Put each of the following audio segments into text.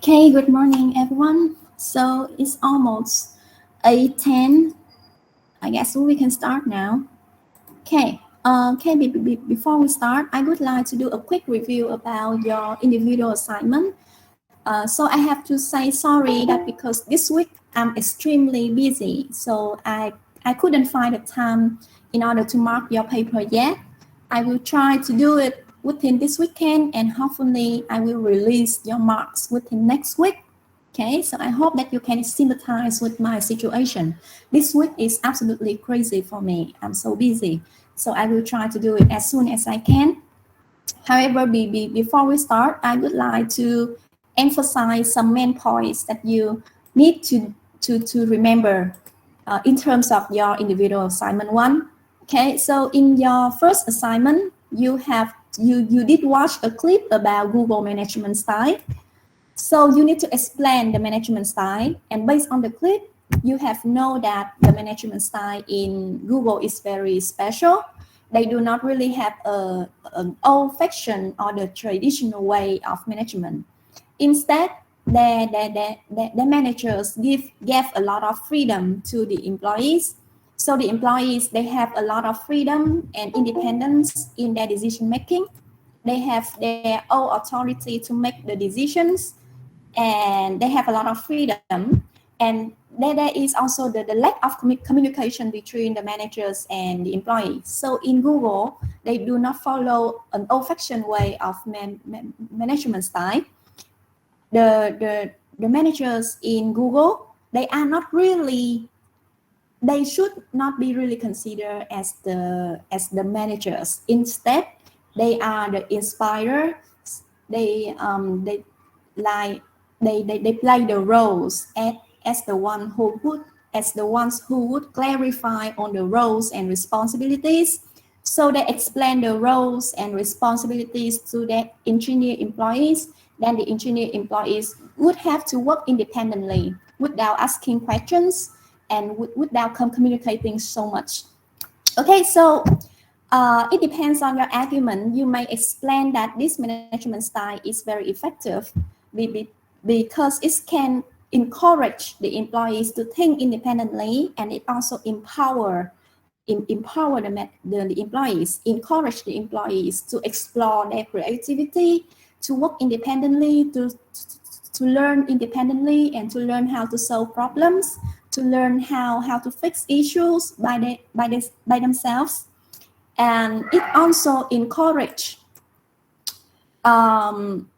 Okay, good morning, everyone. So it's almost 8:10. I guess we can start now. Before we start, I would like to do a quick review about your individual assignment. So I have to say sorry that because this week I'm extremely busy, so I couldn't find the time in order to mark your paper yet. I will try to do it within this weekend, and hopefully I will release your marks within next week. Okay, so I hope that you can sympathize with my situation. This week is absolutely crazy for me. I'm so busy. So I will try to do it as soon as I can. However, before we start, I would like to emphasize some main points that you need to remember in terms of your individual assignment one. Okay, so in your first assignment, you did watch a clip about Google management style. So you need to explain the management style, and based on the clip, you have know that the management style in Google is very special. They do not really have an old-fashioned or the traditional way of management. Instead, the managers gave a lot of freedom to the employees. So the employees they have a lot of freedom and independence in their decision making. They have their own authority to make the decisions, and they have a lot of freedom, and there is also the lack of communication between the managers and the employees. So in Google, they do not follow an old-fashioned way of management style. The managers in Google, they are not really, they should not be really considered as the managers. Instead, they are the inspirers. They like they play the roles as the one who would as the ones who would clarify on the roles and responsibilities. So they explain the roles and responsibilities to the engineer employees. Then the engineer employees would have to work independently without asking questions and without communicating so much. Okay, so it depends on your argument. You may explain that this management style is very effective because it can encourage the employees to think independently, and it also empower the employees, encourage the employees to explore their creativity, to work independently, to learn independently, and to learn how to solve problems, to learn how to fix issues by themselves. And it also encourage um,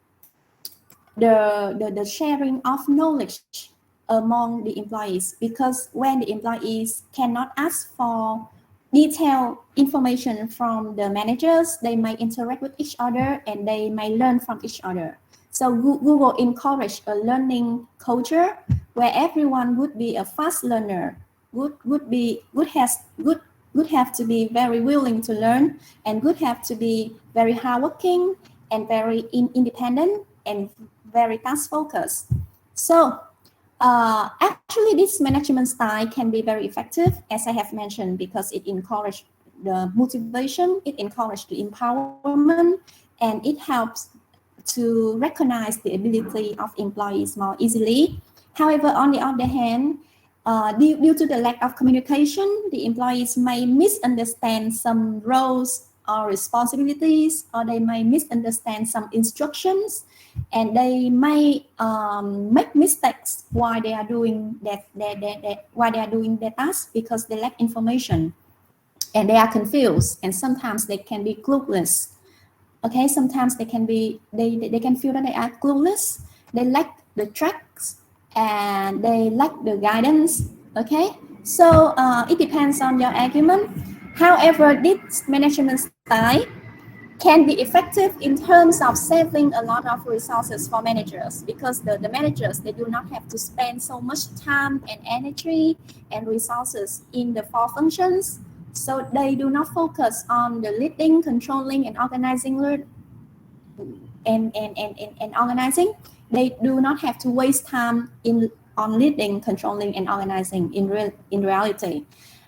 the sharing of knowledge among the employees, because when the employees cannot ask for detailed information from the managers, they might interact with each other and they may learn from each other. So Google encourage a learning culture where everyone would be a fast learner, would have to be very willing to learn, and would have to be very hardworking and very independent and very task focused. So actually, this management style can be very effective, as I have mentioned, because it encourages the motivation, it encourages the empowerment, and it helps to recognize the ability of employees more easily. However, on the other hand, due to the lack of communication, the employees may misunderstand some roles or responsibilities, or they may misunderstand some instructions, and they may make mistakes while they are doing while they are doing their task, because they lack information and they are confused, and sometimes they can be clueless. Okay, sometimes they can feel that they are clueless, they lack the tracks, and they lack the guidance. Okay, so it depends on your argument. However, this management style can be effective in terms of saving a lot of resources for managers, because the managers, they do not have to spend so much time and energy and resources in the four functions. So they do not focus on the leading, controlling, and organizing and organizing. They do not have to waste time on leading, controlling, and organizing. In reality,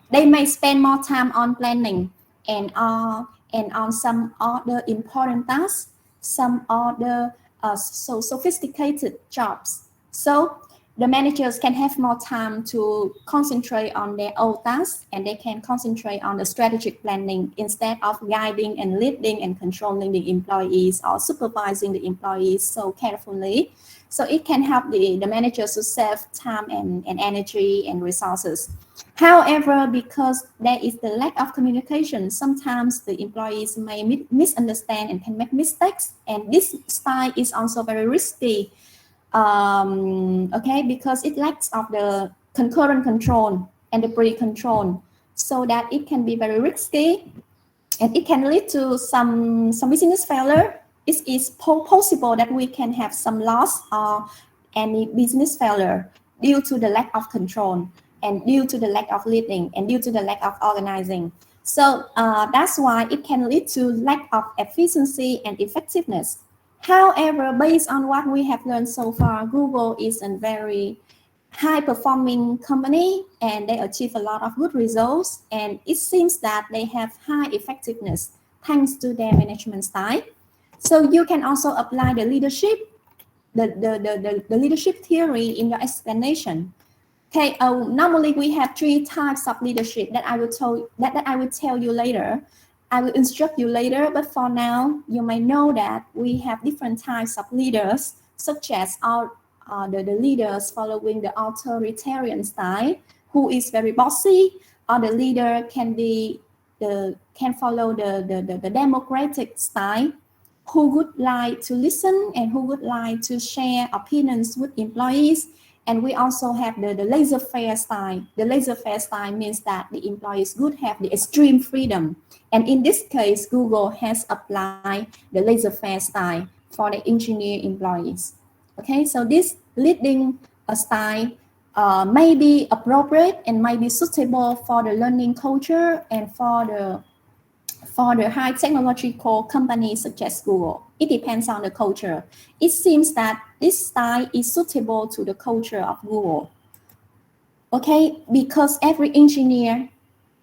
they may spend more time on planning and on some other important tasks, some other so sophisticated jobs. So the managers can have more time to concentrate on their own tasks, and they can concentrate on the strategic planning instead of guiding and leading and controlling the employees or supervising the employees so carefully. So it can help the managers to save time and energy and resources. However, because there is the lack of communication, sometimes the employees may misunderstand and can make mistakes. And this style is also very risky, okay, because it lacks of the concurrent control and the pre-control, so that it can be very risky and it can lead to some business failure. It is possible that we can have some loss or any business failure due to the lack of control and due to the lack of leading and due to the lack of organizing. So that's why it can lead to lack of efficiency and effectiveness. However, based on what we have learned so far, Google is a very high-performing company and they achieve a lot of good results, and it seems that they have high effectiveness thanks to their management style. So you can also apply the leadership, the leadership theory in your explanation. Okay, normally we have 3 types of leadership that I will tell you later. I will instruct you later, but for now, you may know that we have different types of leaders, such as the leaders following the authoritarian style, who is very bossy, or the leader can follow the democratic style, who would like to listen and who would like to share opinions with employees. And we also have the laissez-faire style. The laissez-faire style means that the employees would have the extreme freedom. And in this case, Google has applied the laissez-faire style for the engineer employees. Okay, so this leading style may be appropriate and may be suitable for the learning culture and for the high technological companies such as Google. It depends on the culture. It seems that this style is suitable to the culture of Google. Okay, because every engineer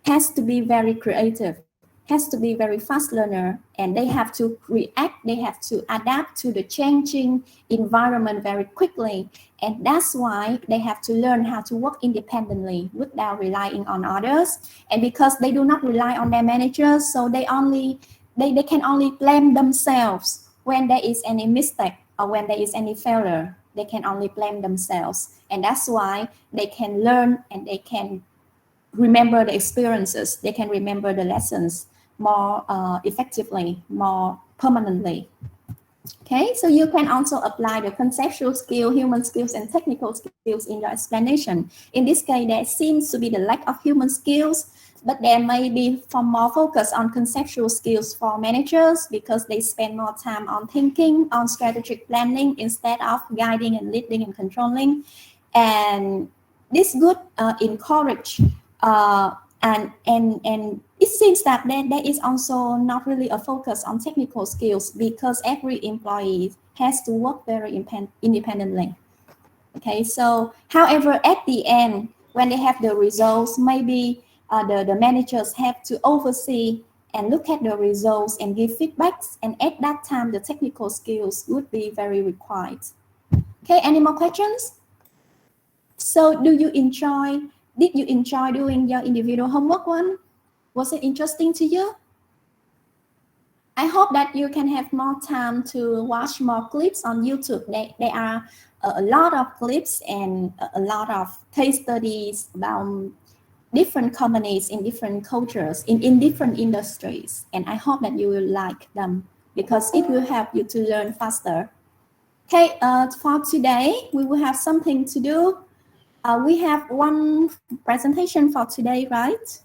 has to be very creative, has to be very fast learner, and they have to react, they have to adapt to the changing environment very quickly. And that's why they have to learn how to work independently without relying on others. And because they do not rely on their managers, so they can only blame themselves when there is any mistake or when there is any failure. They can only blame themselves. And that's why they can learn and they can remember the experiences, they can remember the lessons more effectively, more permanently. Okay, so you can also apply the conceptual skill, human skills, and technical skills in your explanation. In this case, there seems to be the lack of human skills, but there may be more focus on conceptual skills for managers because they spend more time on thinking, on strategic planning instead of guiding and leading and controlling. And this would encourage and it seems that there is also not really a focus on technical skills because every employee has to work very independently. Okay, so however, at the end, when they have the results, maybe the managers have to oversee and look at the results and give feedbacks, and at that time, the technical skills would be very required. Okay, any more questions? So did you enjoy doing your individual homework one? Was it interesting to you? I hope that you can have more time to watch more clips on YouTube. There are a lot of clips and a lot of case studies about different companies in different cultures, in different industries. And I hope that you will like them because it will help you to learn faster. Okay, for today, we will have something to do. We have one presentation for today, right?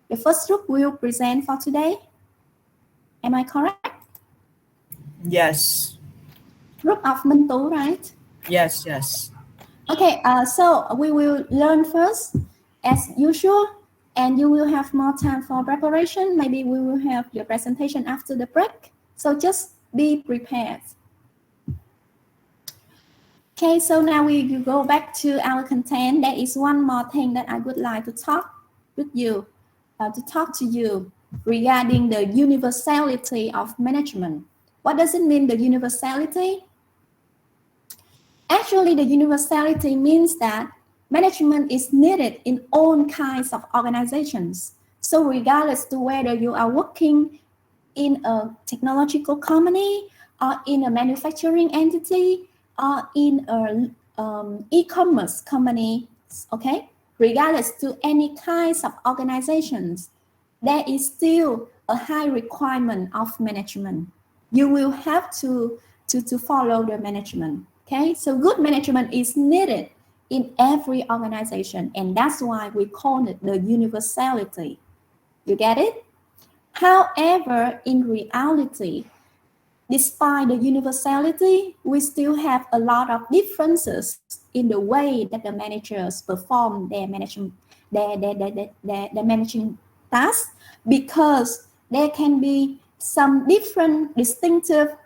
The first group will present for today. Am I correct? Yes. Group of Minh-Tú, right? Yes. Okay, so we will learn first as usual, and you will have more time for preparation. Maybe we will have the presentation after the break. So just be prepared. Okay, so now we go back to our content. There is one more thing that I would like to talk with you, to you regarding the universality of management. What does it mean, the universality? Actually, the universality means that management is needed in all kinds of organizations. So regardless to whether you are working in a technological company or in a manufacturing entity or in a e-commerce company, okay? Regardless to any kinds of organizations, there is still a high requirement of management. You will have to follow the management. Okay, so good management is needed in every organization, and that's why we call it the universality. You get it? However, in reality, despite the universality, we still have a lot of differences in the way that the managers perform their management, their managing tasks, because there can be some distinctive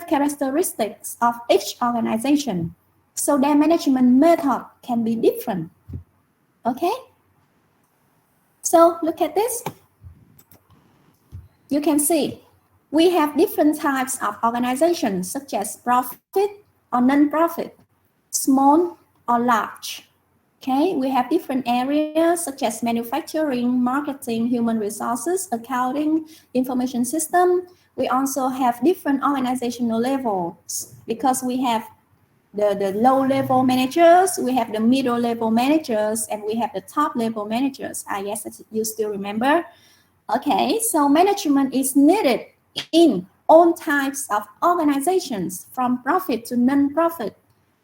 characteristics of each organization. So their management method can be different. Okay? So look at this. You can see we have different types of organizations such as profit or non-profit, small or large. Okay, we have different areas such as manufacturing, marketing, human resources, accounting, information system. We also have different organizational levels because we have the low level managers, we have the middle level managers, and we have the top level managers. I guess that you still remember. Okay, so management is needed in all types of organizations, from profit to non-profit,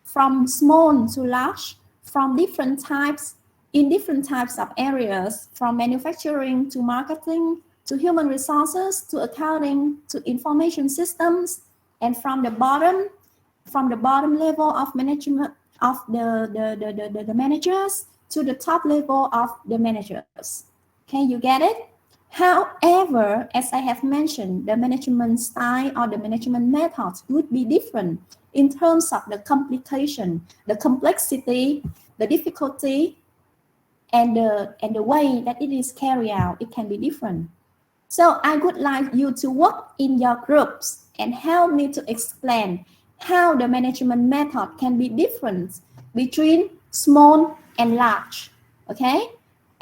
from small to large, from different types, in different types of areas, from manufacturing to marketing, to human resources, to accounting, to information systems, and from the bottom level of management of the managers to the top level of the managers. Okay, you get it? However, as I have mentioned, the management style or the management methods would be different in terms of the complication, the complexity, the difficulty, and the way that it is carried out. It can be different. So I would like you to work in your groups and help me to explain how the management method can be different between small and large. Okay?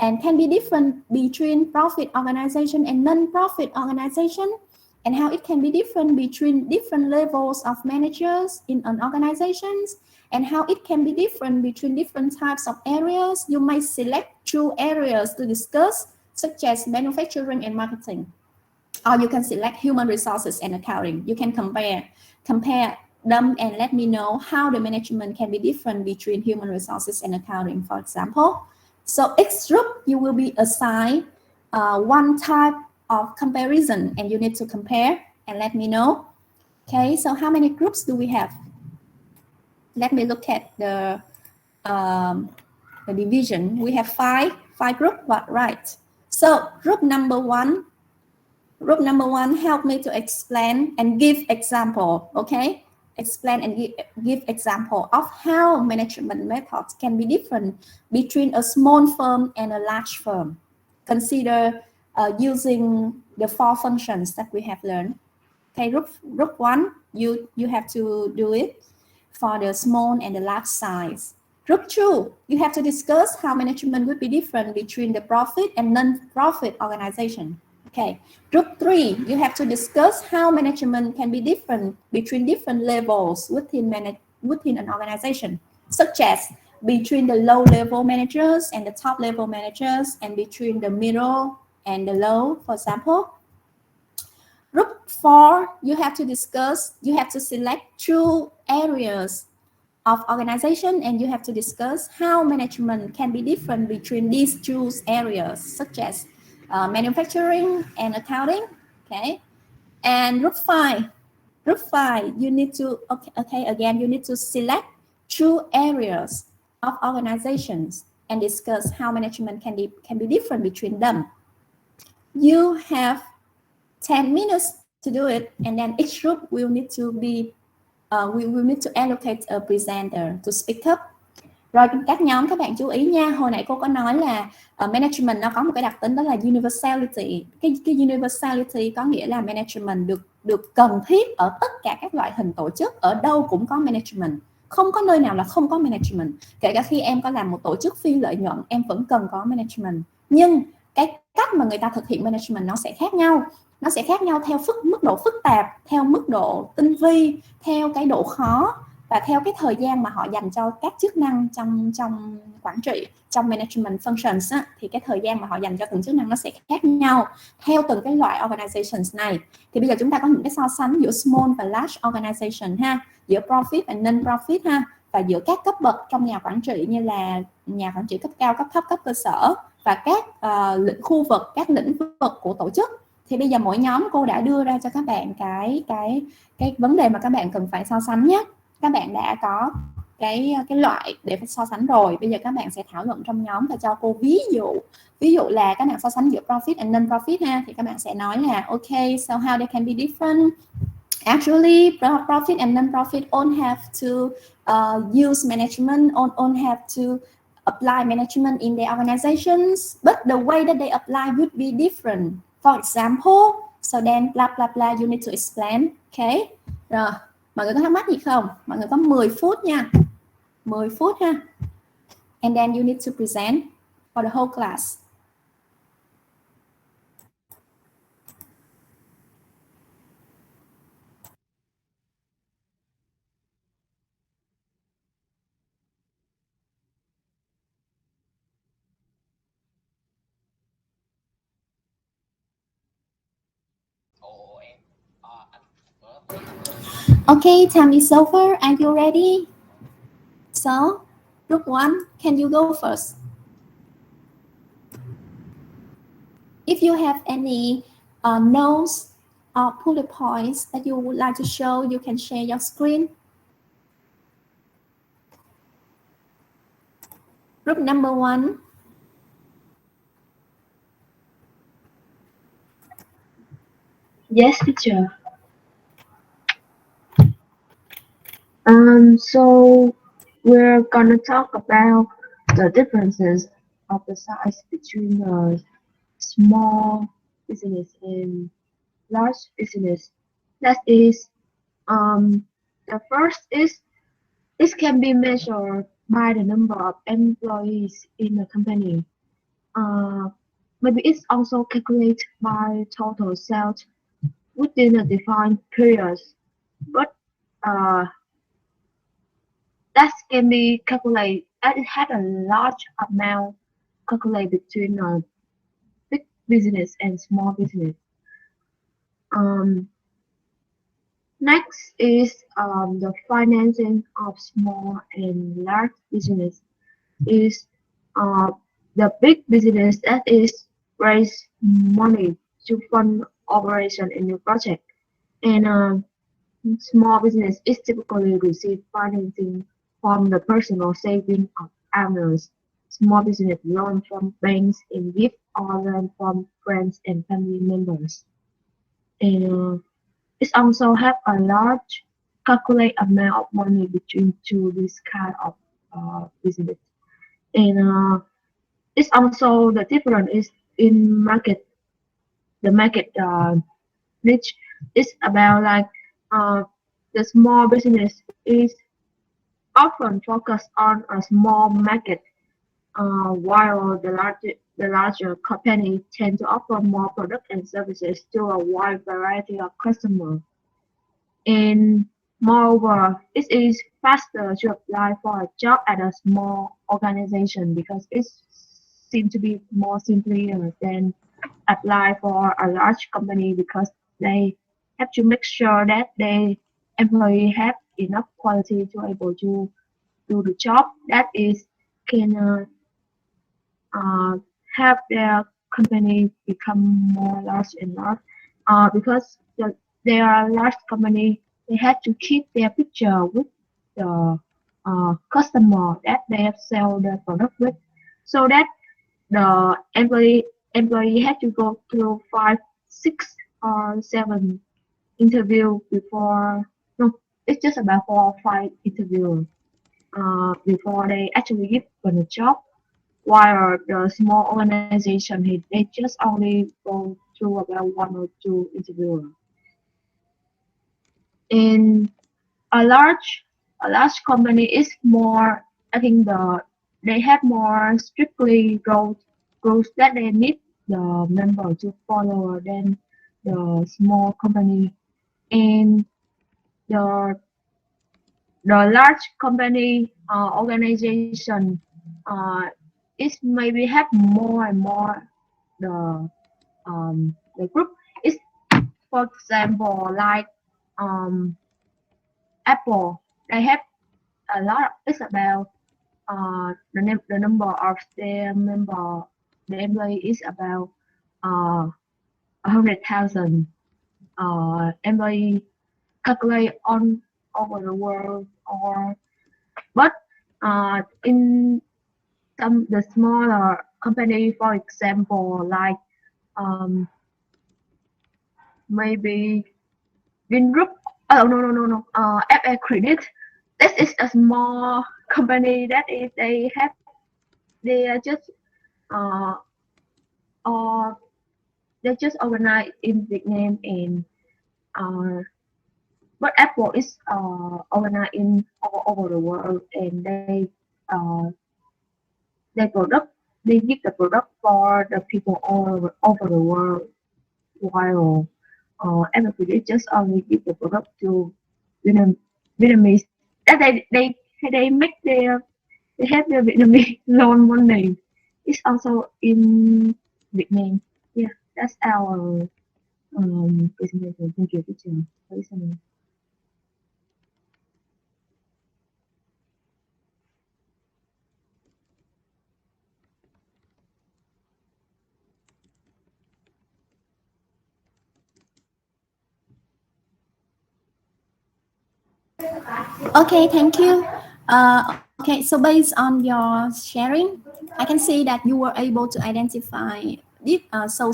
And can be different between profit organization and non-profit organization, and how it can be different between different levels of managers in an organization, and how it can be different between different types of areas. You might select two areas to discuss, such as manufacturing and marketing, or you can select human resources and accounting. You can compare them and let me know how the management can be different between human resources and accounting, for example. So each group, you will be assigned one type of comparison, and you need to compare and let me know. Okay, so how many groups do we have? Let me look at the division. We have five groups, right? So group number one, help me to explain and give example, okay? Explain and give example of how management methods can be different between a small firm and a large firm. Consider using the 4 functions that we have learned. Okay, group 1, you have to do it for the small and the large size. Group 2, you have to discuss how management would be different between the profit and non-profit organization. Okay, group 3, you have to discuss how management can be different between different levels within an organization, such as between the low-level managers and the top-level managers, and between the middle and the low, for example. Group 4, you have to select 2 areas of organization, and you have to discuss how management can be different between these 2 areas, such as manufacturing and accounting. Okay, and group 5, you need to you need to select 2 areas of organizations and discuss how management can be different between them. You have 10 minutes to do it, and then each group will need to be we will need to allocate a presenter to speak up, Rồi các nhóm các bạn chú ý nha, hồi nãy cô có nói là management nó có một cái đặc tính đó là universality. Cái universality có nghĩa là management được cần thiết ở tất cả các loại hình tổ chức, ở đâu cũng có management, không có nơi nào là không có management. Kể cả khi em có làm một tổ chức phi lợi nhuận, em vẫn cần có management. Nhưng cái cách mà người ta thực hiện management nó sẽ khác nhau. Nó sẽ khác nhau theo mức độ phức tạp, theo mức độ tinh vi, theo cái độ khó và theo cái thời gian mà họ dành cho các chức năng trong quản trị, trong management functions á, thì cái thời gian mà họ dành cho từng chức năng nó sẽ khác nhau theo từng cái loại organizations này. Thì bây giờ chúng ta có những cái so sánh giữa small và large organization ha, giữa profit và non-profit ha, và giữa các cấp bậc trong nhà quản trị như là nhà quản trị cấp cao, cấp thấp, cấp cơ sở và các khu vực, các lĩnh vực của tổ chức. Thì bây giờ mỗi nhóm cô đã đưa ra cho các bạn cái vấn đề mà các bạn cần phải so sánh nhé. Các bạn đã có cái loại để so sánh rồi. Bây giờ các bạn sẽ thảo luận trong nhóm và cho cô ví dụ là các bạn so sánh giữa profit and non-profit ha, thì các bạn sẽ nói là okay, so how they can be different. Actually, profit and non-profit all have to use management, all have to apply management in their organizations, but the way that they apply would be different. For example, so then blah blah blah, you need to explain. Okay, rồi mọi người có thắc mắc gì không? Mọi người có 10 phút nha, 10 phút ha, and then you need to present for the whole class. Okay, time is over. Are you ready? So, group 1, can you go first? If you have any notes or bullet points that you would like to show, you can share your screen. Group number 1. Yes, teacher. So we're gonna talk about the differences of the size between a small business and large business. That is, the first is it can be measured by the number of employees in the company. Maybe it's also calculated by total sales within a defined period, but that can be calculated. It had a large amount calculated between a big business and small business. Next is the financing of small and large business. Is the big business that is raise money to fund operation in your project, and small business is typically receive financing from the personal saving of owners. Small business loan from banks and gift or loan from friends and family members. And it also have a large calculate amount of money between two this kind of business. And it's also the difference is in market. The market niche is about like the small business is often focused on a small market, while the larger company tend to offer more products and services to a wide variety of customers. And moreover, it is faster to apply for a job at a small organization because it seems to be more simpler than apply for a large company because they have to make sure that the employee have enough quality to able to do the job that is can have their company become more large and large because they are large company they have to keep their picture with the customer that they have sell their product with so that the employee had to go through 5, 6 or 7 interview before no it's just about 4 or 5 interviews before they actually given a job. While the small organization, they just only go through about 1 or 2 interviewers. In a large company is more, I think they have more strictly rules that they need the member to follow than the small company. And the large company organization is maybe have more and more the group is, for example, like um Apple. They have a lot. It's about the number of their member, the employee is about 100,000 employee calculate on over the world. Or but in some the smaller company, for example, like um, maybe Vingroup. Oh, no. FA Credit. This is a small company that is they are just uh or they just organized in Vietnam. And uh but Apple is organized in all over the world. And uh they product they give the product for the people all over the world. While everybody just only give the product to Vietnam, Vietnamese. That they make they have their Vietnamese loan money. It's also in Vietnam. Yeah, that's our presentation. Thank you, teacher, for listening. Okay, thank you. Okay, so based on your sharing, I can see that you were able to identify so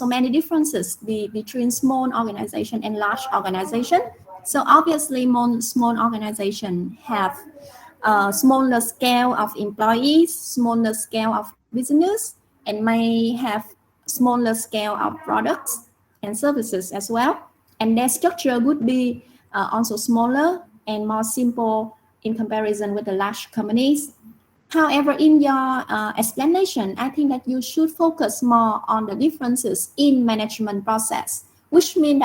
many differences between small organization and large organization. So obviously, small organization have a smaller scale of employees, smaller scale of business, and may have smaller scale of products and services as well. And their structure would be also smaller and more simple in comparison with the large companies. However, in your explanation, I think that you should focus more on the differences in management process, which means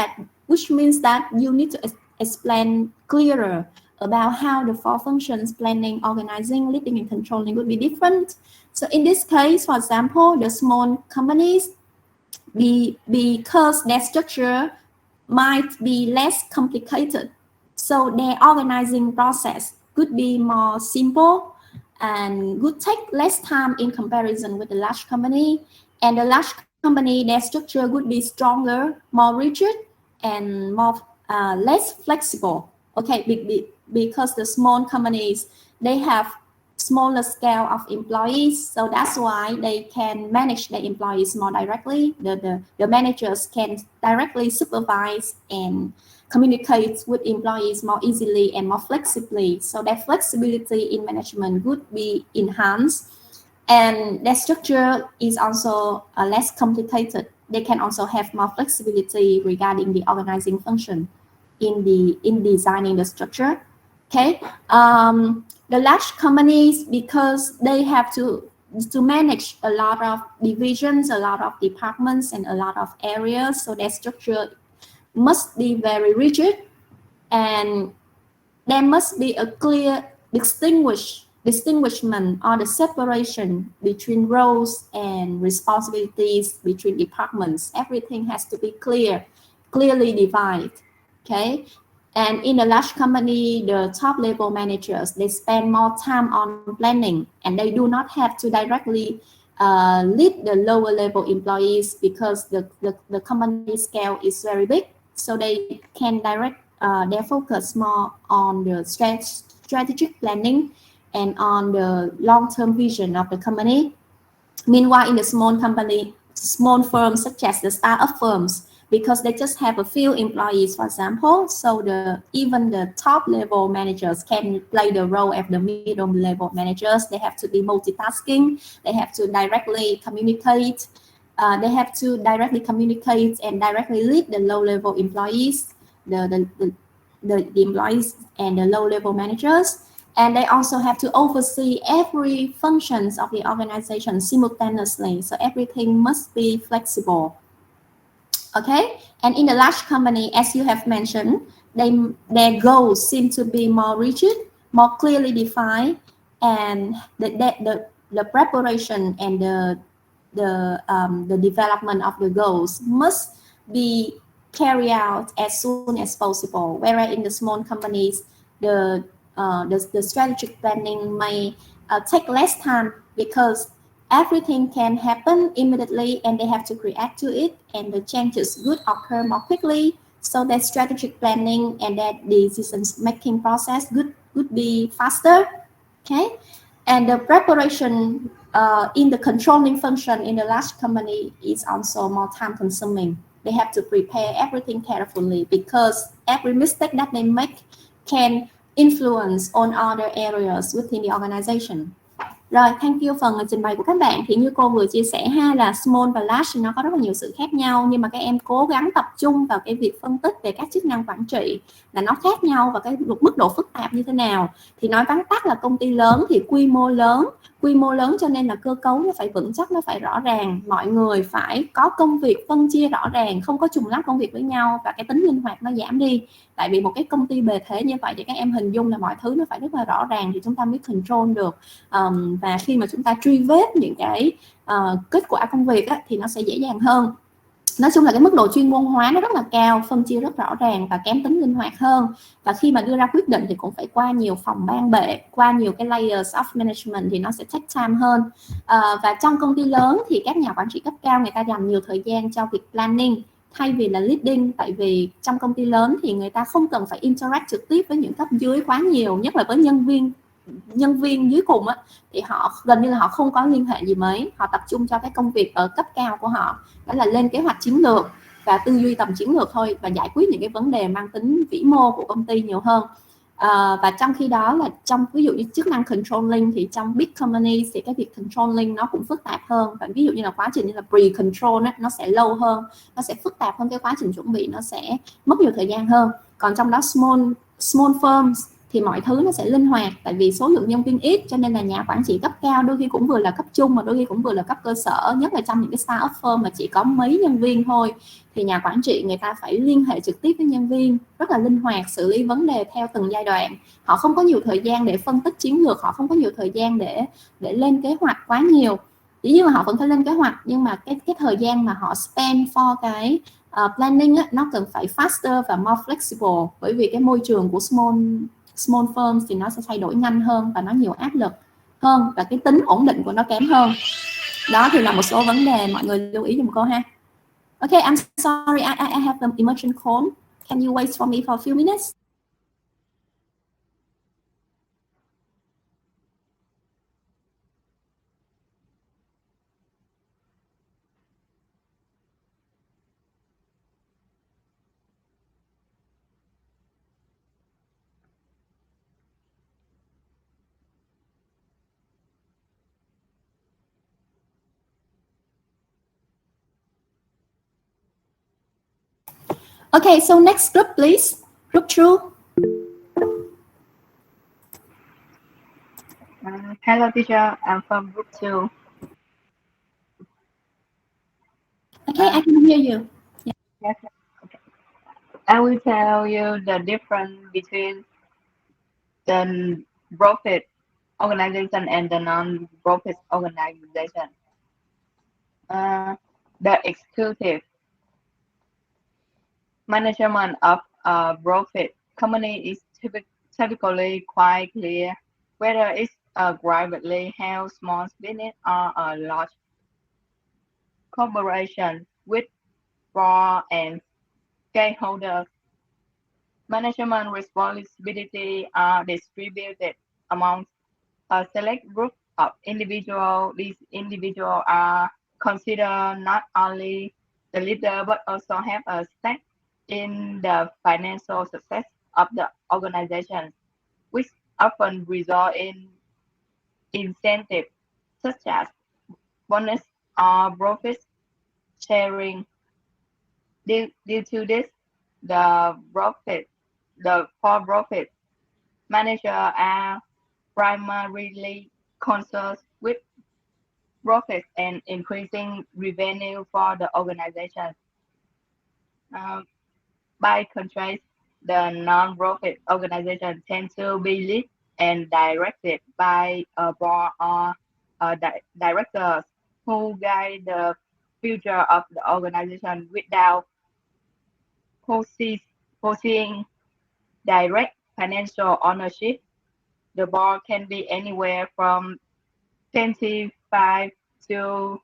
that you need to explain clearer about how the four functions planning, organizing, leading, and controlling would be different. So in this case, for example, the small companies, because their structure might be less complicated, so their organizing process could be more simple and would take less time in comparison with the large company. And the large company, their structure would be stronger, more rigid, and more less flexible. Okay, because the small companies, they have smaller scale of employees, so that's why they can manage their employees more directly. The managers can directly supervise and communicate with employees more easily and more flexibly, so that flexibility in management would be enhanced. And their structure is also less complicated. They can also have more flexibility regarding the organizing function in designing the structure. Okay, the large companies, because they have to manage a lot of divisions, a lot of departments, and a lot of areas, so their structure must be very rigid, and there must be a clear distinguishment or the separation between roles and responsibilities between departments. Everything has to be clearly divided. Okay, and in a large company, the top level managers, they spend more time on planning, and they do not have to directly lead the lower level employees, because the company scale is very big, so they can direct their focus more on the strategic planning and on the long-term vision of the company. Meanwhile, in the small firms such as the startup firms, because they just have a few employees, for example. So even the top level managers can play the role of the middle level managers. They have to be multitasking. They have to directly communicate. They have to directly communicate and directly lead the low level employees, the employees and the low level managers. And they also have to oversee every functions of the organization simultaneously. So everything must be flexible. Okay, and in the large company, as you have mentioned, their goals seem to be more rigid, more clearly defined, and the preparation and the development of the goals must be carried out as soon as possible. Whereas in the small companies, the strategic planning may take less time because everything can happen immediately and they have to react to it, and the changes would occur more quickly. So that strategic planning and that decision making process would be faster. Okay, and the preparation in the controlling function in the large company is also more time consuming. They have to prepare everything carefully because every mistake that they make can influence on other areas within the organization. Rồi, thank you phần trình bày của các bạn. Thì như cô vừa chia sẻ ha, là small và large nó có rất là nhiều sự khác nhau, nhưng mà các em cố gắng tập trung vào cái việc phân tích về các chức năng quản trị là nó khác nhau và cái mức độ phức tạp như thế nào. Thì nói vắn tắt là công ty lớn thì quy mô lớn cho nên là cơ cấu nó phải vững chắc, nó phải rõ ràng, mọi người phải có công việc phân chia rõ ràng, không có trùng lắp công việc với nhau và cái tính linh hoạt nó giảm đi. Tại vì một cái công ty bề thế như vậy thì các em hình dung là mọi thứ nó phải rất là rõ ràng thì chúng ta mới control được. Và khi mà chúng ta truy vết những cái kết quả công việc á, thì nó sẽ dễ dàng hơn. Nói chung là cái mức độ chuyên môn hóa nó rất là cao, phân chia rất rõ ràng và kém tính linh hoạt hơn. Và khi mà đưa ra quyết định thì cũng phải qua nhiều phòng ban bệ, qua nhiều cái layers of management thì nó sẽ take time hơn. Và trong công ty lớn thì các nhà quản trị cấp cao người ta dành nhiều thời gian cho việc planning thay vì là leading. Tại vì trong công ty lớn thì người ta không cần phải interact trực tiếp với những cấp dưới quá nhiều, nhất là với nhân viên dưới cùng á, thì họ gần như là họ không có liên hệ gì mấy, họ tập trung cho cái công việc ở cấp cao của họ, đó là lên kế hoạch chiến lược và tư duy tầm chiến lược thôi, và giải quyết những cái vấn đề mang tính vĩ mô của công ty nhiều hơn. Và trong khi đó là trong ví dụ như chức năng controlling thì trong big company thì cái việc controlling nó cũng phức tạp hơn, và ví dụ như là quá trình như là pre-control nó sẽ lâu hơn, nó sẽ phức tạp hơn, cái quá trình chuẩn bị nó sẽ mất nhiều thời gian hơn. Còn trong đó small firms thì mọi thứ nó sẽ linh hoạt, tại vì số lượng nhân viên ít cho nên là nhà quản trị cấp cao đôi khi cũng vừa là cấp trung mà đôi khi cũng vừa là cấp cơ sở, nhất là trong những cái startup firm mà chỉ có mấy nhân viên thôi thì nhà quản trị người ta phải liên hệ trực tiếp với nhân viên, rất là linh hoạt, xử lý vấn đề theo từng giai đoạn. Họ không có nhiều thời gian để phân tích chiến lược, họ không có nhiều thời gian để lên kế hoạch quá nhiều. Dĩ nhiên là họ vẫn phải lên kế hoạch, nhưng mà cái thời gian mà họ spend for cái planning á, nó cần phải faster và more flexible, bởi vì cái môi trường của small firms thì nó sẽ thay đổi nhanh hơn và nó nhiều áp lực hơn và cái tính ổn định của nó kém hơn. Đó thì là một số vấn đề mọi người lưu ý giùm cô ha. Okay, I'm sorry, I have an emergency call. Can you wait for me for a few minutes? Okay, so next group, please. Group 2. Hello, teacher. I'm from group 2. Okay, I can hear you. Yeah. Yes. Okay. I will tell you the difference between the profit organization and the non-profit organization. The executive management of a profit company is typically quite clear, whether it's a privately held small business or a large corporation with board and stakeholders. Management responsibilities are distributed among a select group of individuals. These individuals are considered not only the leader, but also have a stake in the financial success of the organization, which often result in incentives such as bonus or profit sharing. Due to this, the profit, the for-profit manager are primarily concerned with profits and increasing revenue for the organization. Um, by contrast, the non-profit organization tend to be led and directed by a board or directors who guide the future of the organization without foreseeing direct financial ownership. The board can be anywhere from 25 to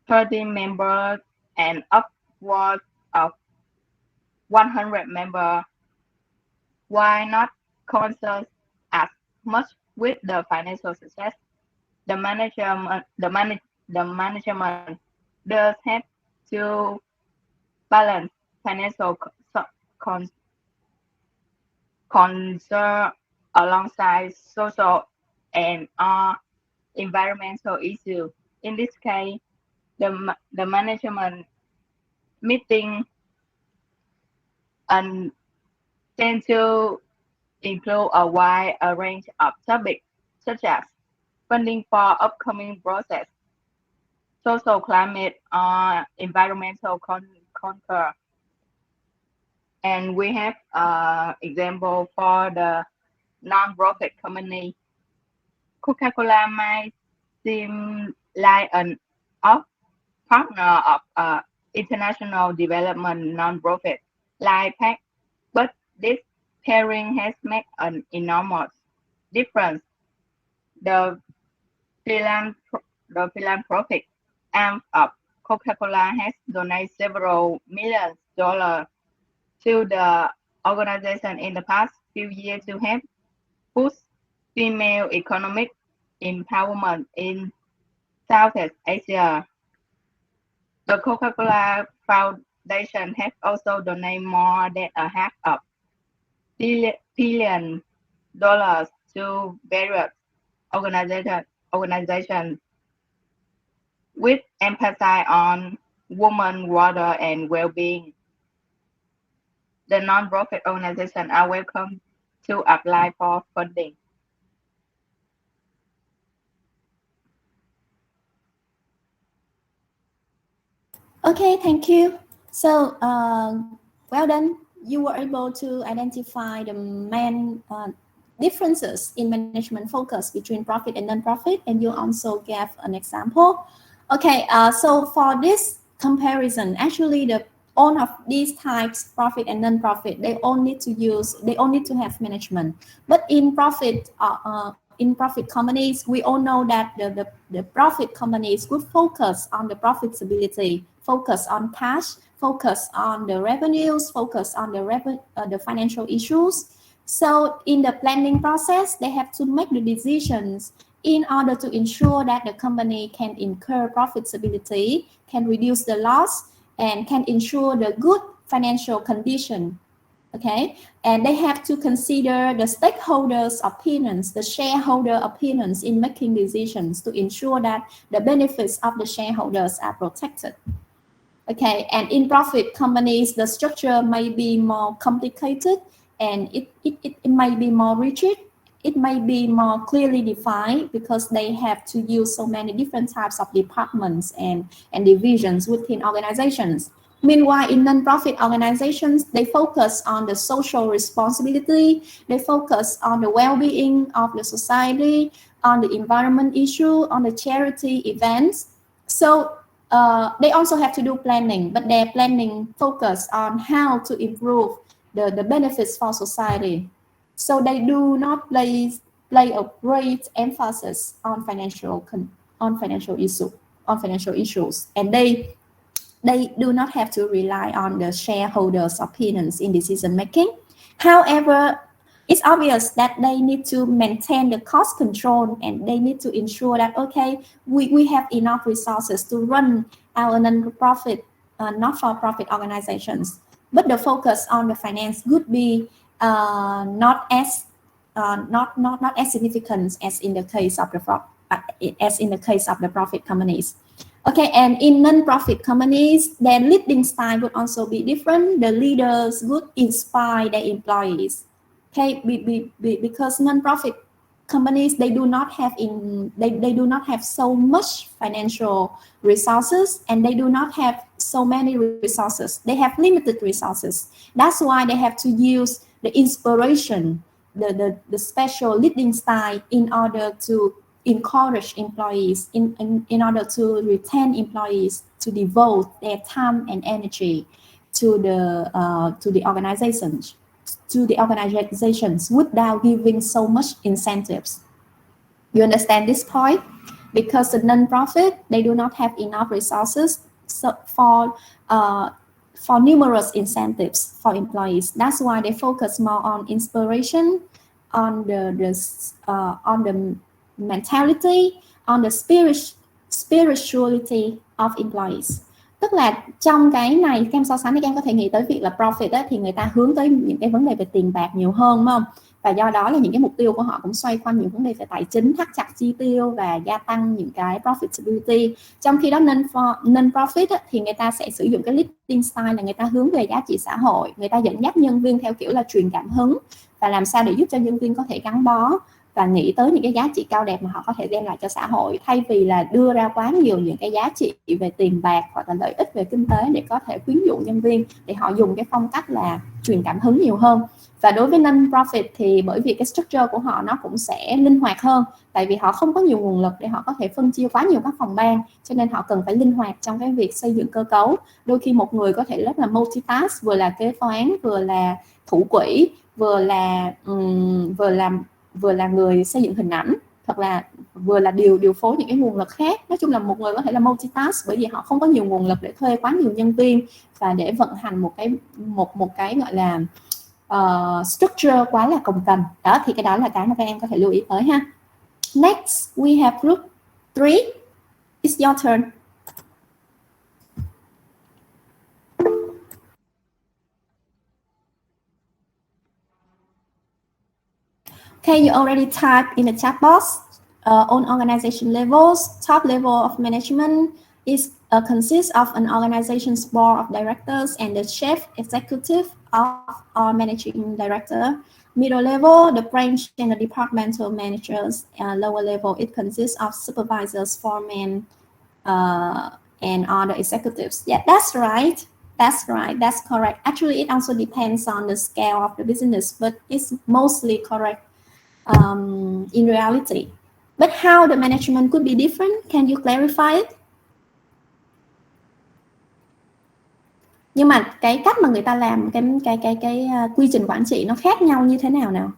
30 members and upwards of 100 members. Why not concerned as much with the financial success? The management does have to balance financial con- concern alongside social and environmental issues. In this case, the management meeting and tend to include a wide range of topics such as funding for upcoming projects, social climate, or environmental concern. And we have example for the non-profit company. Coca-Cola might seem like an off partner of international development non-profit like PAC, but this pairing has made an enormous difference. The the philanthropic arm of Coca-Cola has donated several million dollars to the organization in the past few years to help push female economic empowerment in Southeast Asia. The Coca-Cola Foundation has also donated more than a half of billion dollars to various organizations with emphasis on women, water, and well-being. The non-profit organizations are welcome to apply for funding. Okay, thank you. So, well done. You were able to identify the main differences in management focus between profit and non-profit, and you also gave an example. Okay, so for this comparison, actually the all of these types, profit and non-profit, they all need to have management. But in profit companies, we all know that the profit companies would focus on the profitability, focus on cash, focus on the revenues, focus on the financial issues. So in the planning process, they have to make the decisions in order to ensure that the company can incur profitability, can reduce the loss, and can ensure the good financial condition. Okay, and they have to consider the stakeholders' opinions, the shareholder opinions in making decisions to ensure that the benefits of the shareholders are protected. Okay, and in profit companies, the structure may be more complicated and it might be more rigid. It may be more clearly defined because they have to use so many different types of departments and divisions within organizations. Meanwhile, in non-profit organizations, they focus on the social responsibility, they focus on the well-being of the society, on the environment issue, on the charity events. So they also have to do planning, but their planning focus on how to improve the benefits for society. So they do not play a great emphasis on financial issues, and they do not have to rely on the shareholders' opinions in decision making. However, it's obvious that they need to maintain the cost control and they need to ensure that, okay, we have enough resources to run our non-profit not-for-profit organizations. But the focus on the finance would be not as significant as in the case of the profit companies. Okay, and in non-profit companies, their leading style would also be different. The leaders would inspire their employees. Okay, because non-profit companies, they do not have so much financial resources, and they do not have so many resources. They have limited resources. That's why they have to use the inspiration, the special leading style in order to encourage employees, in order to retain employees to devote their time and energy to the organizations without giving so much incentives. You understand this point? Because the non-profit, they do not have enough resources for numerous incentives for employees. That's why they focus more on inspiration, on the mentality, on the spirituality of employees. Tức là trong cái này các em so sánh thì các em có thể nghĩ tới việc là profit á, thì người ta hướng tới những cái vấn đề về tiền bạc nhiều hơn, đúng không? Và do đó là những cái mục tiêu của họ cũng xoay quanh những vấn đề về tài chính, thắt chặt chi tiêu và gia tăng những cái profitability. Trong khi đó non-profit á, thì người ta sẽ sử dụng cái leading style là người ta hướng về giá trị xã hội, người ta dẫn dắt nhân viên theo kiểu là truyền cảm hứng và làm sao để giúp cho nhân viên có thể gắn bó và nghĩ tới những cái giá trị cao đẹp mà họ có thể đem lại cho xã hội, thay vì là đưa ra quá nhiều những cái giá trị về tiền bạc hoặc là lợi ích về kinh tế để có thể khuyến dụ nhân viên, để họ dùng cái phong cách là truyền cảm hứng nhiều hơn. Và đối với non-profit thì bởi vì cái structure của họ nó cũng sẽ linh hoạt hơn, tại vì họ không có nhiều nguồn lực để họ có thể phân chia quá nhiều các phòng ban, cho nên họ cần phải linh hoạt trong cái việc xây dựng cơ cấu. Đôi khi một người có thể rất là multitask, vừa là kế toán, vừa là thủ quỹ, vừa là người xây dựng hình ảnh, hoặc là vừa là điều phối những cái nguồn lực khác. Nói chung là một người có thể là multitask bởi vì họ không có nhiều nguồn lực để thuê quá nhiều nhân viên và để vận hành một cái gọi là structure quá là cồng kềnh. Đó thì cái đó là cái mà các em có thể lưu ý tới ha. Next we have group 3. It's your turn. Okay, you already typed in the chat box. On organization levels, top level of management consists of an organization's board of directors and the chief executive or managing director. Middle level, the branch and the departmental managers. Lower level, it consists of supervisors, foremen, and other executives. Yeah, that's right. That's correct. Actually, it also depends on the scale of the business, but it's mostly correct in reality. But how the management could be different? Can you clarify it? Nhưng mà cái cách mà người ta làm cái quy trình quản trị nó khác nhau như thế nào nào?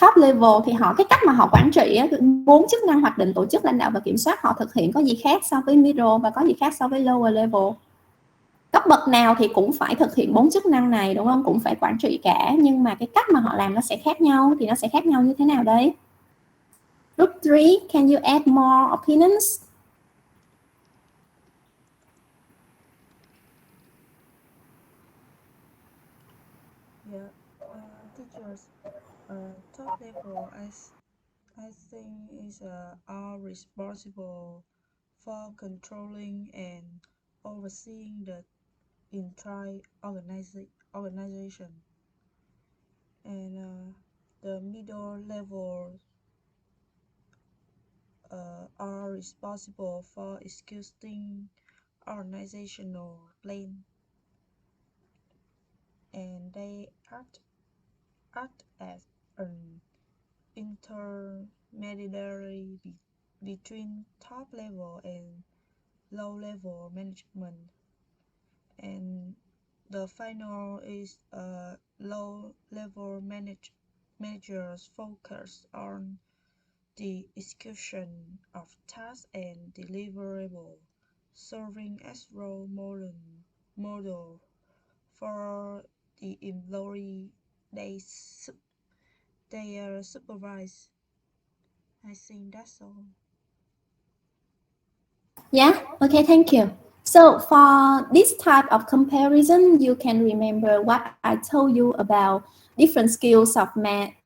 Top level thì cái cách mà họ quản trị 4 chức năng hoạch định, tổ chức, lãnh đạo và kiểm soát họ thực hiện có gì khác so với middle và có gì khác so với lower level? Cấp bậc nào thì cũng phải thực hiện 4 chức năng này, đúng không? Cũng phải quản trị cả, nhưng mà cái cách mà họ làm nó sẽ khác nhau. Thì nó sẽ khác nhau như thế nào đấy? Group 3, can you add more opinions? Yeah, teachers, top level, I think is are responsible for controlling and overseeing the entire organization, and the middle level are responsible for executing organizational plan, and they act as an intermediary between top level and low level management. And the final is low level managers focus on the execution of tasks and deliverable, serving as role model for the employee they supervise. I think that's all. Yeah, okay, thank you. So for this type of comparison, you can remember what I told you about different skills of managers.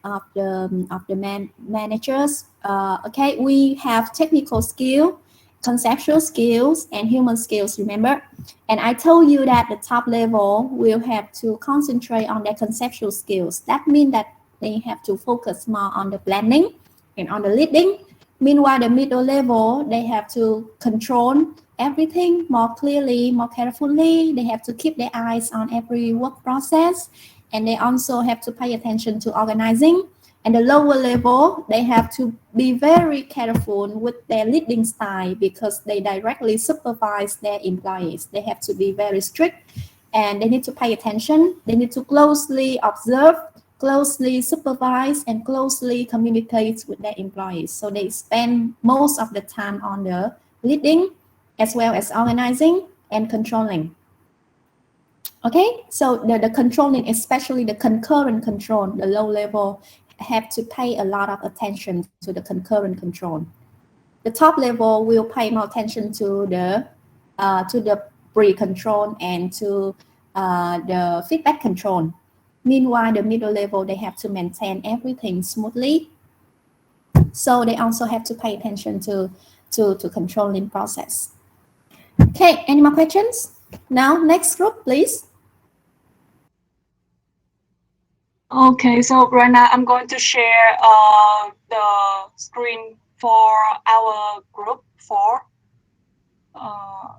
Okay, we have technical skill, conceptual skills, and human skills. Remember, and I told you that the top level will have to concentrate on their conceptual skills. That means that they have to focus more on the planning and on the leading. Meanwhile, the middle level, they have to control everything more clearly, more carefully. They have to keep their eyes on every work process, and they also have to pay attention to organizing. And the lower level, they have to be very careful with their leading style because they directly supervise their employees. They have to be very strict and they need to pay attention. They need to closely observe, closely supervise, and closely communicate with their employees. So they spend most of the time on the leading as well as organizing and controlling. Okay, so the controlling, especially the concurrent control, the low level have to pay a lot of attention to the concurrent control. The top level will pay more attention to the pre-control and to the feedback control. Meanwhile, the middle level, they have to maintain everything smoothly. So they also have to pay attention to controlling process. Okay, any more questions? Now, next group, please. Okay, so right now I'm going to share the screen for our group 4.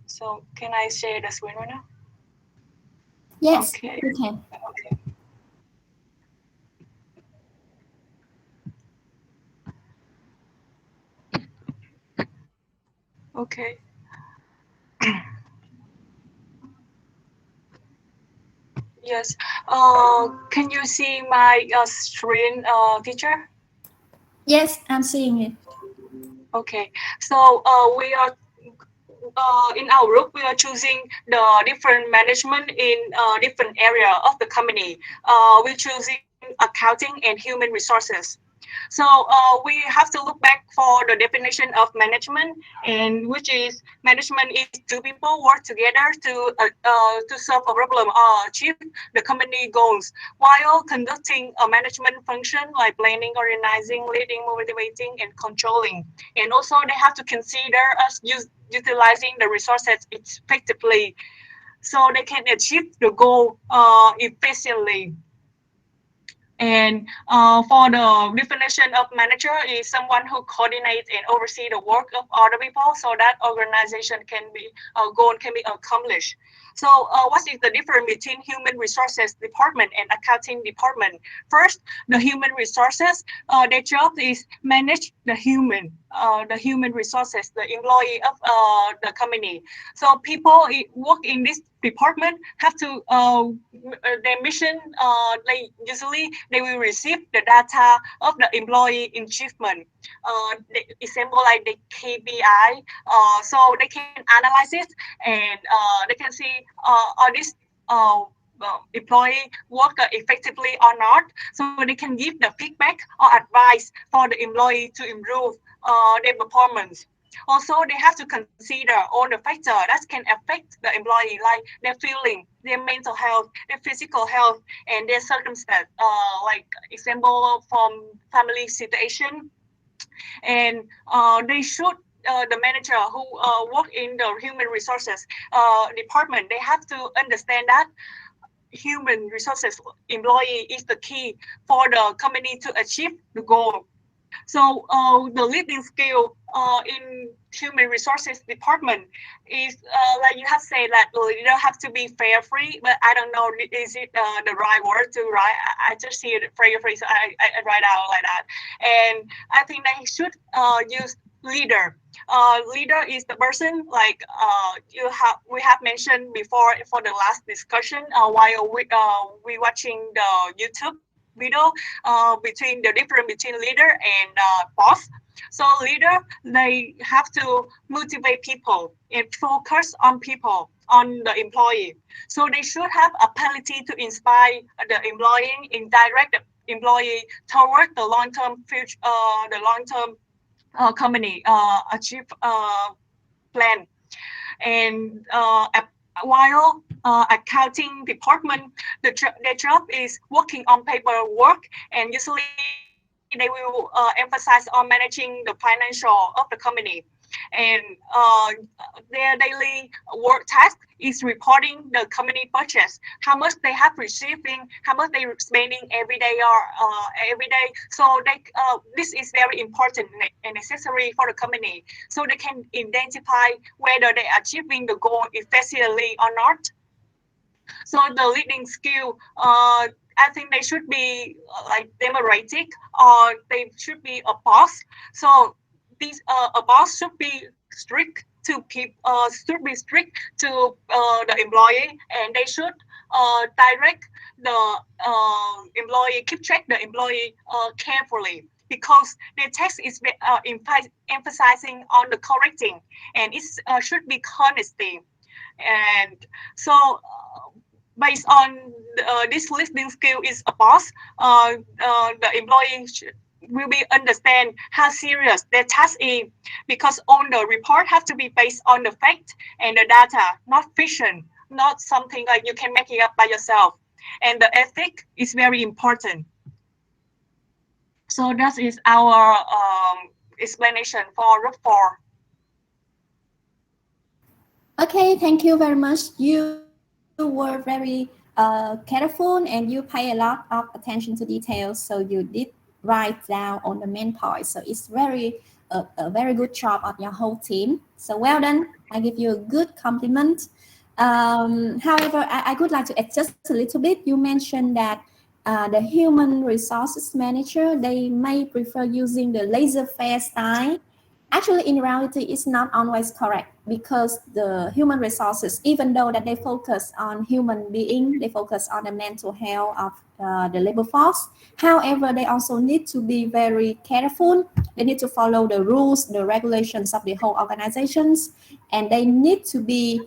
So can I share the screen right now? Yes, Okay. you can. Okay. Okay. Yes. Can you see my screen, teacher? Yes, I'm seeing it. Okay. So we are in our group. We are choosing the different management in different area of the company. We're choosing accounting and human resources. So we have to look back for the definition of management, and which is management is two people work together to solve a problem or achieve the company goals while conducting a management function like planning, organizing, leading, motivating, and controlling. And also they have to consider us utilizing the resources effectively so they can achieve the goal efficiently. And for the definition of manager is someone who coordinates and oversees the work of other people so that organization can be goal can be accomplished. So what is the difference between human resources department and accounting department? First, the human resources, their job is manage the human resources, the employee of the company. So people work in this department have to their mission they will receive the data of the employee achievement, example like the KPI, so they can analyze it and they can see are this employee work effectively or not, so they can give the feedback or advice for the employee to improve their performance. Also, they have to consider all the factors that can affect the employee, like their feeling, their mental health, their physical health, and their circumstance, like example from family situation. And they should the manager who work in the human resources department, they have to understand that human resources employee is the key for the company to achieve the goal. So the leading skill in human resources department is like you have said that the leader have to be fair free, but I don't know is it the right word to write. I just see it fair free, so I write out like that. And I think they should use leader. Leader is the person like we have mentioned before for the last discussion while we watching the YouTube video between the difference between leader and boss. So leader, they have to motivate people and focus on people, on the employee. So they should have ability to inspire the employee and direct the employee toward the long-term future, the long-term company achieve plan. And while accounting department, their job is working on paperwork, and usually they will emphasize on managing the financial of the company. And their daily work task is reporting the company purchase, how much they have receiving, how much they are spending every day or every day. So this is very important and necessary for the company, so they can identify whether they are achieving the goal efficiently or not. So the leading skill, I think they should be like democratic, or they should be a boss. So these a boss should be strict to keep should be strict to the employee, and they should direct the employee, keep track the employee carefully, because their text is emphasizing on the correcting, and it should be honesty. And so based on this listening skill is a boss, the employee will be understand how serious their task is, because all the report have to be based on the fact and the data, not fiction, not something like you can make it up by yourself. And the ethic is very important. So that is our explanation for group 4. Okay, thank you very much. You were very careful and you pay a lot of attention to details. So you did write down on the main point. So it's a very good job of your whole team. So well done. I give you a good compliment. However, I would like to adjust a little bit. You mentioned that the human resources manager, they may prefer using the laissez-faire style. Actually, in reality, it's not always correct, because the human resources, even though that they focus on human being, they focus on the mental health of the labor force. However, they also need to be very careful. They need to follow the rules, the regulations of the whole organizations, and they need to be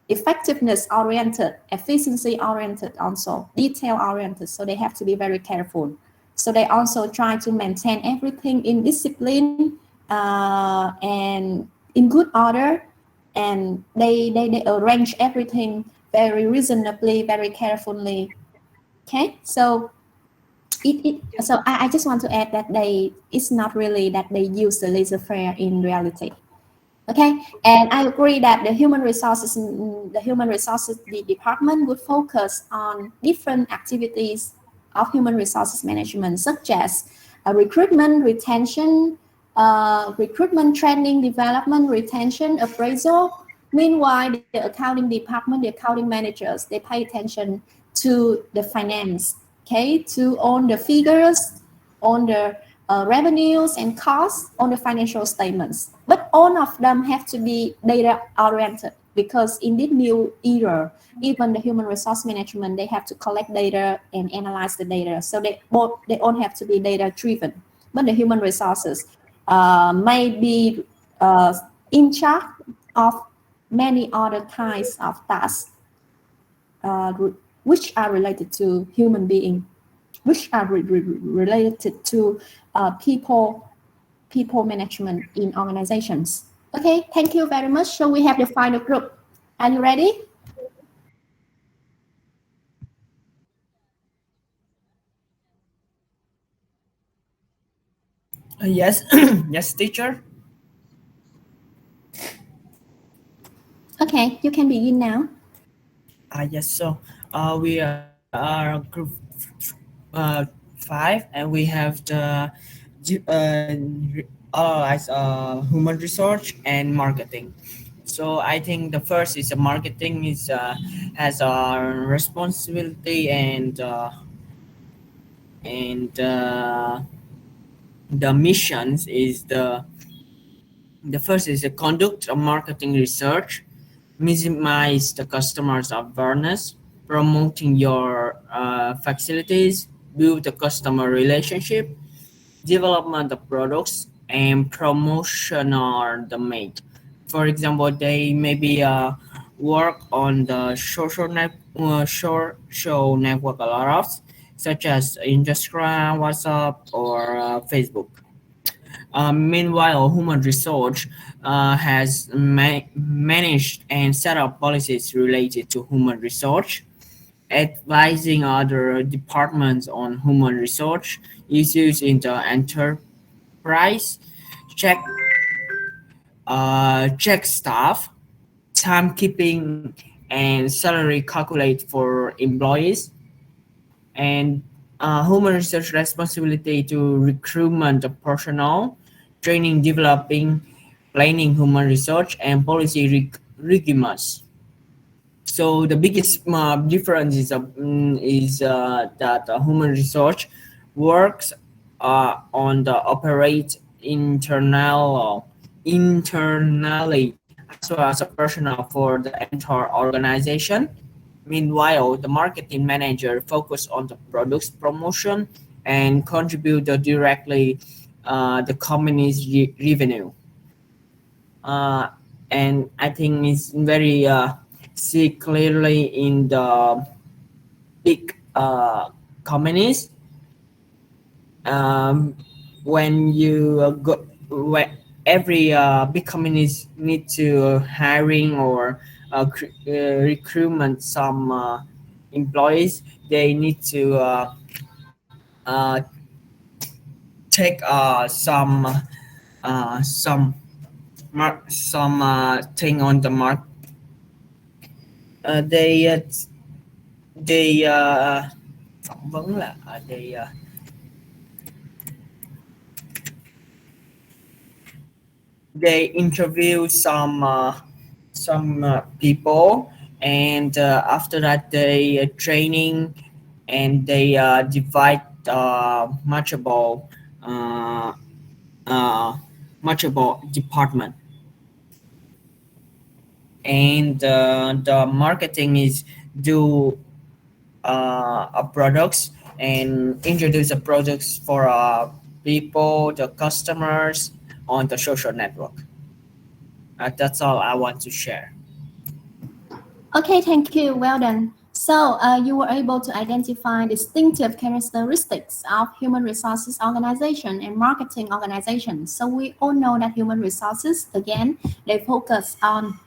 effectiveness oriented, efficiency oriented, also detail oriented. So they have to be very careful. So they also try to maintain everything in discipline and in good order, and they arrange everything very reasonably, very carefully. Okay, so I just want to add that it's not really that they use the laissez-faire in reality. Okay, and I agree that the human resources department would focus on different activities of human resources management, such as recruitment, retention, recruitment, training, development, retention, appraisal. Meanwhile, the accounting department, the accounting managers, they pay attention to the finance, okay, to on the figures, on the revenues and costs, on the financial statements. But all of them have to be data oriented, because in this new era, even the human resource management, they have to collect data and analyze the data. So they all have to be data driven. But the human resources may be in charge of many other kinds of tasks which are related to human being, which are related to people management in organizations. Okay, thank you very much. So we have the final group. Are you ready? Yes, yes, teacher. Okay, you can begin now. Yes. So, we are group 5, and we have the human research and marketing. So I think the first is the marketing is has a responsibility, and the missions is the first is the conduct of marketing research, maximize the customers' awareness, promoting your facilities, build the customer relationship, development of products, and promotion are the main. For example, they maybe work on the social network a lot of, such as Instagram, WhatsApp, or Facebook. Meanwhile, human resource has managed and set up policies related to human resource, advising other departments on human resource issues in the enterprise, check check staff, timekeeping, and salary calculate for employees, and human resource responsibility to recruitment of personnel, training, developing, planning human resource, and policy regimes. So the biggest difference is that human resource works on the operate internally as well as a personnel for the entire organization. Meanwhile, the marketing manager focus on the product's promotion and contribute directly the company's revenue. Uh, and I think it's very see clearly in the big companies. Um, when you go when every big companies need to hiring or recruitment some employees, they need to uh, take some thing on the mark. uh, they uh, they phỏng vấn là they interview some people, and after that they training, and they divide much about uh, uh, much about department, and the marketing is do a products and introduce the products for people, the customers on the social network. That's all I want to share. Okay, thank you. Well done. So you were able to identify distinctive characteristics of human resources organization and marketing organization. So we all know that human resources, again, they focus on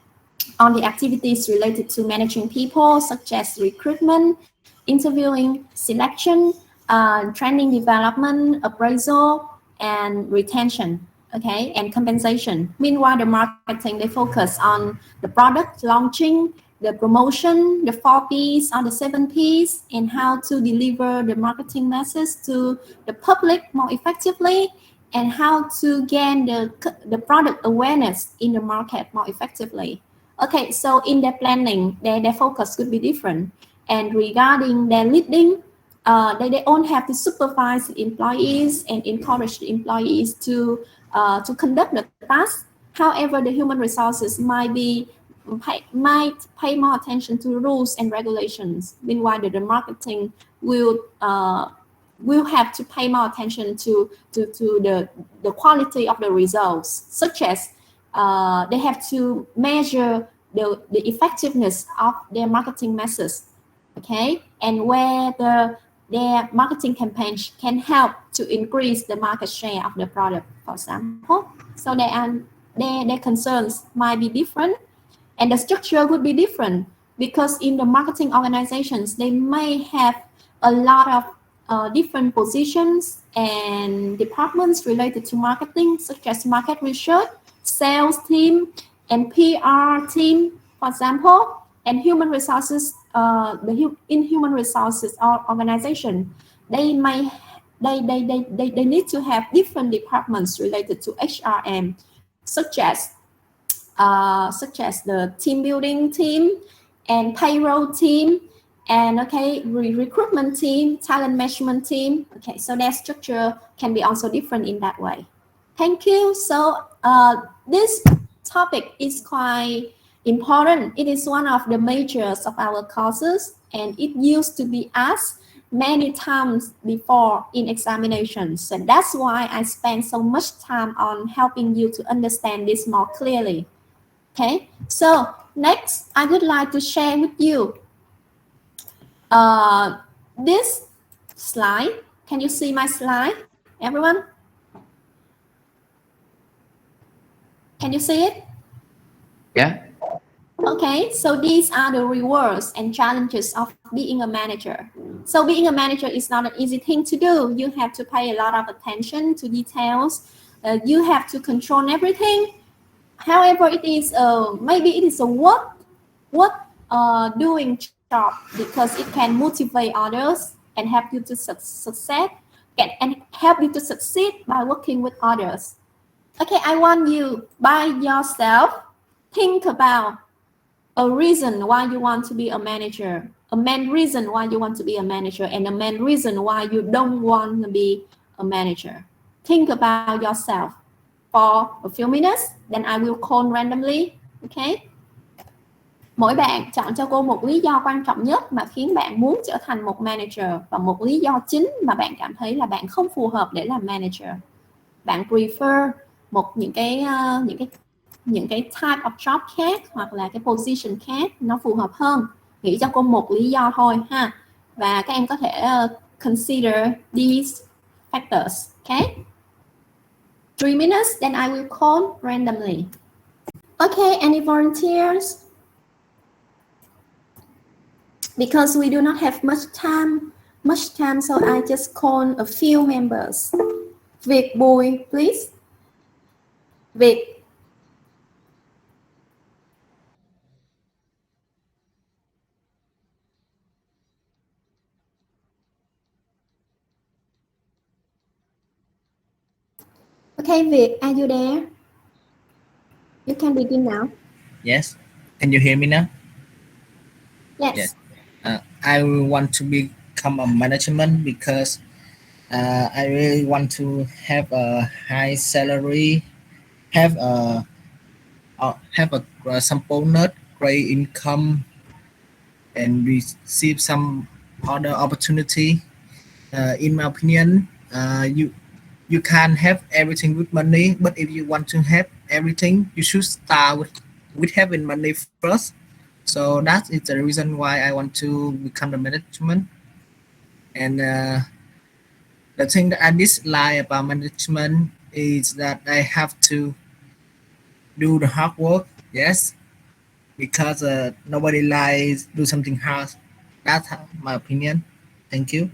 the activities related to managing people, such as recruitment, interviewing, selection, training development, appraisal, and retention, okay, and compensation. Meanwhile, the marketing, they focus on the product launching, the promotion, the 4Ps or the 7Ps, and how to deliver the marketing message to the public more effectively, and how to gain the product awareness in the market more effectively. Okay, so in their planning, their focus could be different. And regarding their leading, they don't have to supervise the employees and encourage the employees to conduct the task. However, the human resources might pay more attention to rules and regulations. Meanwhile, the marketing will have to pay more attention to the quality of the results, such as they have to measure the effectiveness of their marketing messages, okay, and where their marketing campaign can help to increase the market share of the product, for example. So their concerns might be different, and the structure would be different, because in the marketing organizations, they may have a lot of different positions and departments related to marketing, such as market research, sales team, and PR team, for example. And human resources, in human resources organization, they need to have different departments related to HRM, such as the team building team and payroll team, and okay, recruitment team, talent management team. Okay, so their structure can be also different in that way. Thank you. So this topic is quite important. It is one of the majors of our courses, and it used to be asked many times before in examinations. And that's why I spend so much time on helping you to understand this more clearly. Okay, so next, I would like to share with you this slide. Can you see my slide, everyone? Can you see it? Yeah. Okay, so these are the rewards and challenges of being a manager. So being a manager is not an easy thing to do. You have to pay a lot of attention to details. You have to control everything. However, it is maybe it is a worth doing job because it can motivate others and help you to succeed and help you to succeed by working with others. Okay, I want you by yourself think about a reason why you want to be a manager, a main reason why you want to be a manager, and a main reason why you don't want to be a manager. Think about yourself for a few minutes, then I will call randomly. Okay? Mỗi bạn chọn cho cô một lý do quan trọng nhất mà khiến bạn muốn trở thành một manager và một lý do chính mà bạn cảm thấy là bạn không phù hợp để làm manager. Bạn prefer những cái type of job khác hoặc là cái position khác nó phù hợp hơn. Nghĩ cho cô một lý do thôi ha. Và các em có thể consider these factors. Okay? 3 minutes, then I will call randomly. Okay, any volunteers? Because we do not have much time, so I just call a few members. Việt Bùi, please. Việt. Okay, Việt, are you there? You can begin now. Yes. Can you hear me now? Yes. Yes. I want to become a management because I really want to have a high salary, have some bonus, great income, and receive some other opportunity. In my opinion, you can't have everything with money, but if you want to have everything, you should start with having money first. So that is the reason why I want to become the management. And the thing that I dislike about management is that I have to do the hard work. Yes, because nobody likes do something hard. That's my opinion. Thank you.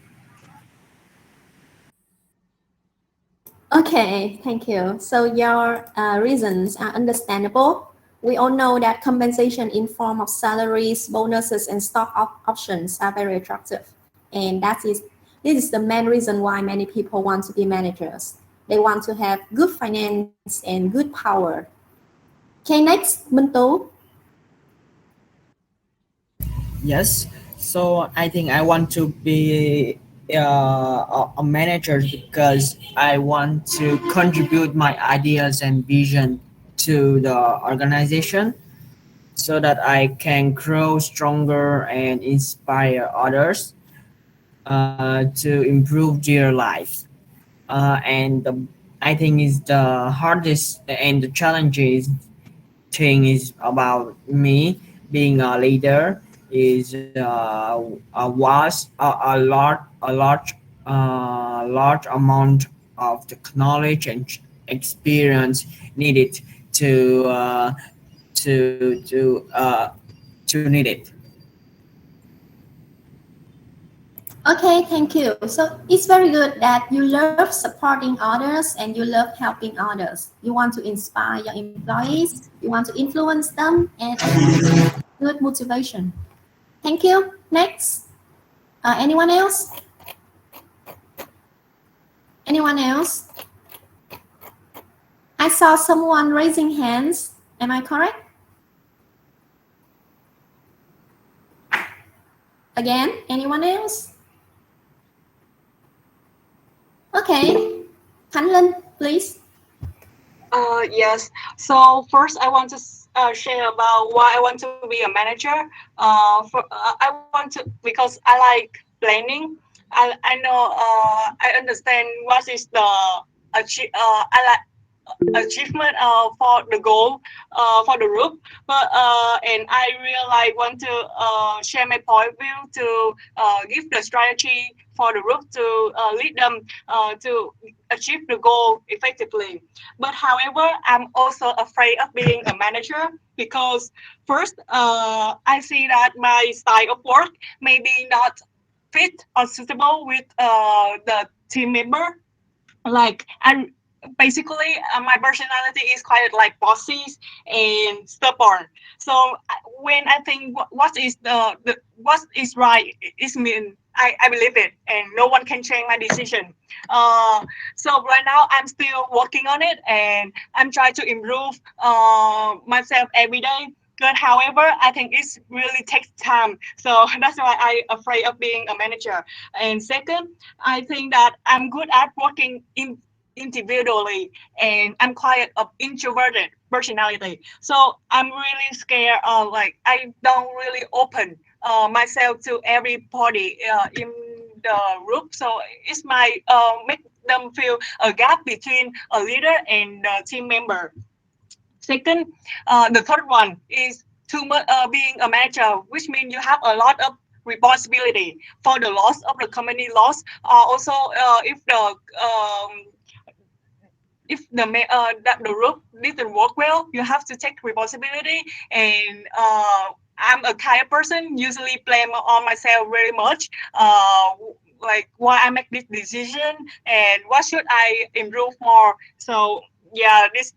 Okay, thank you. So your reasons are understandable. We all know that compensation in form of salaries, bonuses, and stock options are very attractive. And this is the main reason why many people want to be managers. They want to have good finance and good power. Okay, next, Minh Tú. Yes. So I think I want to be a manager because I want to contribute my ideas and vision to the organization so that I can grow stronger and inspire others to improve their lives. I think is the hardest and the challenging thing is about me being a leader is a large amount of the knowledge and experience needed to to to uh, to need it. Okay, thank you. So it's very good that you love supporting others and you love helping others. You want to inspire your employees, you want to influence them, and good motivation. Thank you. Next. Anyone else? Anyone else? I saw someone raising hands. Am I correct? Again, anyone else? Okay. Thanh Linh, please. Yes. So first, I want to share about why I want to be a manager. I want to because I like planning. I know I understand what is the I like achievement for the goal for the group, but and I really like want to share my point of view to give the strategy for the group to lead them to achieve the goal effectively. But however, I'm also afraid of being a manager because first, I see that my style of work may be not fit or suitable with the team member. Like I basically my personality is quite like bossy and stubborn. So when I think what is the what is right is mean, I believe it and no one can change my decision. So right now I'm still working on it and I'm trying to improve myself every day. But however, I think it's really takes time. So that's why I afraid of being a manager. And second, I think that I'm good at working individually and I'm quite an introverted personality. So I'm really scared of like I don't really open myself to everybody in the group. So it's my make them feel a gap between a leader and a team member. Second, the third one is too much being a manager, which means you have a lot of responsibility for the loss of the company loss. Also, that the group didn't work well, you have to take responsibility. And I'm a kind of person usually blame on myself very much. Like why I make this decision and what should I improve more. So yeah, this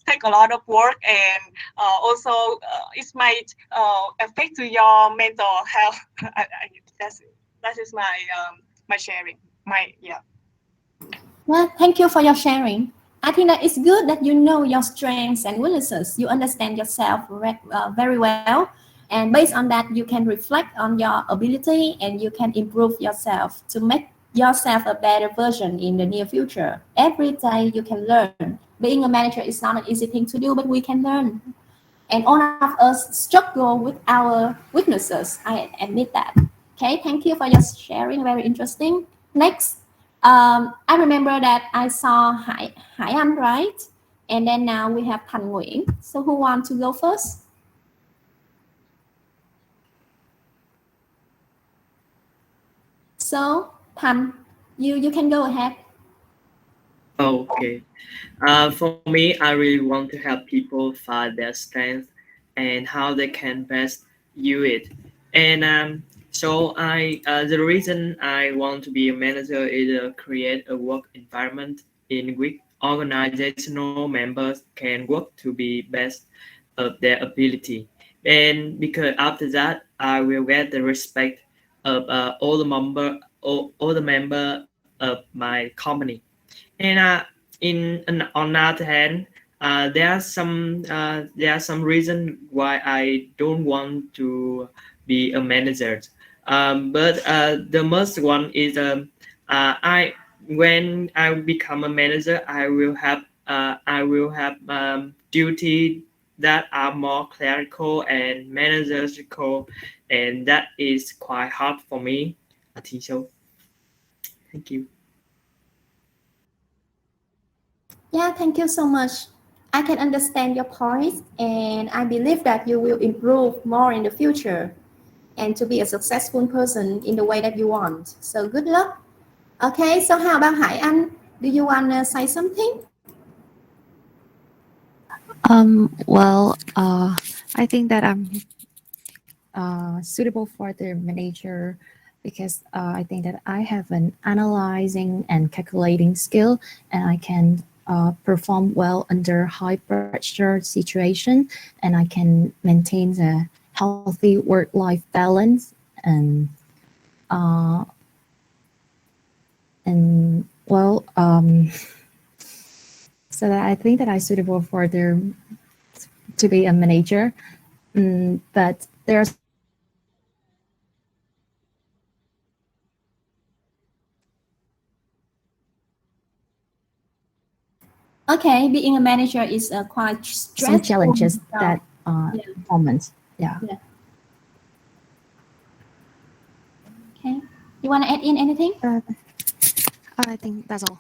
take a lot of work and also it might affect to your mental health. That is my my sharing. My yeah. Well, thank you for your sharing. I think that it's good that you know your strengths and weaknesses. You understand yourself very well. And based on that, you can reflect on your ability and you can improve yourself to make yourself a better version in the near future. Every day you can learn. Being a manager is not an easy thing to do, but we can learn. And all of us struggle with our weaknesses. I admit that. Okay, thank you for your sharing. Very interesting. Next, I remember that I saw Hải Anh, right? And then now we have Thành Nguyễn. So who wants to go first? So Thành, you can go ahead. Okay. For me, I really want to help people find their strength and how they can best use it. And the reason I want to be a manager is to create a work environment in which organizational members can work to be best of their ability. And because after that, I will get the respect of all the member of my company. And on the other hand, there are some reason why I don't want to be a manager. But the most one is I when I become a manager, I will have duty that are more clerical and managerial, and that is quite hard for me. I think so. Thank you. Yeah, thank you so much. I can understand your points, and I believe that you will improve more in the future and to be a successful person in the way that you want. So good luck. Okay, so how about Hải Anh? Do you want to say something? I think that I'm suitable for the manager because I think that I have an analyzing and calculating skill, and I can perform well under high pressure situation, and I can maintain a healthy work-life balance uh, and well so that I think that I'm suitable for to be a manager. But there's Okay, being a manager is quite stressful. some challenges that Yeah. moments. Yeah. Okay, you want to add in anything? I think that's all.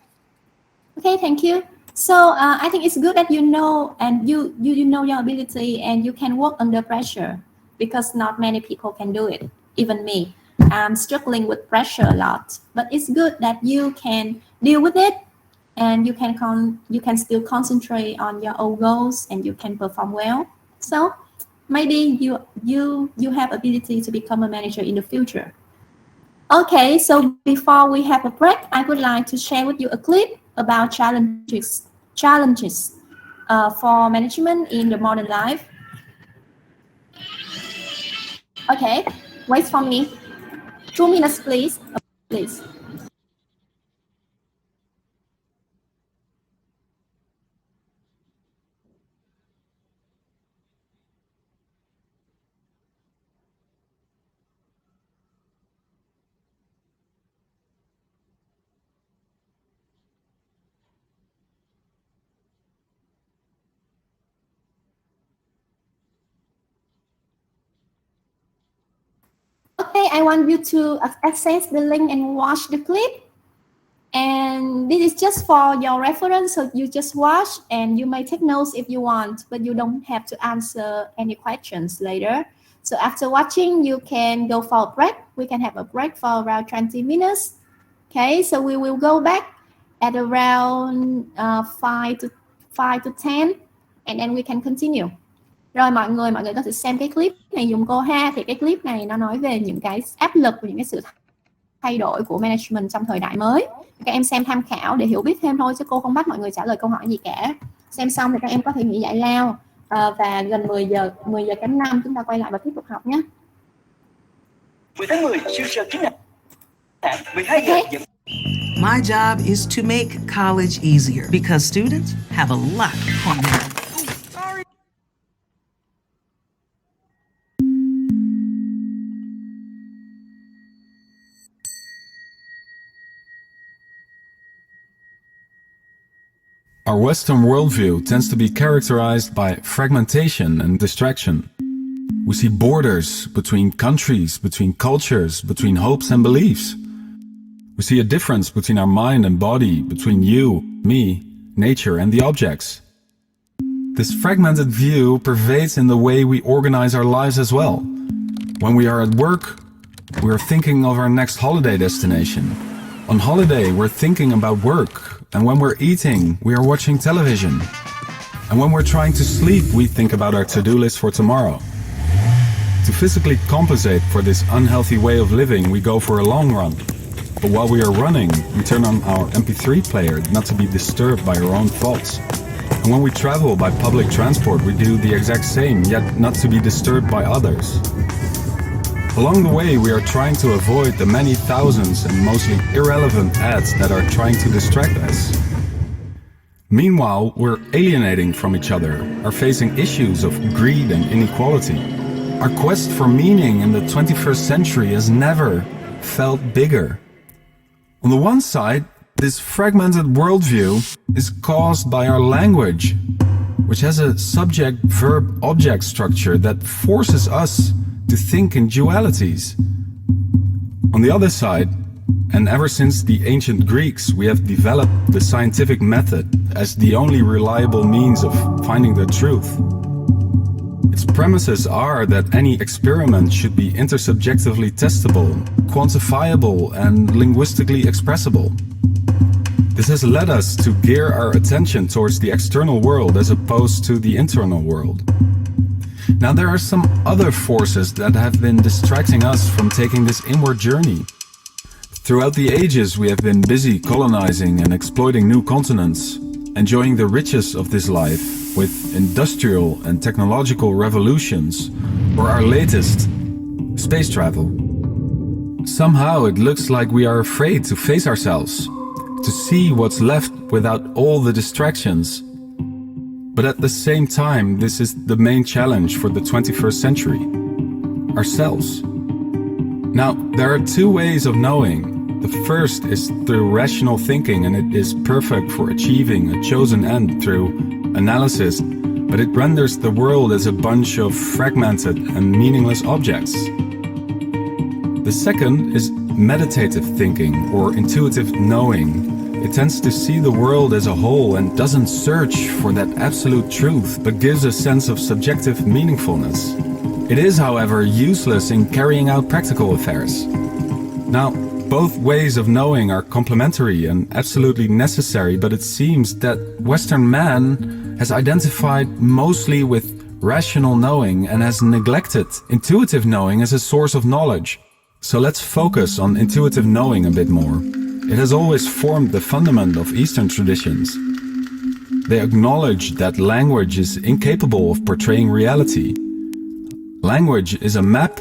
Okay, thank you. So I think it's good that you know and you know your ability and you can work under pressure because not many people can do it, even me. I'm struggling with pressure a lot, but it's good that you can deal with it, and you can still concentrate on your own goals, and you can perform well. So maybe you have ability to become a manager in the future. Okay, so before we have a break, I would like to share with you a clip about challenges for management in the modern life. Okay, wait for me. 2 minutes, please. Please. Okay, I want you to access the link and watch the clip. And this is just for your reference, so you just watch, and you may take notes if you want, but you don't have to answer any questions later. So after watching, you can go for a break. We can have a break for around 20 minutes. Okay, so we will go back at around 5 to 10, and then we can continue. Rồi mọi người có thể xem cái clip này dùng cô ha. Thì cái clip này nó nói về những cái áp lực và những cái sự thay đổi của management trong thời đại mới. Các em xem tham khảo để hiểu biết thêm thôi, chứ cô không bắt mọi người trả lời câu hỏi gì cả. Xem xong thì các em có thể nghỉ giải lao, và gần 10 giờ kém 5 chúng ta quay lại và tiếp tục học nhé. 10 tháng 10 siêu sớm chính là 12 giờ. My job is to make college easier because students have a lot on their own. Our Western worldview tends to be characterized by fragmentation and distraction. We see borders between countries, between cultures, between hopes and beliefs. We see a difference between our mind and body, between you, me, nature, and the objects. This fragmented view pervades in the way we organize our lives as well. When we are at work, we are thinking of our next holiday destination. On holiday, we're thinking about work. And when we're eating, we are watching television. And when we're trying to sleep, we think about our to-do list for tomorrow. To physically compensate for this unhealthy way of living, we go for a long run. But while we are running, we turn on our MP3 player not to be disturbed by our own thoughts. And when we travel by public transport, we do the exact same, yet not to be disturbed by others. Along the way, we are trying to avoid the many thousands and mostly irrelevant ads that are trying to distract us. Meanwhile, we're alienating from each other, are facing issues of greed and inequality. Our quest for meaning in the 21st century has never felt bigger. On the one side, this fragmented worldview is caused by our language, which has a subject-verb-object structure that forces us to think in dualities. On the other side, and ever since the ancient Greeks, we have developed the scientific method as the only reliable means of finding the truth. Its premises are that any experiment should be intersubjectively testable, quantifiable, and linguistically expressible. This has led us to gear our attention towards the external world as opposed to the internal world. Now, there are some other forces that have been distracting us from taking this inward journey. Throughout the ages, we have been busy colonizing and exploiting new continents, enjoying the riches of this life with industrial and technological revolutions, or our latest, space travel. Somehow it looks like we are afraid to face ourselves, to see what's left without all the distractions. But at the same time, this is the main challenge for the 21st century: ourselves. Now, there are two ways of knowing. The first is through rational thinking, and it is perfect for achieving a chosen end through analysis, but it renders the world as a bunch of fragmented and meaningless objects. The second is meditative thinking or intuitive knowing. It tends to see the world as a whole and doesn't search for that absolute truth, but gives a sense of subjective meaningfulness. It is, however, useless in carrying out practical affairs. Now, both ways of knowing are complementary and absolutely necessary, but it seems that Western man has identified mostly with rational knowing and has neglected intuitive knowing as a source of knowledge. So let's focus on intuitive knowing a bit more. It has always formed the fundament of Eastern traditions. They acknowledge that language is incapable of portraying reality. Language is a map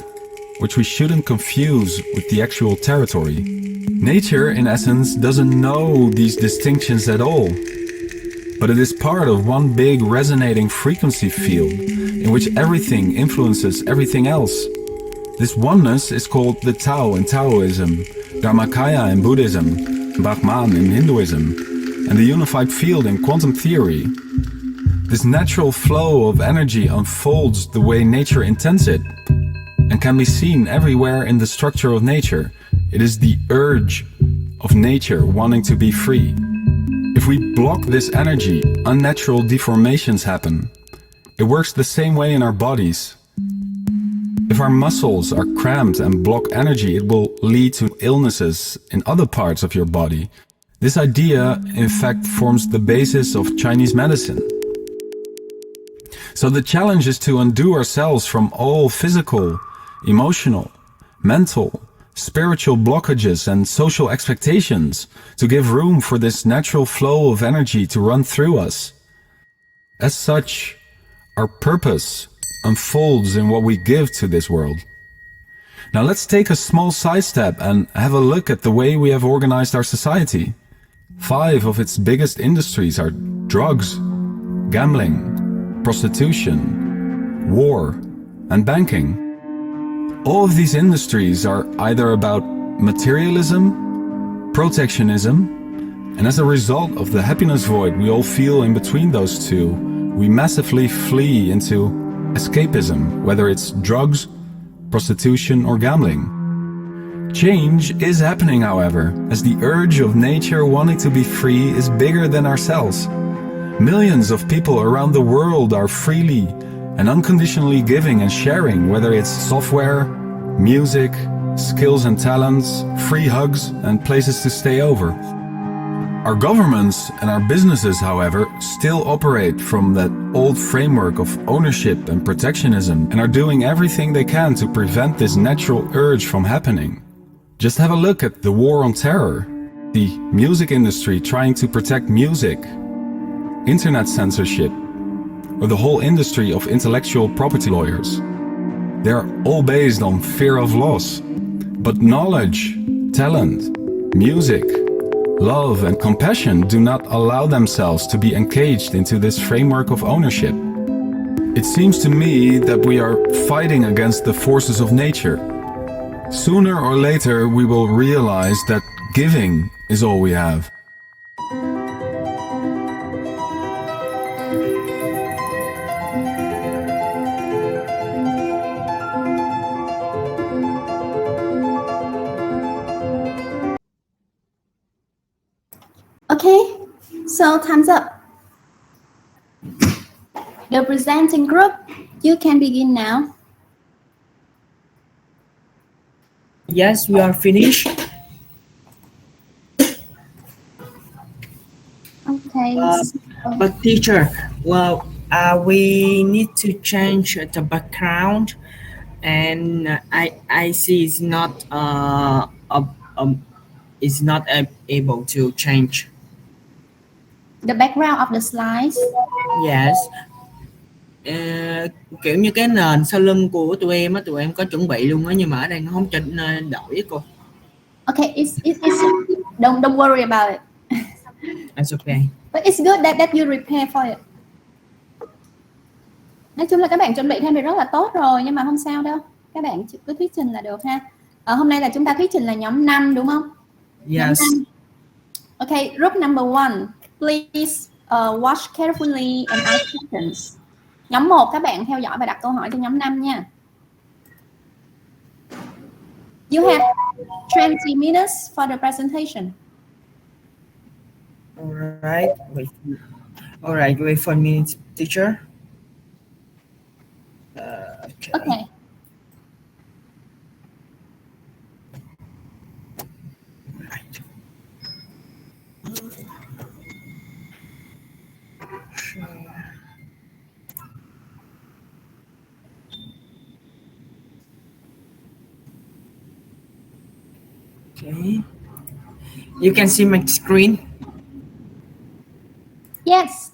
which we shouldn't confuse with the actual territory. Nature, in essence, doesn't know these distinctions at all, but it is part of one big resonating frequency field in which everything influences everything else. This oneness is called the Tao in Taoism, Dharmakaya in Buddhism, Brahman in Hinduism, and the unified field in quantum theory. This natural flow of energy unfolds the way nature intends it, and can be seen everywhere in the structure of nature. It is the urge of nature wanting to be free. If we block this energy, unnatural deformations happen. It works the same way in our bodies. If our muscles are cramped and block energy, it will lead to illnesses in other parts of your body. This idea, in fact, forms the basis of Chinese medicine. So the challenge is to undo ourselves from all physical, emotional, mental, spiritual blockages and social expectations to give room for this natural flow of energy to run through us. As such, our purpose unfolds in what we give to this world. Now let's take a small sidestep and have a look at the way we have organized our society. 5 of its biggest industries are drugs, gambling, prostitution, war, and banking. All of these industries are either about materialism, protectionism, and as a result of the happiness void we all feel in between those two, we massively flee into escapism, whether it's drugs, prostitution, or gambling. Change is happening, however, as the urge of nature wanting to be free is bigger than ourselves. Millions of people around the world are freely and unconditionally giving and sharing, whether it's software, music, skills and talents, free hugs, and places to stay over. Our governments and our businesses, however, still operate from that old framework of ownership and protectionism and are doing everything they can to prevent this natural urge from happening. Just have a look at the war on terror, the music industry trying to protect music, internet censorship, or the whole industry of intellectual property lawyers. They are all based on fear of loss. But knowledge, talent, music, love, and compassion do not allow themselves to be encaged into this framework of ownership. It seems to me that we are fighting against the forces of nature. Sooner or later, we will realize that giving is all we have. Okay, so time's up. The presenting group, you can begin now. Yes, we are finished. Okay. But teacher, well, we need to change the background, and I see it's not able to change. The background of the slides. Yes. Kiểu như cái nền sau lưng của tụi em á, tụi em có chuẩn bị luôn á, nhưng mà ở đây nó không cho nên đổi cô. Okay, it's don't worry about it. It's okay. But it's good that you prepare for it. Nói chung là các bạn chuẩn bị thêm thì rất là tốt rồi, nhưng mà không sao đâu. Các bạn cứ thuyết trình là được ha. Hôm nay là chúng ta thuyết trình là nhóm 5 đúng không? Yes. Okay, group number 1. Please watch carefully and ask questions. Nhóm 1 các bạn theo dõi và đặt câu hỏi cho nhóm 5 nha. You have 20 minutes for the presentation. All right, wait for a minute, teacher. Okay. Okay. You can see my screen. Yes.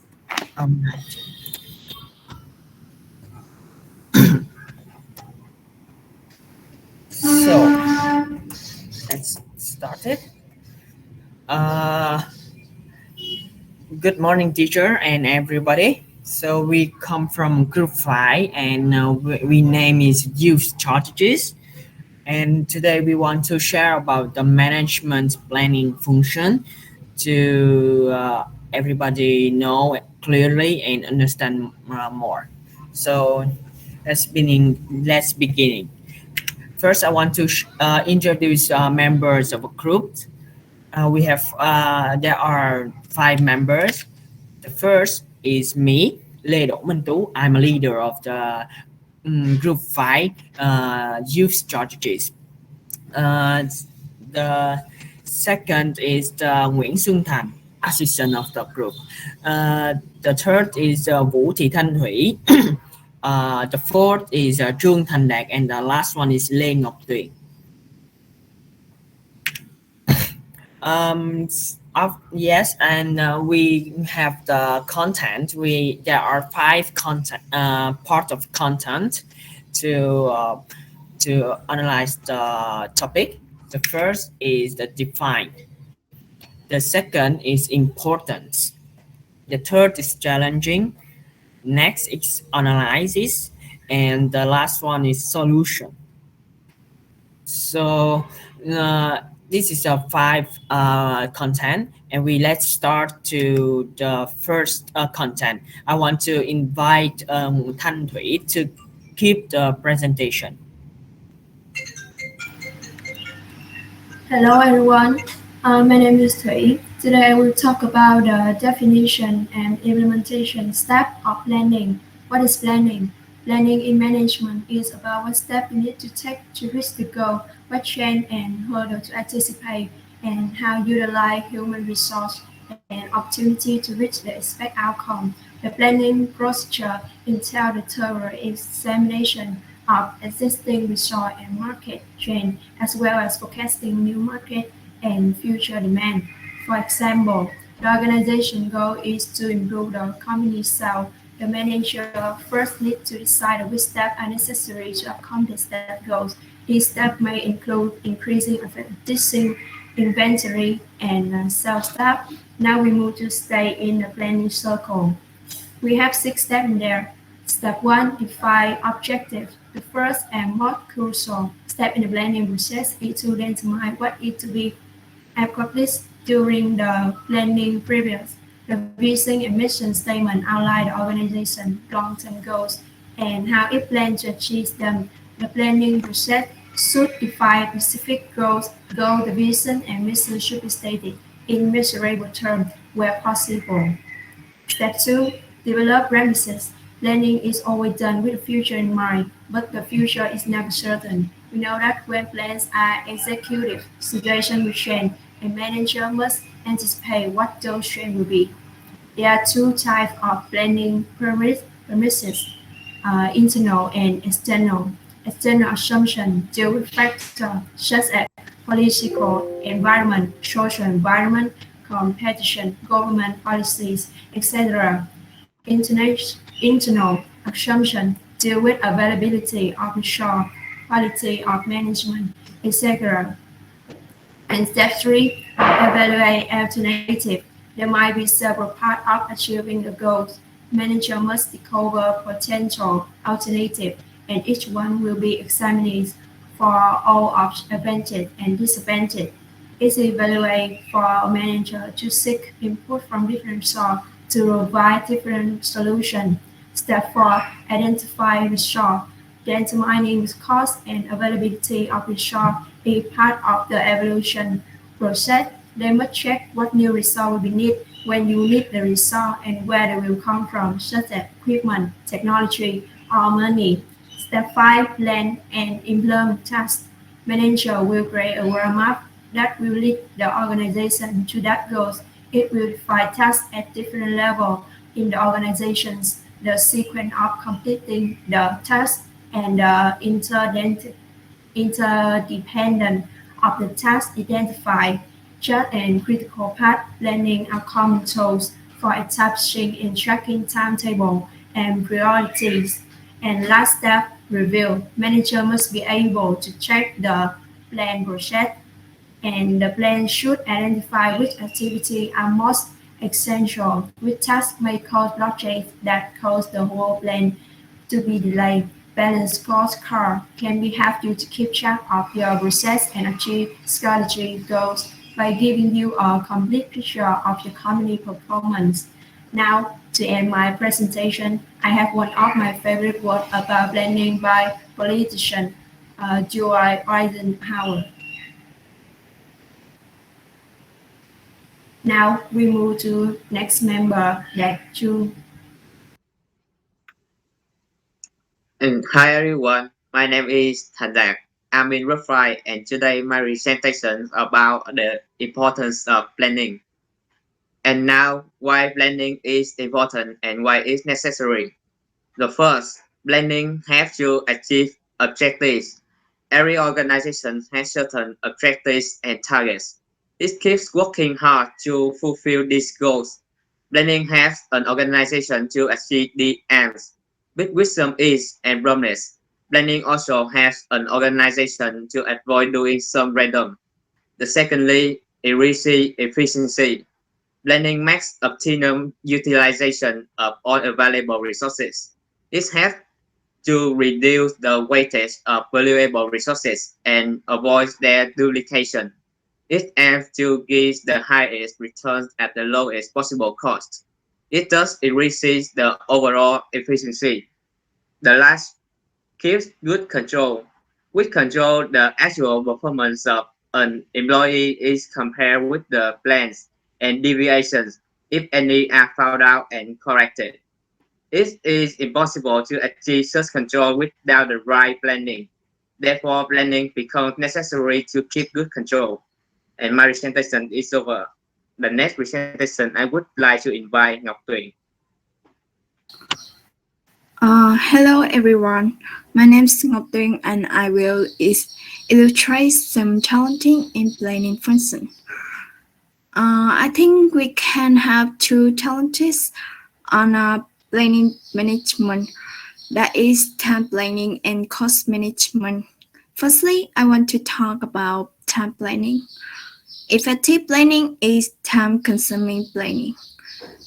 So let's start it. Good morning, teacher and everybody. So we come from Group 5, and we name is Youth Strategies. And today we want to share about the management planning function to everybody know clearly and understand more. So let's begin. First, I want to introduce members of a group. There are 5 members. The first is me, Lê Đỗ Minh Tú. I'm a leader of the Group 5 Youth Strategies. The second is Nguyễn Xuân Thành, assistant of the group. The third is Vũ Thị Thanh Thủy. The fourth is Trương Thành Đạt, and the last one is Lê Ngọc Tuyền. Yes, and we have the content. There are 5 content part of content to analyze the topic. The first is the define. The second is importance. The third is challenging. Next is analysis, and the last one is solution. So this is a 5 content, and let's start to the first content. I want to invite Thanh Thủy to keep the presentation. Hello everyone, my name is Thủy. Today I will talk about the definition and implementation step of planning. What is planning? Planning in management is about what step you need to take to reach the goal, what change and hurdle to anticipate, and how utilize human resource and opportunity to reach the expected outcome. The planning procedure entails the thorough examination of existing resource and market trend, as well as forecasting new market and future demand. For example, the organization goal is to improve the company's sales. The manager first needs to decide which steps are necessary to accomplish that goal. These steps may include increasing existing inventory and sales staff. Now we move to stay in the planning circle. We have 6 steps in there. Step 1, define objectives. The first and most crucial step in the planning process is to determine what is to be accomplished during the planning period. The vision and mission statement outline the organization's long-term goals and how it plans to achieve them. The planning process should define specific goals. The vision and mission should be stated in measurable terms where possible. Step 2, develop premises. Planning is always done with the future in mind, but the future is never certain. We know that when plans are executed, situations will change, and manager must anticipate what those changes will be. There are 2 types of planning premises, internal and external. External assumptions deal with factors such as political environment, social environment, competition, government policies, etc. Internal assumptions deal with availability of resource, quality of management, etc. And step 3, evaluate alternative. There might be several parts of achieving the goals. Manager must discover potential alternative, and each one will be examined for all of advantage and disadvantage. It's evaluate for a manager to seek input from different sources to provide different solutions. Step 4, identify resource. Determining the cost and availability of resource is part of the evaluation process. They must check what new resource will be needed, when you need the resource, and where they will come from, such as equipment, technology, or money. Step 5, plan and implement tasks. Manager will create a roadmap that will lead the organization to that goal. It will define tasks at different levels in the organizations, the sequence of completing the task, and the interdependence of the tasks identified. Just and critical path planning are common tools for establishing and tracking timetable and priorities. And last step, review. Manager must be able to check the plan process, and the plan should identify which activities are most essential, which tasks may cause blockage that cause the whole plan to be delayed. Balanced scorecard can be helpful you to keep track of your process and achieve strategy goals by giving you a complete picture of your company performance. Now, to end my presentation, I have one of my favorite words about planning by politician, Dwight Eisenhower. Now we move to next member, that Chu. Hi everyone, my name is Tandak. I'm in Group 5 and today my presentation about the importance of planning. And now why planning is important and why it's necessary. The first, planning helps you achieve objectives. Every organization has certain objectives and targets. It keeps working hard to fulfill these goals. Planning helps an organization to achieve the aims. With wisdom, ease, and promise, planning also helps an organization to avoid doing some random. The secondly, increasing efficiency. Planning makes optimum utilization of all available resources. It helps to reduce the weightage of valuable resources and avoid their duplication. It aims to give the highest returns at the lowest possible cost. It thus increases the overall efficiency. The last keeps good control. With control, the actual performance of an employee is compared with the plans and deviations, if any, are found out and corrected. It is impossible to achieve such control without the right planning. Therefore, planning becomes necessary to keep good control. And my presentation is over. The next presentation, I would like to invite Ngọc Tuyền. Hello everyone, my name is Ngọc Tuyền and I will illustrate some talenting in planning function. I think we can have two talents on planning management, that is time planning and cost management. Firstly, I want to talk about time planning. Effective planning is time-consuming planning.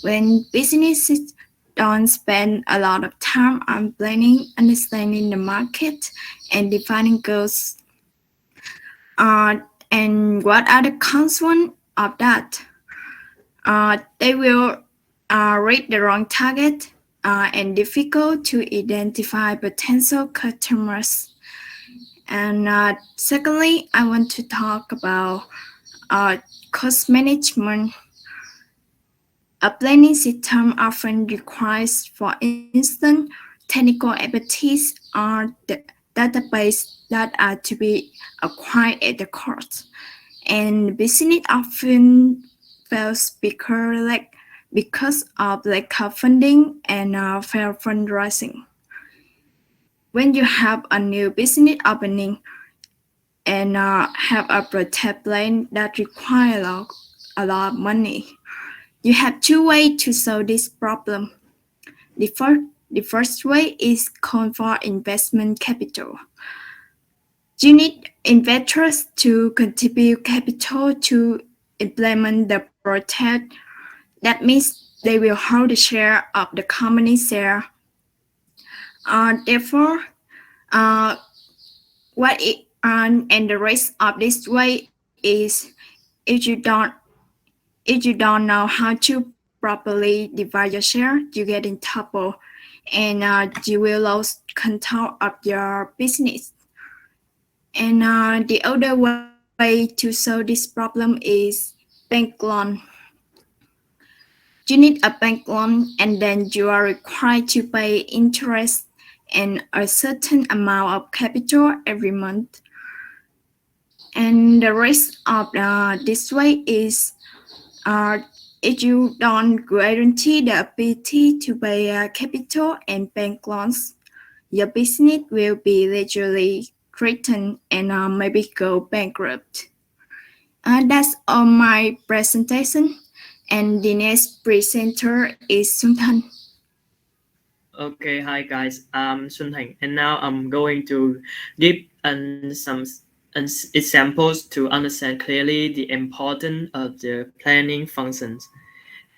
When businesses don't spend a lot of time on planning, understanding the market, and defining goals. And what are the consequences of that? They will reach the wrong target and difficult to identify potential customers. And secondly, I want to talk about cost management. A planning system often requires, for instance, technical expertise or database that are to be acquired at the cost. And business often fails because of lack of funding and fair fundraising. When you have a new business opening and have a project plan that requires a lot of money, you have two ways to solve this problem. The first way is called for investment capital. You need investors to contribute capital to implement the project. That means they will hold a share of the company share. Therefore, and the rest of this way is if you don't know how to properly divide your share, you get in trouble and you will lose control of your business. And the other way to solve this problem is bank loan. You need a bank loan and then you are required to pay interest and a certain amount of capital every month. And the rest of this way is if you don't guarantee the ability to pay capital and bank loans, your business will be literally threatened and maybe go bankrupt. That's all my presentation, and the next presenter is Xuân Thanh. Okay, hi guys, I'm Xuân Thành, and now I'm going to give some examples to understand clearly the importance of the planning functions.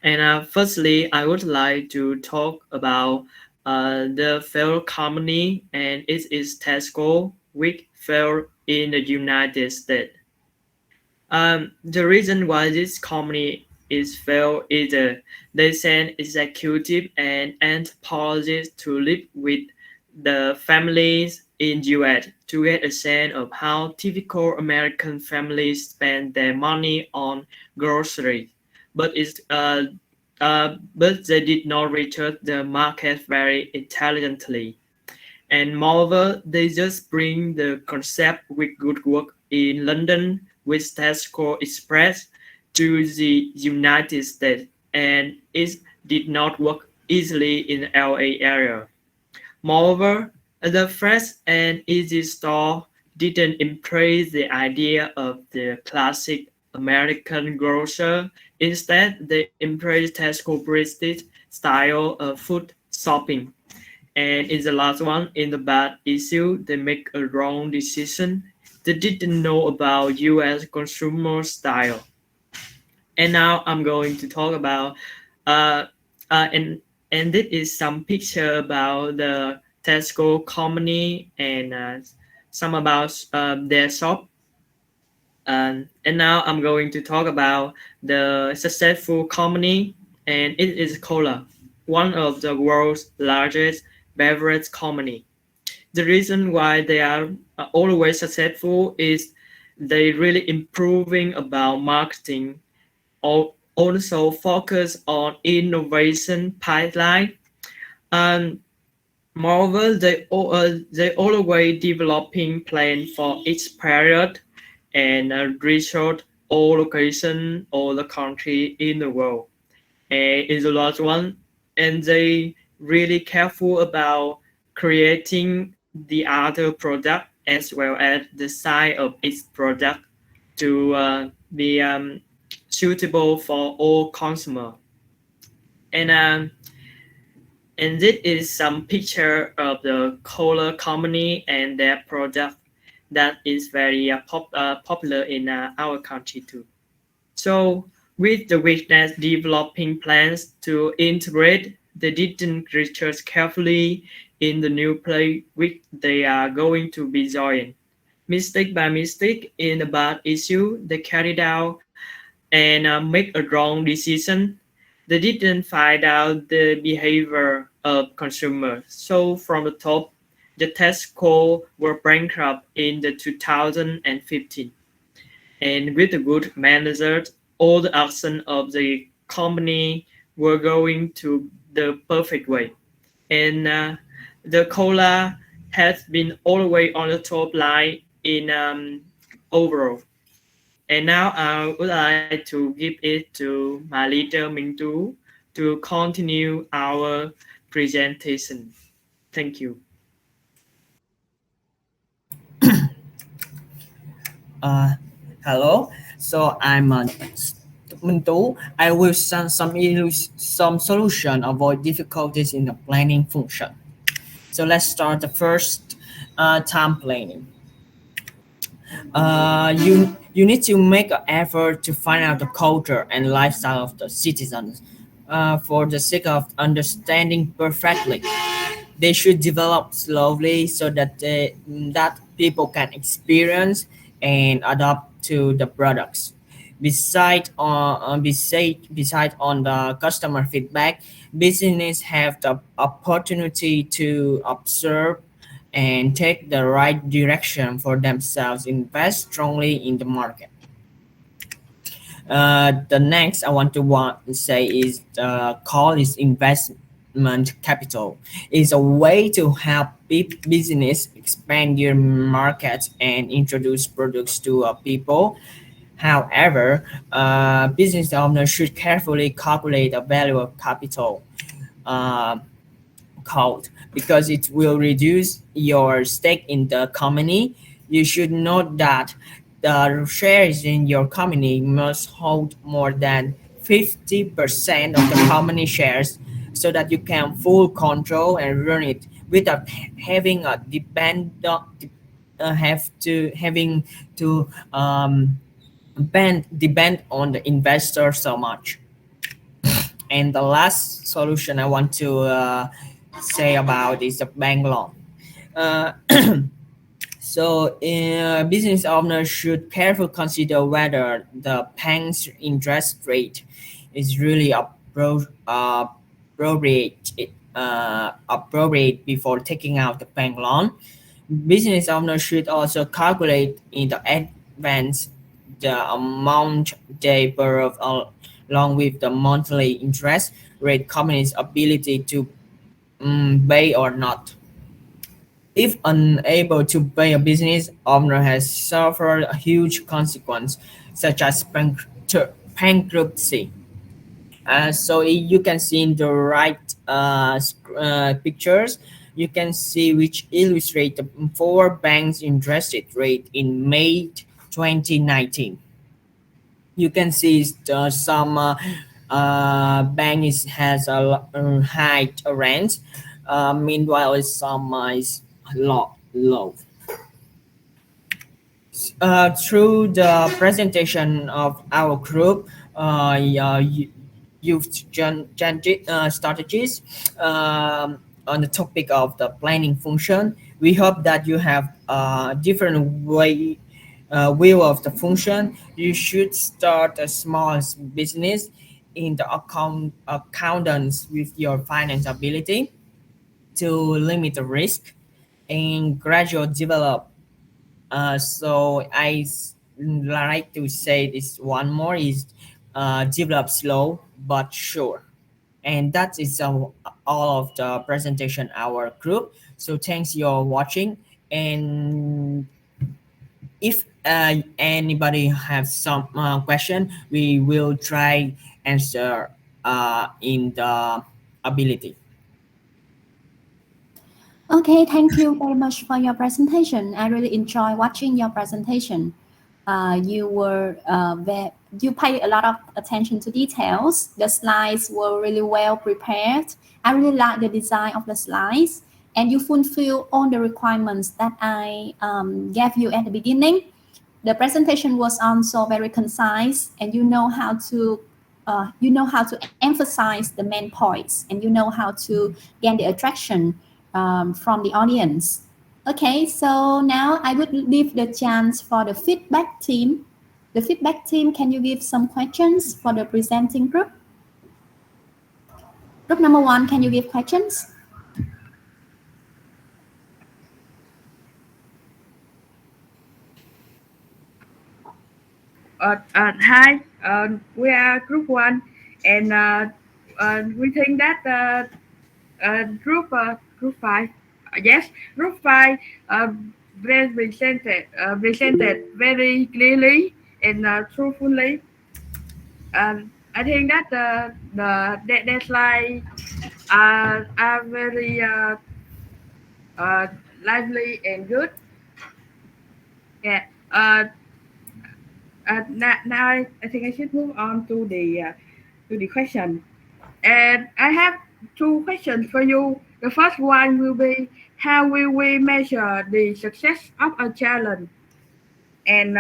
And firstly, I would like to talk about the failed company, and it is Tesco, which failed in the United States. The reason why this company is failed is they send executive and anthropologists to live with the families in US to get a sense of how typical American families spend their money on groceries. But they did not research the market very intelligently. And moreover, they just bring the concept with good work in London with Tesco Express to the United States, and it did not work easily in the LA area. Moreover, the fresh and easy store didn't embrace the idea of the classic American grocer. Instead, they embraced Tesco British style of food shopping. And in the last one, in the bad issue, they make a wrong decision. They didn't know about US consumer style. And now I'm going to talk about and this is some picture about the Tesco company and some about their shop. And now I'm going to talk about the successful company, and it is Cola, one of the world's largest beverage company. The reason why they are always successful is they really improving about marketing, also focus on innovation pipeline, and moreover they always developing plan for each period and research all location, all the country in the world. And is the last one, and they really careful about creating the other product as well as the size of its product to be suitable for all consumer. And this is some picture of the Cola company and their product that is very popular in our country too. So with the weakness developing plans to integrate, they didn't research carefully in the new play which they are going to be joined. Mistake by mistake in a bad issue, they carried out and make a wrong decision. They didn't find out the behavior of consumers. So from the top, the Tesco were bankrupt in the 2015. And with the good managers, all the action of the company were going to the perfect way. And the Cola has been always on the top line in overall. And now I would like to give it to my leader Minh Tu to continue our presentation. Thank you. Hello, so I'm Minh Tu. I will send some solution avoid difficulties in the planning function. So let's start the first time planning. You need to make an effort to find out the culture and lifestyle of the citizens for the sake of understanding perfectly. They should develop slowly so that that people can experience and adapt to the products. Besides on the customer feedback, business have the opportunity to observe and take the right direction for themselves, invest strongly in the market. The next I want to say is call is investment capital. Is a way to help big business expand their market and introduce products to people. However, business owners should carefully calculate the value of capital uh, called because it will reduce your stake in the company. You should note that the shares in your company must hold more than 50% of the company shares so that you can full control and run it without having a having to depend on the investor so much. And the last solution I want to say about is the bank loan. Uh, so, business owners should carefully consider whether the bank's interest rate is really appropriate, appropriate before taking out the bank loan. Business owners should also calculate in the advance the amount they borrow along with the monthly interest rate company's ability to pay or not. If unable to pay, a business owner has suffered a huge consequence, such as bankruptcy. So you can see in the right pictures, you can see which illustrate the four banks' interest rate in May 2019. You can see some bank has a high rent, meanwhile some is low. Through the presentation of our group, youth strategies on the topic of the planning function, we hope that you have a different view of the function. You should start a small business in the accountants with your finance ability to limit the risk and gradually develop. So like to say this one more is develop slow but sure. And that is all of the presentation our group. So thanks for watching. And if anybody have some question, we will try answer in the ability. Okay, thank you very much for your presentation. I really enjoy watching your presentation. You paid a lot of attention to details. The slides were really well prepared. I really like the design of the slides, and you fulfill all the requirements that I gave you at the beginning. The presentation was also very concise, and you know how to emphasize the main points, and you know how to gain the attraction from the audience. Okay, so now I would leave the chance for the feedback team. The feedback team, can you give some questions for the presenting group? Group number one, can you give questions? Hi, we are group one, and we think that group five, yes, group five presented very clearly and truthfully. I think that the slides are very lively and good. Yeah. Now I think I should move on to the question. And I have two questions for you. The first one will be, how will we measure the success of a challenge? And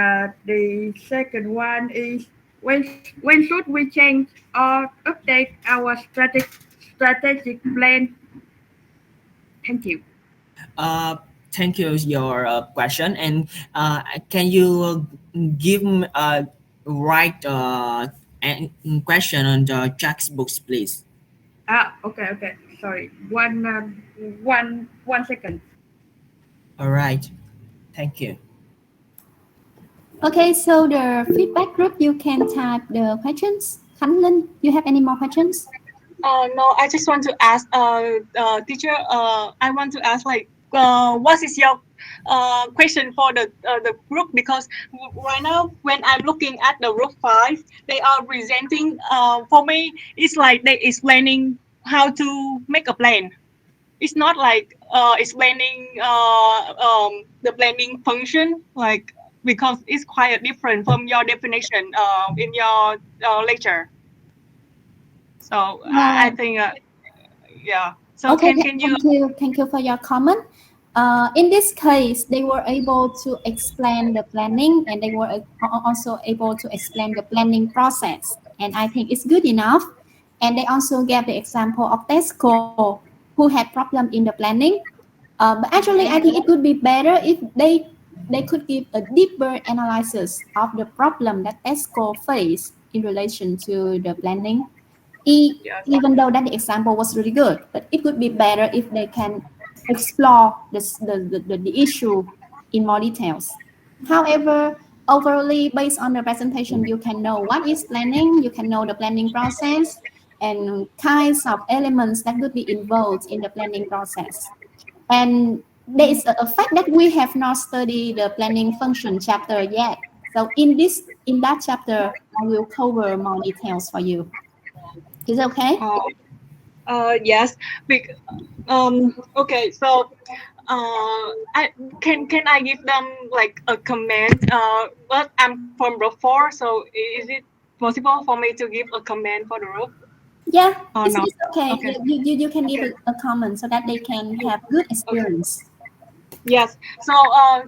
the second one is, when should we change or update our strategic plan? Thank you. Thank you your question. And can you give right question on the textbooks, please? Okay. Sorry. One second. All right. Thank you. Okay, so the feedback group, you can type the questions. Han Linh, you have any more questions? No, I just want to ask, teacher. I want to ask, like, what is your question for the group? Because right now when I'm looking at the group 5, they are presenting. For me, it's like they explaining how to make a plan. It's not like explaining the planning function, like, because it's quite different from your definition in your lecture. So I think yeah. So Okay, can you? thank you for your comment. In this case, they were able to explain the planning, and they were also able to explain the planning process. And I think it's good enough. And they also gave the example of Tesco, who had problem in the planning. But actually, I think it would be better if they could give a deeper analysis of the problem that Tesco faced in relation to the planning. Even though that the example was really good, but it would be better if they can explore the issue in more details. However, overall, based on the presentation, you can know what is planning, you can know the planning process, and kinds of elements that would be involved in the planning process. And there is a fact that we have not studied the planning function chapter yet. So in that chapter, I will cover more details for you. Is it okay? Yes. Okay. So, can I give them like a comment? But I'm from group 4, so is it possible for me to give a comment for the group? Yeah, Or not? it's okay. Okay. You can give a comment so that they can have good experience. Yes. So,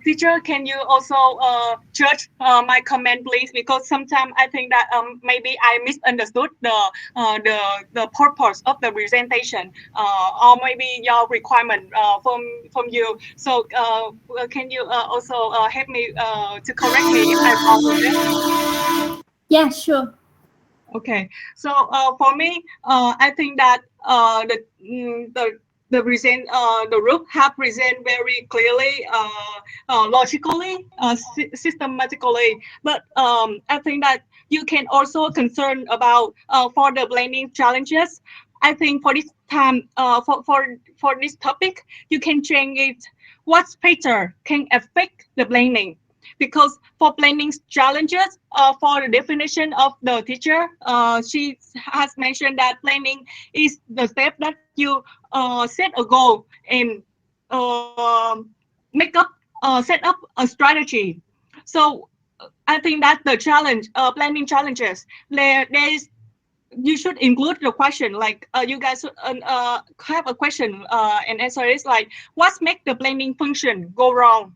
teacher, can you also judge my comment, please? Because sometimes I think that maybe I misunderstood the purpose of the presentation, or maybe your requirement from you. So, can you also help me to correct me if I'm wrong with it? Yeah, sure. Okay, so for me, I think that the group have present very clearly, logically, systematically. But I think that you can also concern about for the planning challenges. I think for this time, for this topic, you can change it. What factor can affect the planning? Because for planning challenges, for the definition of the teacher, she has mentioned that planning is the step that you set a goal and set up a strategy. So I think that the challenge, planning challenges, there is, you should include the question, like you guys should have a question and answer is like, what make the planning function go wrong,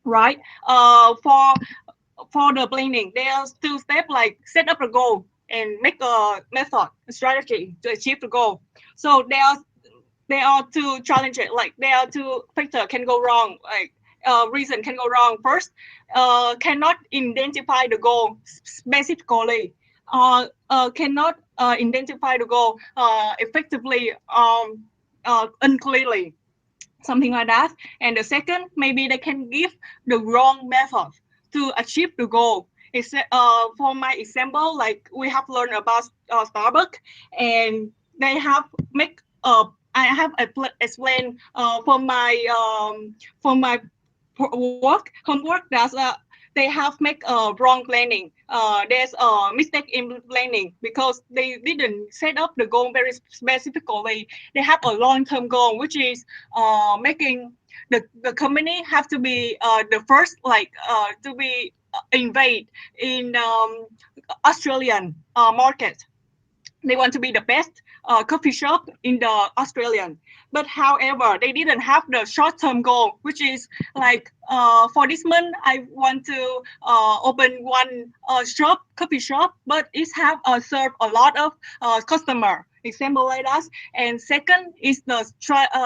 right? For the planning, there are 2 steps, like set up a goal and make a method, a strategy to achieve the goal. So there are 2 challenges, like there are 2 factors can go wrong, like reason can go wrong. First, cannot identify the goal specifically, cannot identify the goal effectively, unclearly, something like that. And the second, maybe they can give the wrong method to achieve the goal. It's, for my example, like we have learned about Starbucks, and they have make I have explained for my homework that they have make a wrong planning. There's a mistake in planning because they didn't set up the goal very specifically. They have a long-term goal, which is making the company have to be the first, like to be invade in Australian market. They want to be the best coffee shop in the Australian. But however, they didn't have the short-term goal, which is like for this month, I want to open one coffee shop, but it have serve a lot of customer. Example like that. And second is the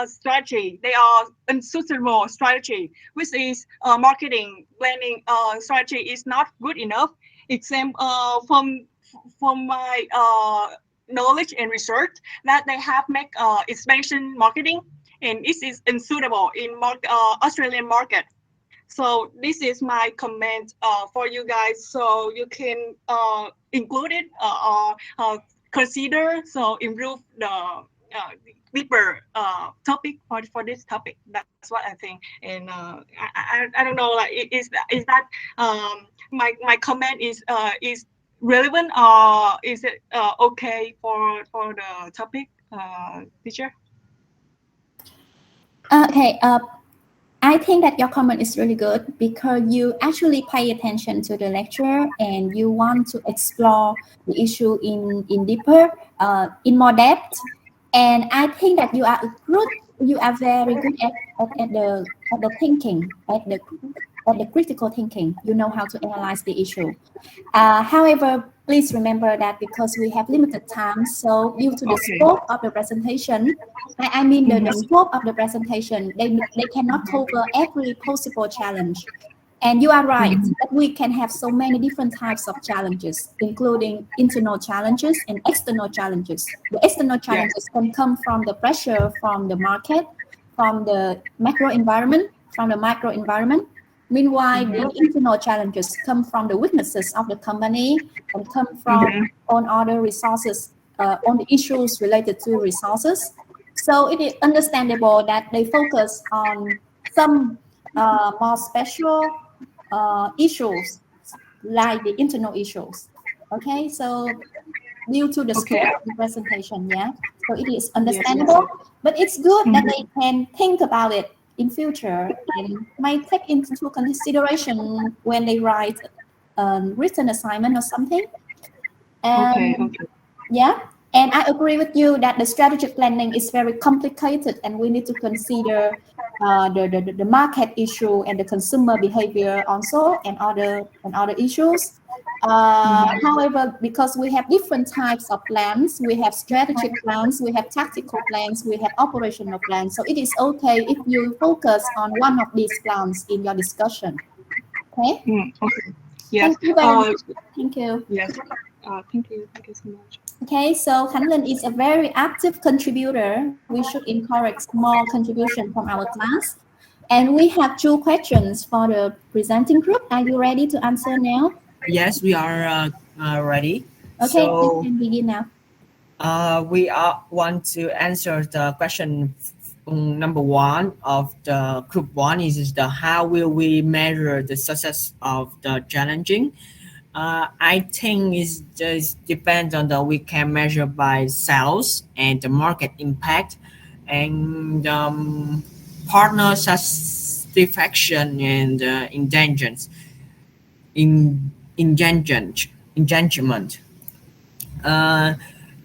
strategy. They are unsuitable strategy, which is marketing planning strategy is not good enough. Example from my knowledge and research, that they have make expansion marketing, and this is unsuitable in Australian market. So this is my comment for you guys, so you can include it or consider, so improve deeper topic for this topic. That's what I think. And I don't know, like is that my comment is relevant, or is it okay for the topic, teacher? Okay. I think that your comment is really good because you actually pay attention to the lecture and you want to explore the issue in deeper, in more depth. And I think that you are very good at the thinking, at the critical thinking. You know how to analyze the issue. However, please remember that because we have limited time, so due to the scope of the presentation, I mean the scope of the presentation, they cannot cover every possible challenge. And you are right that we can have so many different types of challenges, including internal challenges and external challenges. The external challenges can come from the pressure from the market, from the macro environment, from the micro environment. Meanwhile, the internal challenges come from the weaknesses of the company and come from on other resources, on the issues related to resources. So it is understandable that they focus on some more special issues like the internal issues. Okay, so due to the scope of the presentation, so it is understandable, but it's good that they can think about it in future and might take into consideration when they write written assignment or something. And I agree with you that the strategic planning is very complicated and we need to consider the market issue and the consumer behavior also and other issues. However, because we have different types of plans, we have strategic plans, we have tactical plans, we have operational plans. So it is okay if you focus on one of these plans in your discussion. Okay? Yes. Thank you very much. Thank you. Yes. Thank you. Thank you so much. Okay, so Kanlan is a very active contributor. We should encourage more contribution from our class. And we have 2 questions for the presenting group. Are you ready to answer now? Yes, we are ready. Okay, so, we can begin now. We want to answer the question number 1 of the group 1 is the how will we measure the success of the challenging. I think it just depends on we can measure by sales and the market impact and partner satisfaction and engagement.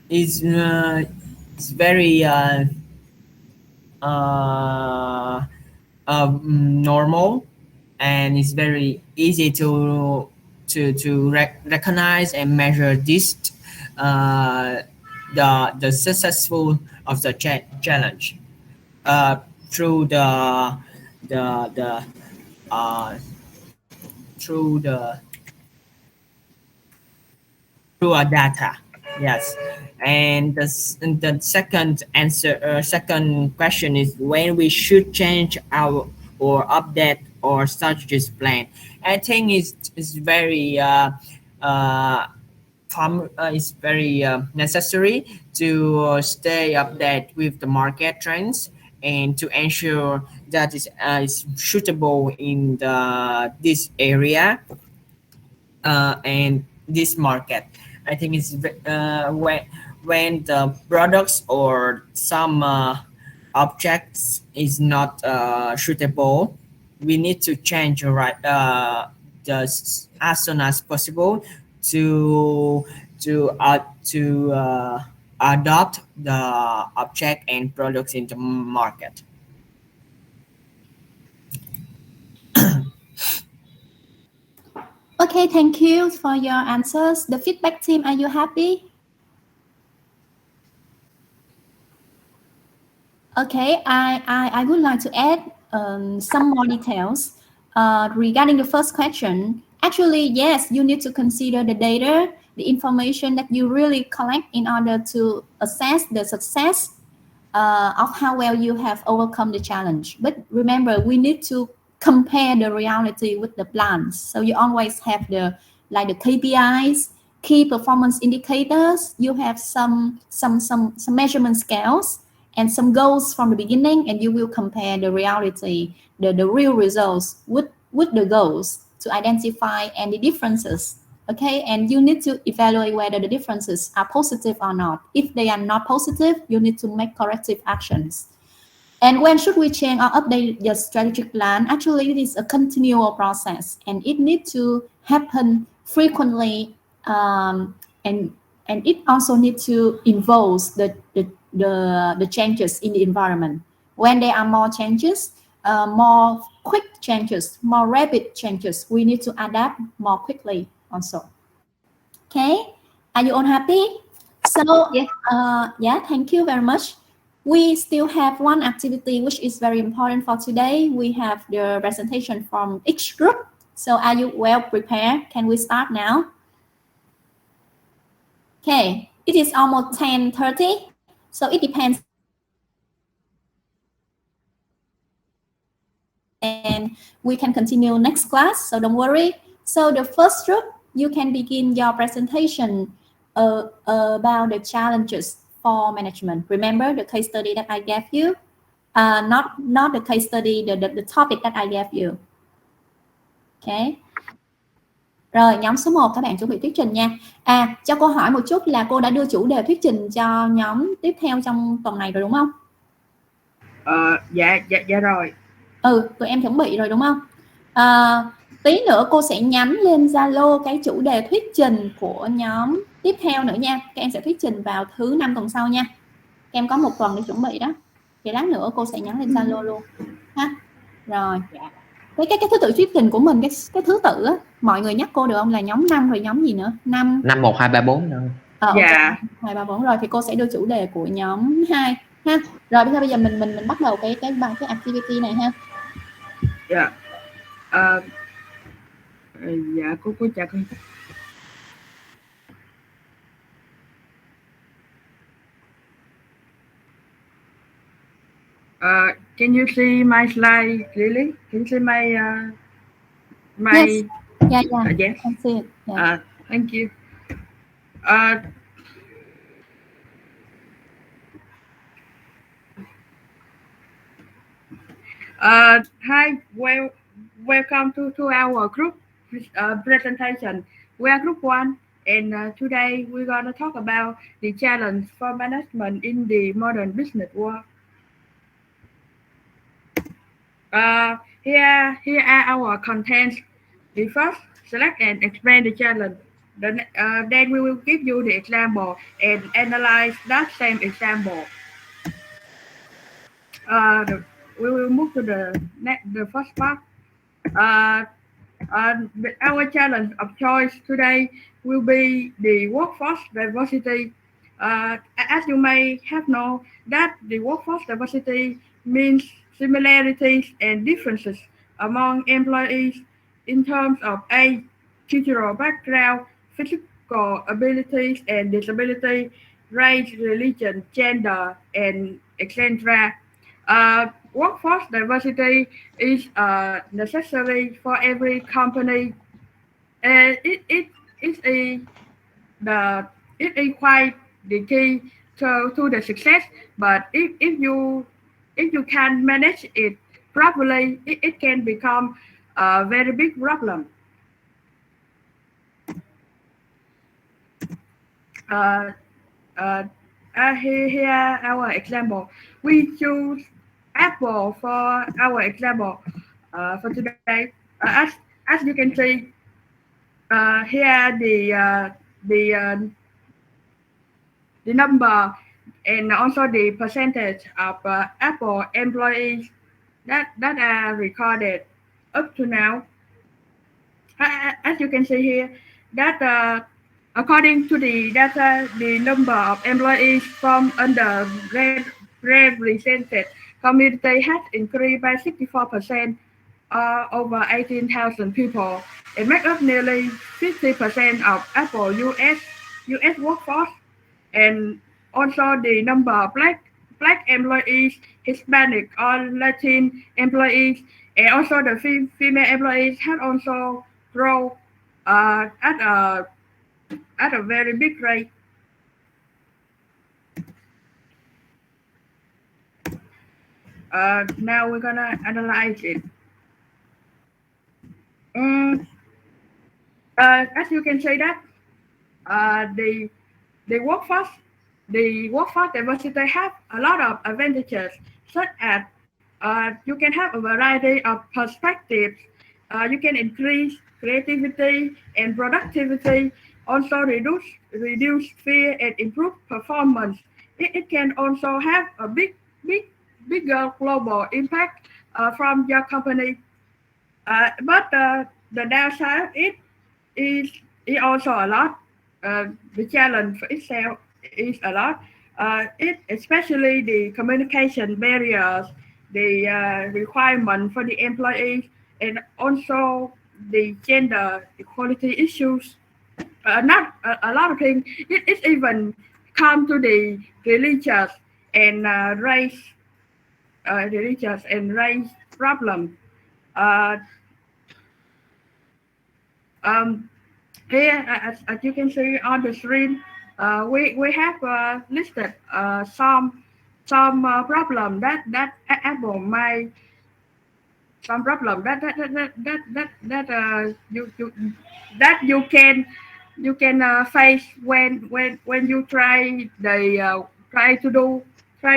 It's very normal and it's very easy to recognize and measure this the successful of the challenge through our data. Yes. And the second question is when we should change our or update or strategies plan. I think it's very necessary to stay updated with the market trends and to ensure that is suitable in this area and this market. I think it's when the products or some objects is not suitable, we need to change as soon as possible to adopt the object and products in the market. Okay, thank you for your answers. The feedback team, are you happy? Okay, I would like to add some more details regarding the first question. Actually, yes, you need to consider the data, the information that you really collect in order to assess the success of how well you have overcome the challenge. But remember, we need to compare the reality with the plans. So you always have the KPIs, key performance indicators. You have some measurement scales and some goals from the beginning, and you will compare the reality, the real results with the goals to identify any differences. Okay, and you need to evaluate whether the differences are positive or not. If they are not positive, you need to make corrective actions. And when should we change or update your strategic plan? Actually, it is a continual process, and it needs to happen frequently, and it also needs to involve the changes in the environment. When there are more changes, more quick changes, more rapid changes, we need to adapt more quickly also. Okay, are you all happy? So yeah, thank you very much. We still have one activity which is very important for today. We have the presentation from each group. So are you well prepared? Can we start now? Okay, it is almost 10:30, so it depends. And we can continue next class, so don't worry. So the first group, you can begin your presentation about the challenges for management. Remember the case study that I gave you? Not the case study, the topic that I gave you. Okay. Rồi, nhóm số 1 các bạn chuẩn bị thuyết trình nha. Cho cô hỏi một chút là cô đã đưa chủ đề thuyết trình cho nhóm tiếp theo trong tuần này rồi đúng không? Dạ rồi. Tụi em chuẩn bị rồi đúng không? Tí nữa cô sẽ nhắn lên Zalo cái chủ đề thuyết trình của nhóm tiếp theo nữa nha. Các em sẽ thuyết trình vào thứ 5 tuần sau nha. Các em có một tuần để chuẩn bị đó. Thì lát nữa cô sẽ nhắn lên Zalo luôn ha. Rồi. Cái thứ tự thuyết trình của mình, cái thứ tự á, mọi người nhắc cô được không, là nhóm 5 rồi nhóm gì nữa? 5 1 2 3 4 nữa. Dạ. 2 3 4 rồi thì cô sẽ đưa chủ đề của nhóm 2 ha. Rồi bây giờ mình bắt đầu cái activity này ha. Dạ. Dạ cô chào con. Can you see my slide clearly? Can you see my Yes. Yeah. Yes. I see it. Yeah. Thank you. Hi, welcome to our group presentation. We are group 1, and today we're gonna talk about the challenge for management in the modern business world. Here are our contents. We first select and explain the challenge. Then we will give you the example and analyze that same example. We will move to the first part. Our challenge of choice today will be the workforce diversity. As you may have known, that the workforce diversity means similarities and differences among employees in terms of age, cultural background, physical abilities and disability, race, religion, gender, and etc. Workforce diversity is necessary for every company, and it is quite the key to the success. But if you can manage it properly, it can become a very big problem. Here our example. We choose Apple for our example for today. As you can see, here the number and also the percentage of Apple employees that are recorded up to now. As you can see here, that according to the data, the number of employees from underrepresented community has increased by 64%, over 18,000 people. It makes up nearly 50% of Apple US workforce, and also the number of black employees, Hispanic or Latin employees, and also the female employees have also grown at a at a very big rate. Now we're gonna analyze it. As you can say that the workforce diversity have a lot of advantages, such as you can have a variety of perspectives. You can increase creativity and productivity, also reduce fear and improve performance. It can also have a bigger global impact from your company. But the downside of it is also a lot. The challenge for itself is a lot. It especially the communication barriers, the requirement for the employees, and also the gender equality issues. Not a lot of things. It's even come to the and religious and race problem. Uh, Here, as you can see on the screen, we have listed some problem that Apple may some problem you can face when you try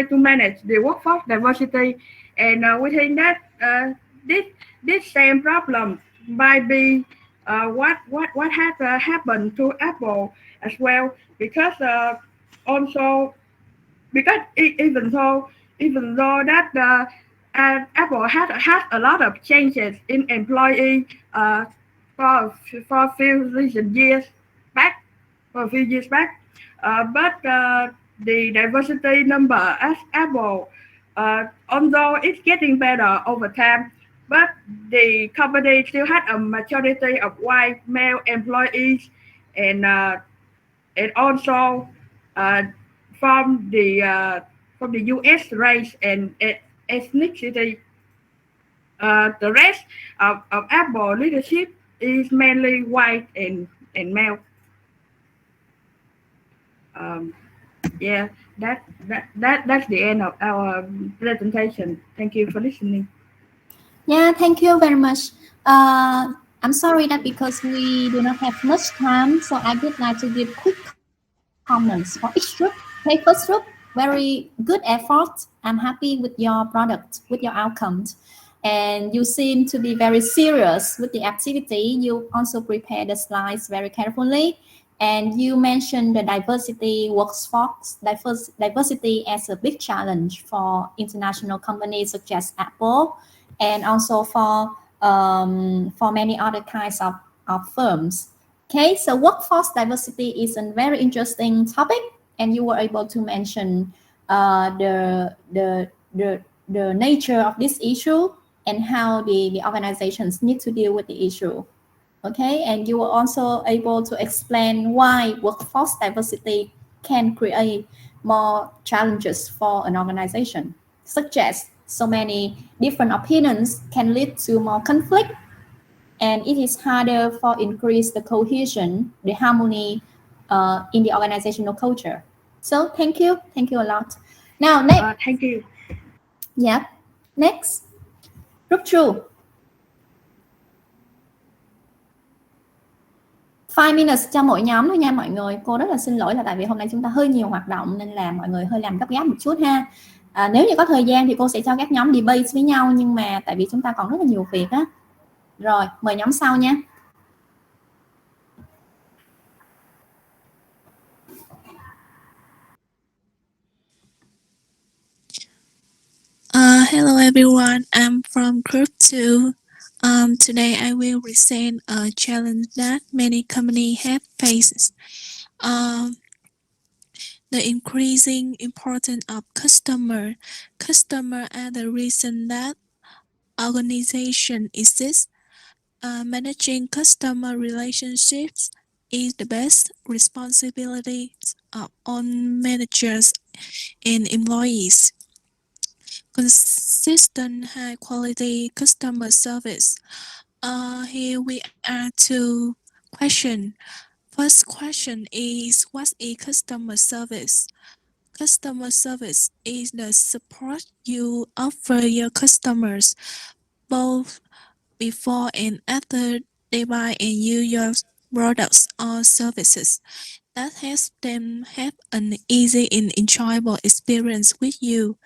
to manage the workforce diversity, and we think that this same problem might be what has happened to Apple as well, because also because even though that Apple had a lot of changes in employee for a few recent years back, but the diversity number at Apple, although it's getting better over time, but the company still had a majority of white male employees, and also uh, from the U.S. race and ethnicity. The rest of Apple leadership is mainly white and male. Yeah, that's the end of our presentation. Thank you for listening. Yeah, thank you very much. I'm sorry that because we do not have much time, so I would like to give quick comments for each group. Okay, first group, very good effort. I'm happy with your product, with your outcomes. And you seem to be very serious with the activity. You also prepare the slides very carefully. And you mentioned the diversity workforce, diversity as a big challenge for international companies such as Apple, and also for many other kinds of firms. Okay, so workforce diversity is a very interesting topic, and you were able to mention the nature of this issue and how the organizations need to deal with the issue. Okay, and you were also able to explain why workforce diversity can create more challenges for an organization, such as so many different opinions can lead to more conflict, and it is harder for increase the cohesion, the harmony in the organizational culture. So thank you a lot. Now next. Thank you. Yeah. Next, group 2. 5 minutes cho mỗi nhóm thôi nha mọi người. Cô rất là xin lỗi là tại vì hôm nay chúng ta hơi nhiều hoạt động nên là mọi người hơi làm gấp gáp một chút ha. Nếu như có thời gian thì cô sẽ cho các nhóm debate với nhau, nhưng mà tại vì chúng ta còn rất là nhiều việc á. Rồi, mời nhóm sau nha. Hello everyone, I'm from group 2. Today I will present a challenge that many companies have faced. The increasing importance of customer. Customer are the reason that organization exists. Managing customer relationships is the best responsibility of all managers and employees. Consistent high quality customer service. Here we are two questions. First question is, what's a customer service? Customer service is the support you offer your customers both before and after they buy and use your products or services. That helps them have an easy and enjoyable experience with you.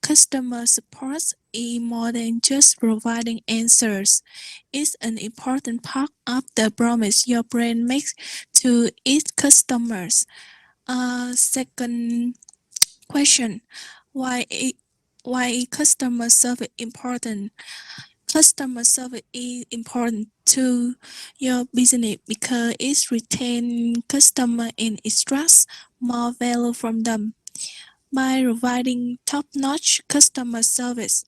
Customer support is more than just providing answers. It's an important part of the promise your brand makes to its customers. Second question, why customer service important? Customer service is important to your business because it retains customer and extracts more value from them. By providing top-notch customer service,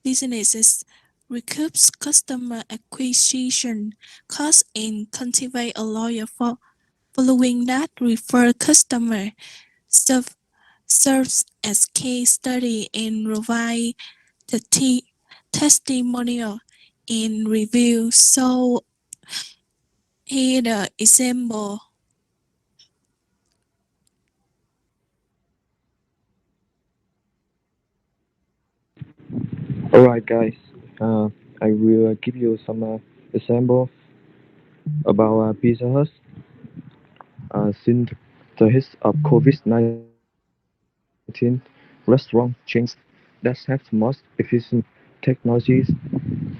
businesses recoups customer acquisition costs and cultivate a loyal following that refer customer serves as case study and provide the testimonial in review. So here the example. Alright, guys. I will give you some example about Pizza Hut. Since the hit of COVID-19, restaurant chains that have the most efficient technologies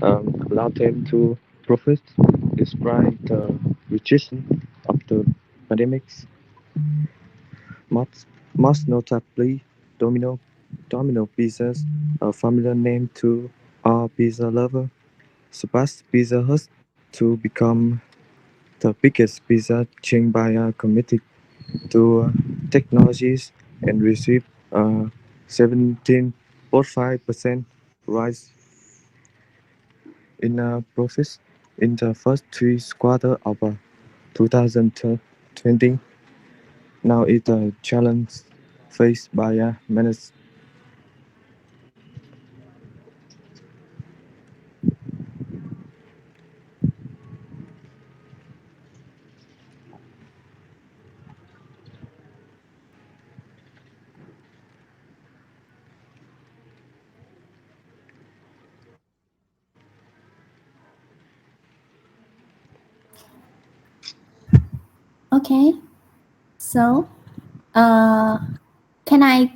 allow them to profit despite the rejection of the pandemics. Most notably, Domino Pizzas, a familiar name to all pizza lovers, surpassed Pizza Hut to become the biggest pizza chain by committing to technologies and received a 17.5% rise in profits in the first three quarters of 2020. Now it's a challenge faced by managers. Okay, so can I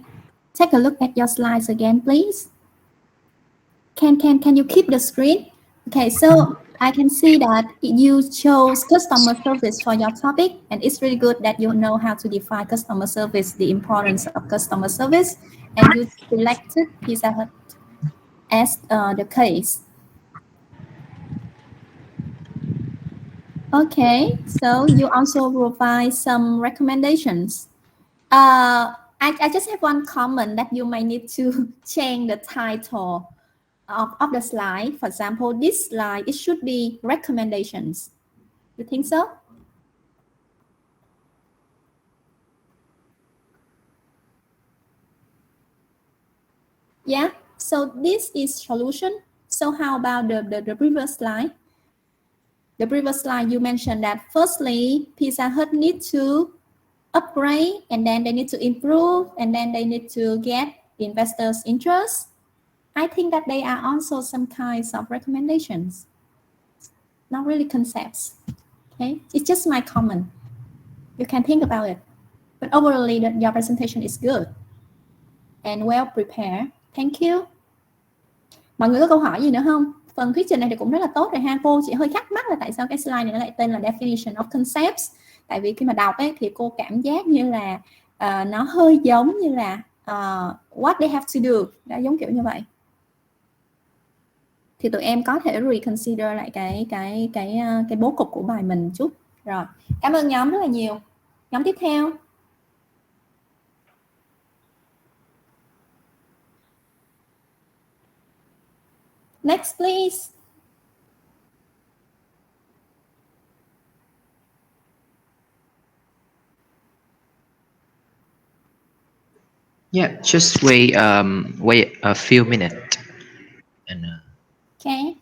take a look at your slides again, please? Can you keep the screen? Okay, so I can see that you chose customer service for your topic, and it's really good that you know how to define customer service, the importance of customer service, and you selected Pizza Hut as the case. Okay, so you also provide some recommendations. I just have one comment that you might need to change the title of the slide. For example, this slide, it should be recommendations. You think so? Yeah, so this is solution. So how about the previous slide? The previous slide, you mentioned that firstly, Pizza Hut need to upgrade, and then they need to improve, and then they need to get investors' interest. I think that they are also some kinds of recommendations, not really concepts. Okay, it's just my comment. You can think about it. But overall, your presentation is good and well prepared. Thank you. Mọi người có câu hỏi gì nữa không? Phần thuyết trình này thì cũng rất là tốt rồi ha. Cô chỉ hơi thắc mắc là tại sao cái slide này nó lại tên là definition of concepts. Tại vì khi mà đọc ấy, thì cô cảm giác như là nó hơi giống như là what they have to do. Đã giống kiểu như vậy. Thì tụi em có thể reconsider lại cái bố cục của bài mình chút. Rồi, cảm ơn nhóm rất là nhiều. Nhóm tiếp theo. Next, please. Yeah, just wait a few minutes. And Okay.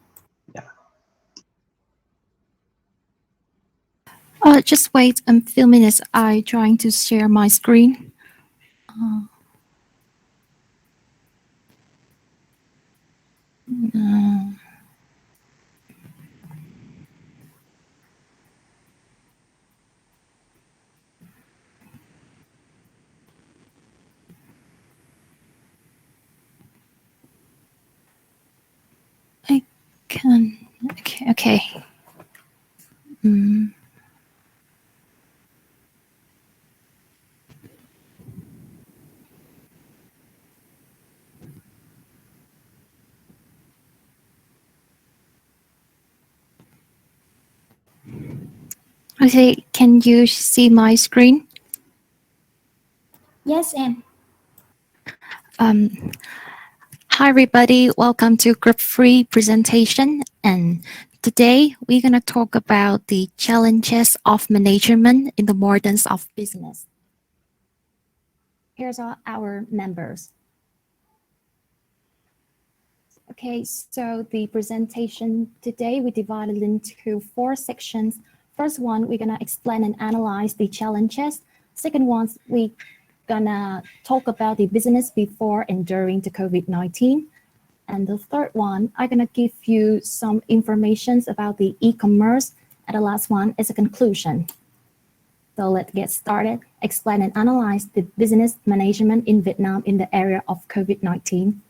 Just wait a few minutes. I trying to share my screen. Uh, I can. Okay. Okay. Okay, can you see my screen? Yes, em. Hi everybody, welcome to Group 3 presentation. And today we're going to talk about the challenges of management in the moderns of business. Here's our members. Okay, so the presentation today we divided into 4 sections. First one, we're gonna explain and analyze the challenges. Second one, we gonna talk about the business before and during the COVID-19. And the third one, I'm gonna give you some information about the e-commerce. And the last one is a conclusion. So let's get started. Explain and analyze the business management in Vietnam in the area of COVID-19.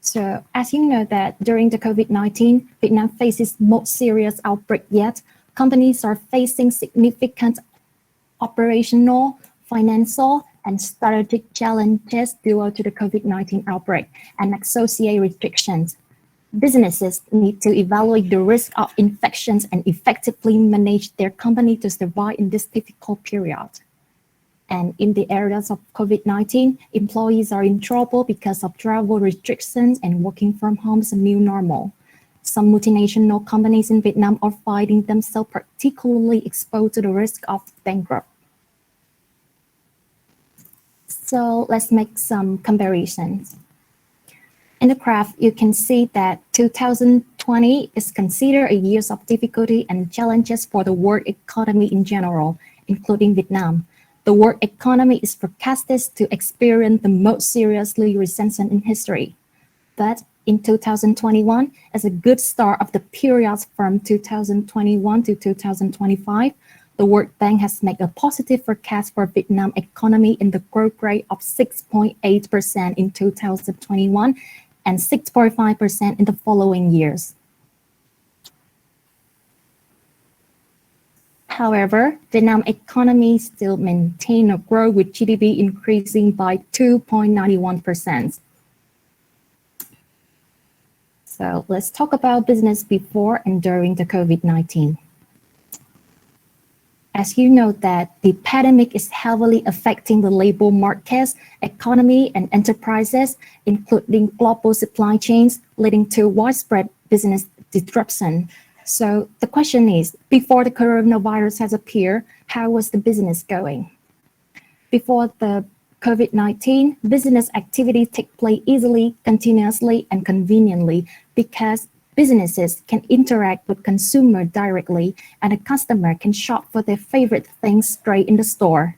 So as you know that during the COVID-19, Vietnam faces most serious outbreak yet. Companies are facing significant operational, financial, and strategic challenges due to the COVID-19 outbreak and associated restrictions. Businesses need to evaluate the risk of infections and effectively manage their company to survive in this difficult period. And in the areas of COVID-19, employees are in trouble because of travel restrictions and working from home is a new normal. Some multinational companies in Vietnam are finding themselves particularly exposed to the risk of bankrupt. So let's make some comparisons. In the graph, you can see that 2020 is considered a year of difficulty and challenges for the world economy in general, including Vietnam. The world economy is forecasted to experience the most seriously recession in history. But in 2021, as a good start of the period from 2021 to 2025, the World Bank has made a positive forecast for Vietnam economy in the growth rate of 6.8% in 2021 and 6.5% in the following years. However, Vietnam economy still maintain a growth with GDP increasing by 2.91%. So let's talk about business before and during the COVID-19. As you know that the pandemic is heavily affecting the labor markets, economy, and enterprises, including global supply chains, leading to widespread business disruption. So the question is, before the coronavirus has appeared, how was the business going? Before the COVID-19, business activity take place easily, continuously, and conveniently because businesses can interact with consumer directly and a customer can shop for their favorite things straight in the store.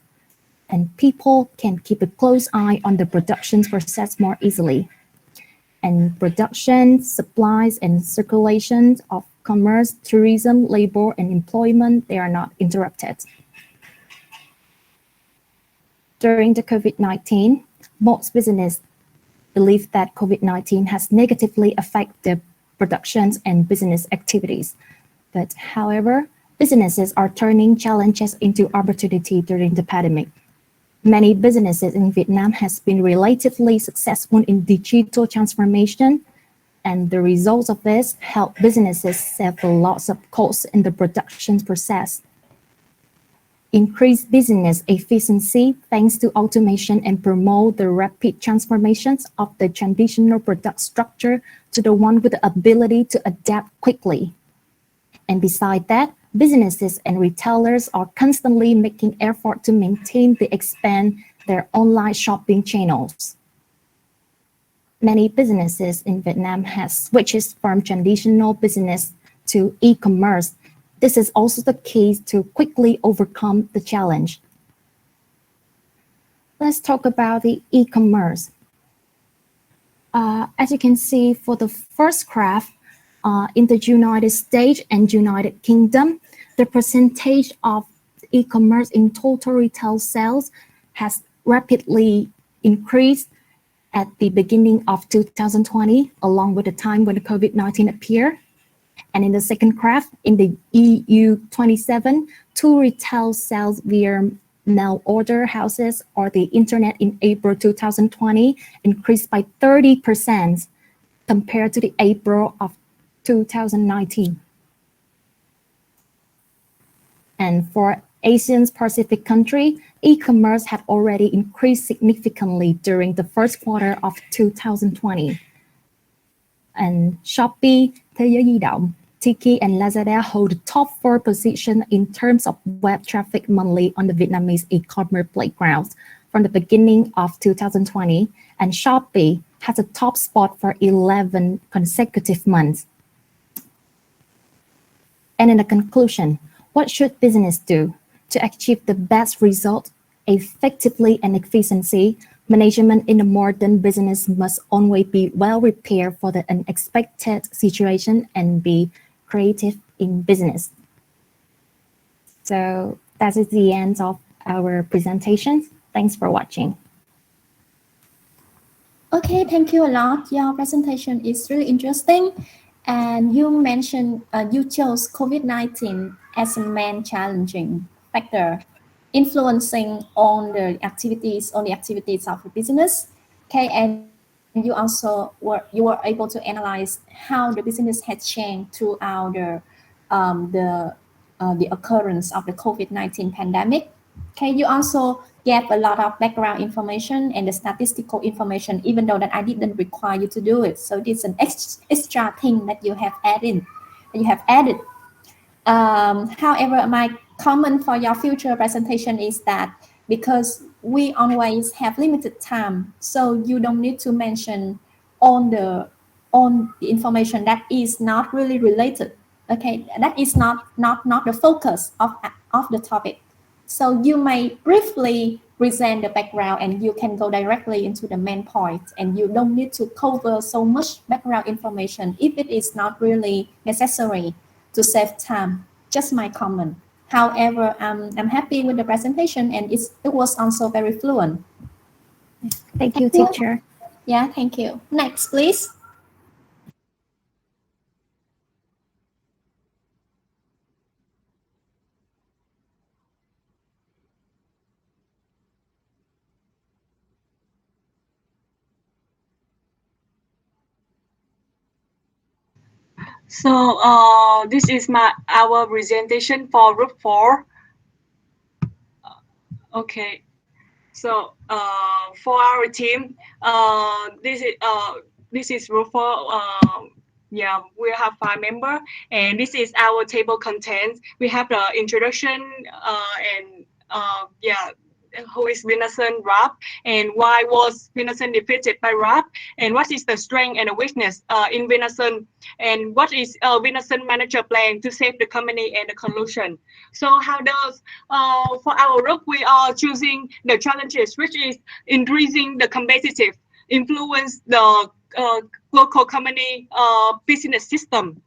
And people can keep a close eye on the production process more easily. And production, supplies, and circulation of commerce, tourism, labor, and employment, they are not interrupted. During the COVID-19, most businesses believe that COVID-19 has negatively affected productions and business activities. But however, businesses are turning challenges into opportunity during the pandemic. Many businesses in Vietnam has been relatively successful in digital transformation, and the results of this help businesses save a lot of costs in the production process. Increase business efficiency thanks to automation and promote the rapid transformations of the traditional product structure to the one with the ability to adapt quickly. And beside that, businesses and retailers are constantly making effort to maintain and expand their online shopping channels. Many businesses in Vietnam have switched from traditional business to e-commerce, This is also the key to quickly overcome the challenge. Let's talk about the e-commerce. As you can see for the first graph, in the United States and United Kingdom, the percentage of e-commerce in total retail sales has rapidly increased at the beginning of 2020, along with the time when the COVID-19 appeared. And in the second graph, in the EU 27, to retail sales via mail order houses or the internet in April 2020 increased by 30% compared to the April of 2019. And for Asian Pacific country, e-commerce had already increased significantly during the first quarter of 2020. And Shopee, Thế giới di động, Tiki, and Lazada hold the top 4 position in terms of web traffic monthly on the Vietnamese e-commerce playgrounds from the beginning of 2020, and Shopee has a top spot for 11 consecutive months. And in the conclusion, what should business do to achieve the best result effectively and efficiency? Management in a modern business must always be well prepared for the unexpected situation and be creative in business. So that is the end of our presentation. Thanks for watching. Okay, thank you a lot. Your presentation is really interesting. And you mentioned you chose COVID-19 as a main challenging factor influencing on the activities of the business. Okay, and you also were able to analyze how the business has changed throughout the occurrence of the COVID-19 pandemic. Okay, you also gave a lot of background information and the statistical information, even though that I didn't require you to do it. So this is an extra thing that you have added. However, my comment for your future presentation is that because we always have limited time, so you don't need to mention on the information that is not really related. Okay, that is not the focus of the topic. So you may briefly present the background and you can go directly into the main point, and you don't need to cover so much background information if it is not really necessary to save time. Just my comment. However, I'm happy with the presentation, and it was also very fluent. Thank you, teacher. Yeah, thank you. Next, please. So this is our presentation for group 4. Okay. So for our team, this is group 4. Yeah, we have 5 members, and this is our table content. We have the introduction and yeah, who is Vinasun Rap, and why was Vinasun defeated by Rap, and what is the strength and the weakness in Vinasun, and what is Vinasun manager plan to save the company, and the conclusion. So how does for our group we are choosing the challenges, which is increasing the competitive influence the local company business system.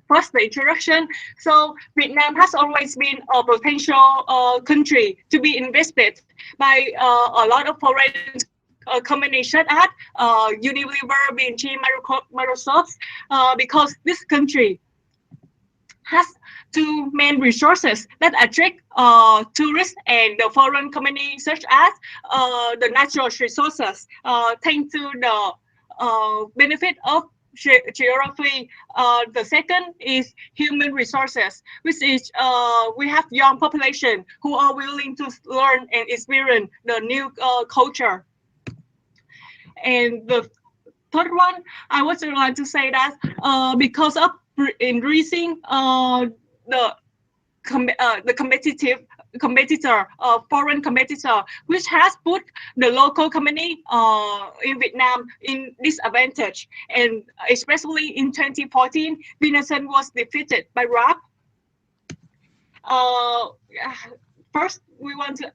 First, the introduction. So Vietnam has always been a potential country to be invested by a lot of foreign companies such as Unilever, B&G, Microsoft, because this country has 2 main resources that attract tourists and the foreign companies, such as the natural resources, thanks to the benefit of geography. The second is human resources, which is we have young population who are willing to learn and experience the new culture. And the third one, I would like to say that because of increasing the competitor, foreign competitor, which has put the local company in Vietnam in disadvantage. And especially in 2014, Vinasun was defeated by Rap. First, we want to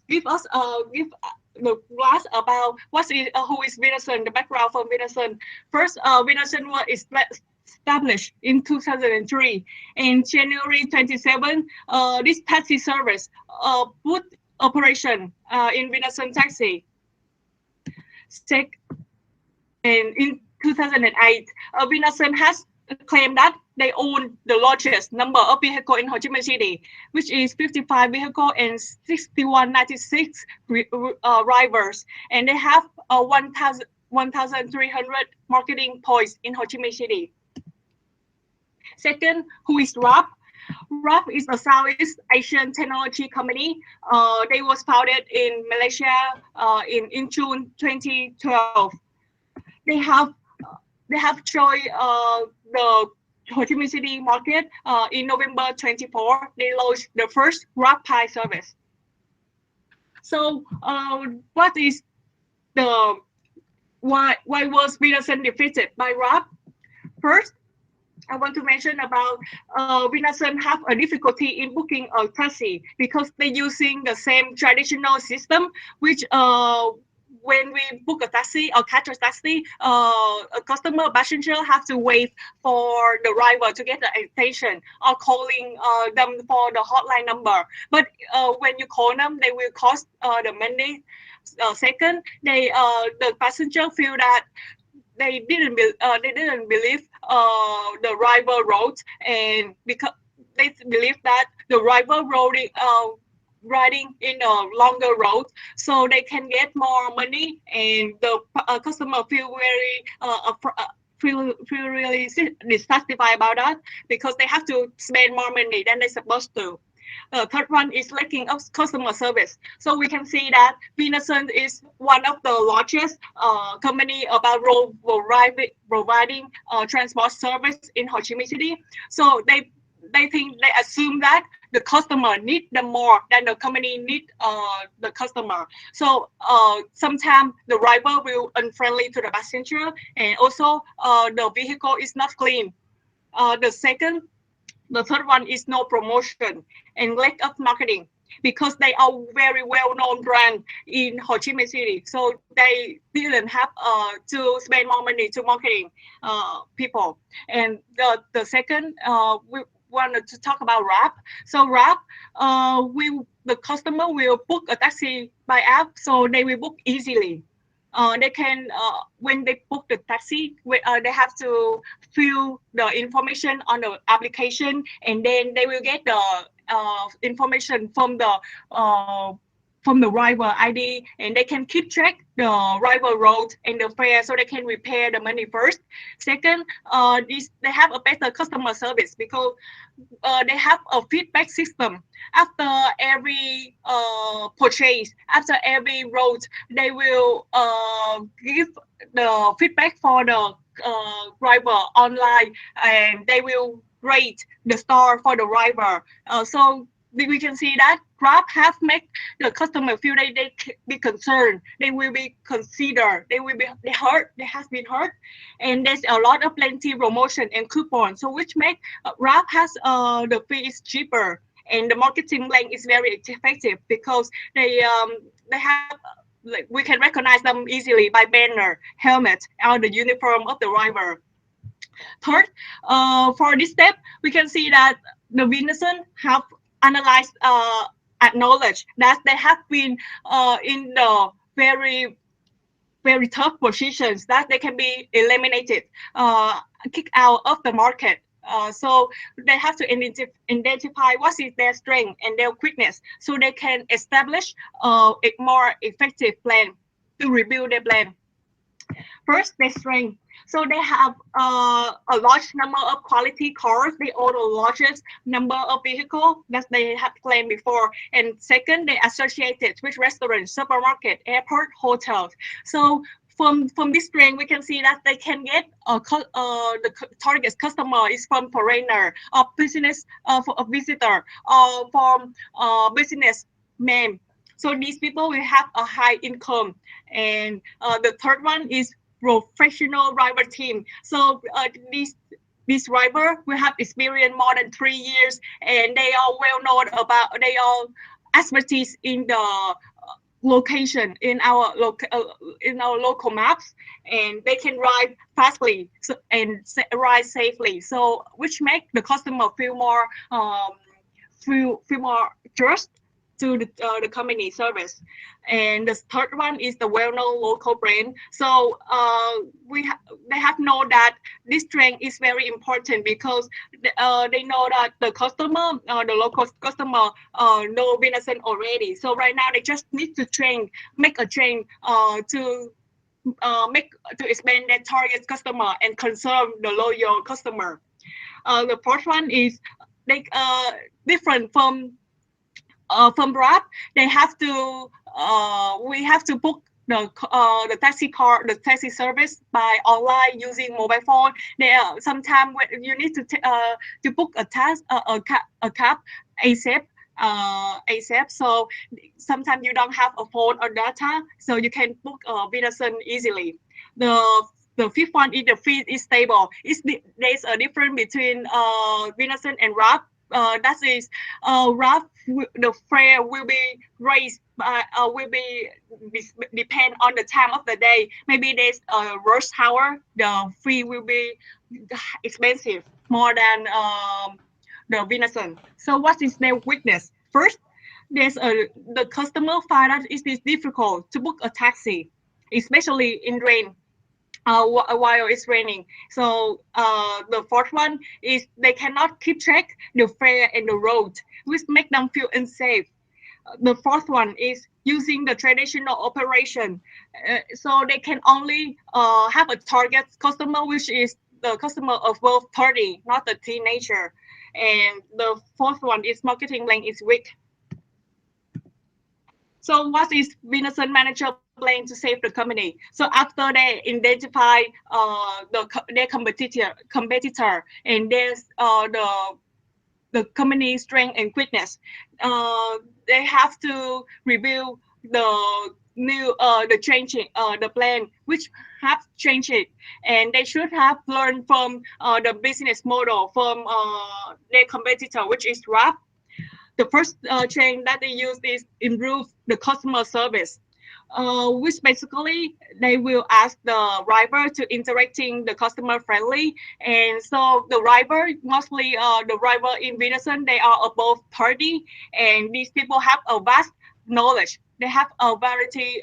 give the class about who is Vinasun, the background for Vinasun. First, Vinasun was established in 2003. In January 27, this taxi service put operation in Vinasun Taxi. And in 2008, Vinasun has claimed that they own the largest number of vehicles in Ho Chi Minh City, which is 55 vehicles and 6196 drivers, and they have 1,300 marketing points in Ho Chi Minh City. Second, who is RAP? RAP is a Southeast Asian technology company. They was founded in Malaysia in June 2012. They have joined the Ho Chi Minh City market in November 24. They launched the first Grab Pie service. So what is the why was Vinasun defeated by Grab? First, I want to mention about Vinasun have a difficulty in booking a taxi because they're using the same traditional system, which when we book a taxi or catch a taxi, a customer passenger have to wait for the driver to get the attention or calling them for the hotline number. But when you call them, they will cost the money. Second, the passenger feel that they didn't believe the driver route, and because they believe that the driver riding in a longer road, so they can get more money, and the customer feel really dissatisfied about that because they have to spend more money than they're supposed to. Third one is lacking of customer service. So we can see that Vinasun is one of the largest company about providing transport service in Ho Chi Minh City. So they assume that the customer need them more than the company need the customer. So sometimes the driver will unfriendly to the passenger, and also the vehicle is not clean. The third one is no promotion and lack of marketing, because they are very well-known brand in Ho Chi Minh City. So they didn't have to spend more money to marketing people. And the second, we wanted to talk about Grab. So Grab, the customer will book a taxi by app, so they will book easily. They can, when they book the taxi, they have to fill the information on the application, and then they will get the information from the driver ID, and they can keep track the driver road and the fare, so they can repair the money first. Second, they have a better customer service because they have a feedback system. After every purchase, after every road, they will give the feedback for the driver online, and they will rate the star for the driver. So we can see that Grab have made the customer feel they be concerned, they will be considered, they have been hurt, and there's a lot of plenty promotion and coupon. So which make Grab has the fee is cheaper, and the marketing plan is very effective because they have, like, we can recognize them easily by banner, helmet, or the uniform of the driver. Third, for this step, we can see that the Vinasun have analyzed, acknowledge that they have been in the very tough positions, that they can be eliminated, kicked out of the market. So they have to identify what is their strength and their weakness, so they can establish a more effective plan to rebuild their plan. First, their strength. So they have a large number of quality cars. They own the largest number of vehicles that they have claimed before. And second, they associated with restaurants, supermarket, airport, hotels. So from this strength, we can see that they can get the target customer is from foreigner or business for a visitor or from businessmen. So these people will have a high income. And the third one is professional driver team. So this driver will have experience more than 3 years, and they are well known about, they are expertise in the location in our local maps, and they can ride fastly and ride safely. So which make the customer feel more trust to the company service. And the third one is the well-known local brand. So they have known that this strength is very important because they know that the customer, the local customer, know Vinasun already. So right now they just need to make a train to expand their target customer and conserve the loyal customer. The fourth one is different from Grab. They have to we have to book the taxi service by online using mobile phone. There sometimes when you need to book a cab ASAP. So sometimes you don't have a phone or data, so you can book Vinasun easily. The fifth one is the fee is stable. There's a difference between Vinasun and Grab. That is, Grab, the fare will be raised depend on the time of the day. Maybe there's a rush hour, the fee will be expensive more than the Vinasun. So what is their weakness? First, the customer find that it is difficult to book a taxi, especially in rain. While it's raining. So the fourth one is they cannot keep track the fare and the road, which make them feel unsafe. The fourth one is using the traditional operation. So they can only have a target customer, which is the customer of both 30, not the teenager. And the fourth one is marketing link is weak. So what is Vinasun manager plan to save the company? So after they identify their competitor and there's the company's strength and weakness, they have to review the changing the plan which have changed it, and they should have learned from the business model from their competitor, which is Grab. The first change that they use is improve the customer service, which basically they will ask the driver to interacting the customer friendly. And so the driver, mostly the driver in Vinasun, they are above 30, and these people have a vast knowledge. They have a variety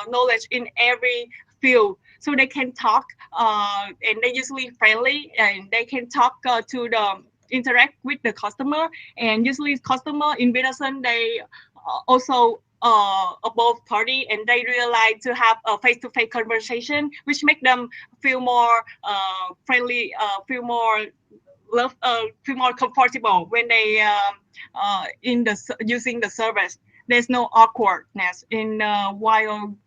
knowledge in every field, so they can talk and they usually friendly, and they can talk to the interact with the customer. And usually customer in Vinasun, they also above 30, and they really like to have a face-to-face conversation, which make them feel more friendly, feel more comfortable when they using the service. There's no awkwardness in while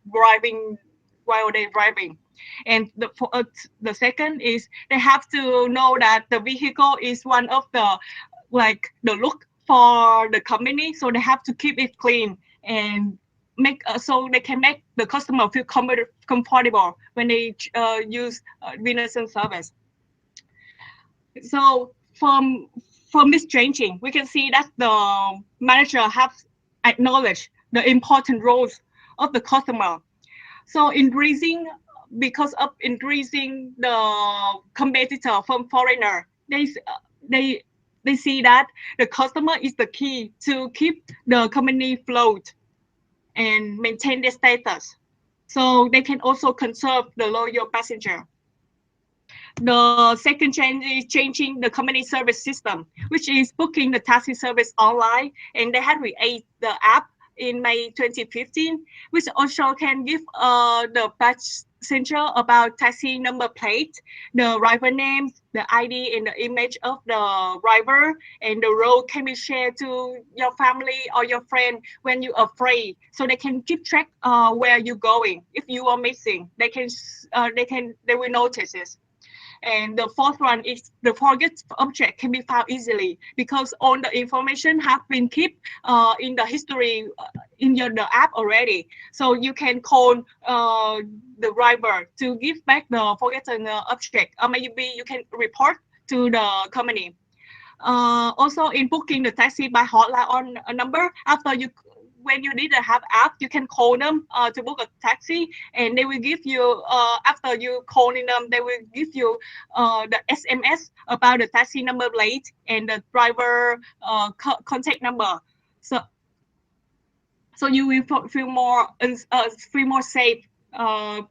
they're driving. And the second is they have to know that the vehicle is one of the look for the company, so they have to keep it clean and make so they can make the customer feel comfortable when they use Vinasun service. So from this changing, we can see that the manager have acknowledged the important roles of the customer. So because of increasing the competitor from foreigner, they see that the customer is the key to keep the company afloat and maintain their status. So they can also conserve the loyal passenger. The second change is changing the company service system, which is booking the taxi service online, and they had created the app in May 2015, which also can give the passenger about taxi number plate, the driver name, the ID, and the image of the driver, and the road can be shared to your family or your friend when you're afraid, so they can keep track where you're going. If you are missing, they will notice it. And the fourth one is the forget object can be found easily because all the information have been kept in the history in the app already. So you can call the driver to give back the forgotten object, or maybe you can report to the company. Also in booking the taxi by hotline on a number, when you need to have app, you can call them to book a taxi, and they will give you after you calling them, they will give you the SMS about the taxi number plate and the driver contact number. So you will feel more safe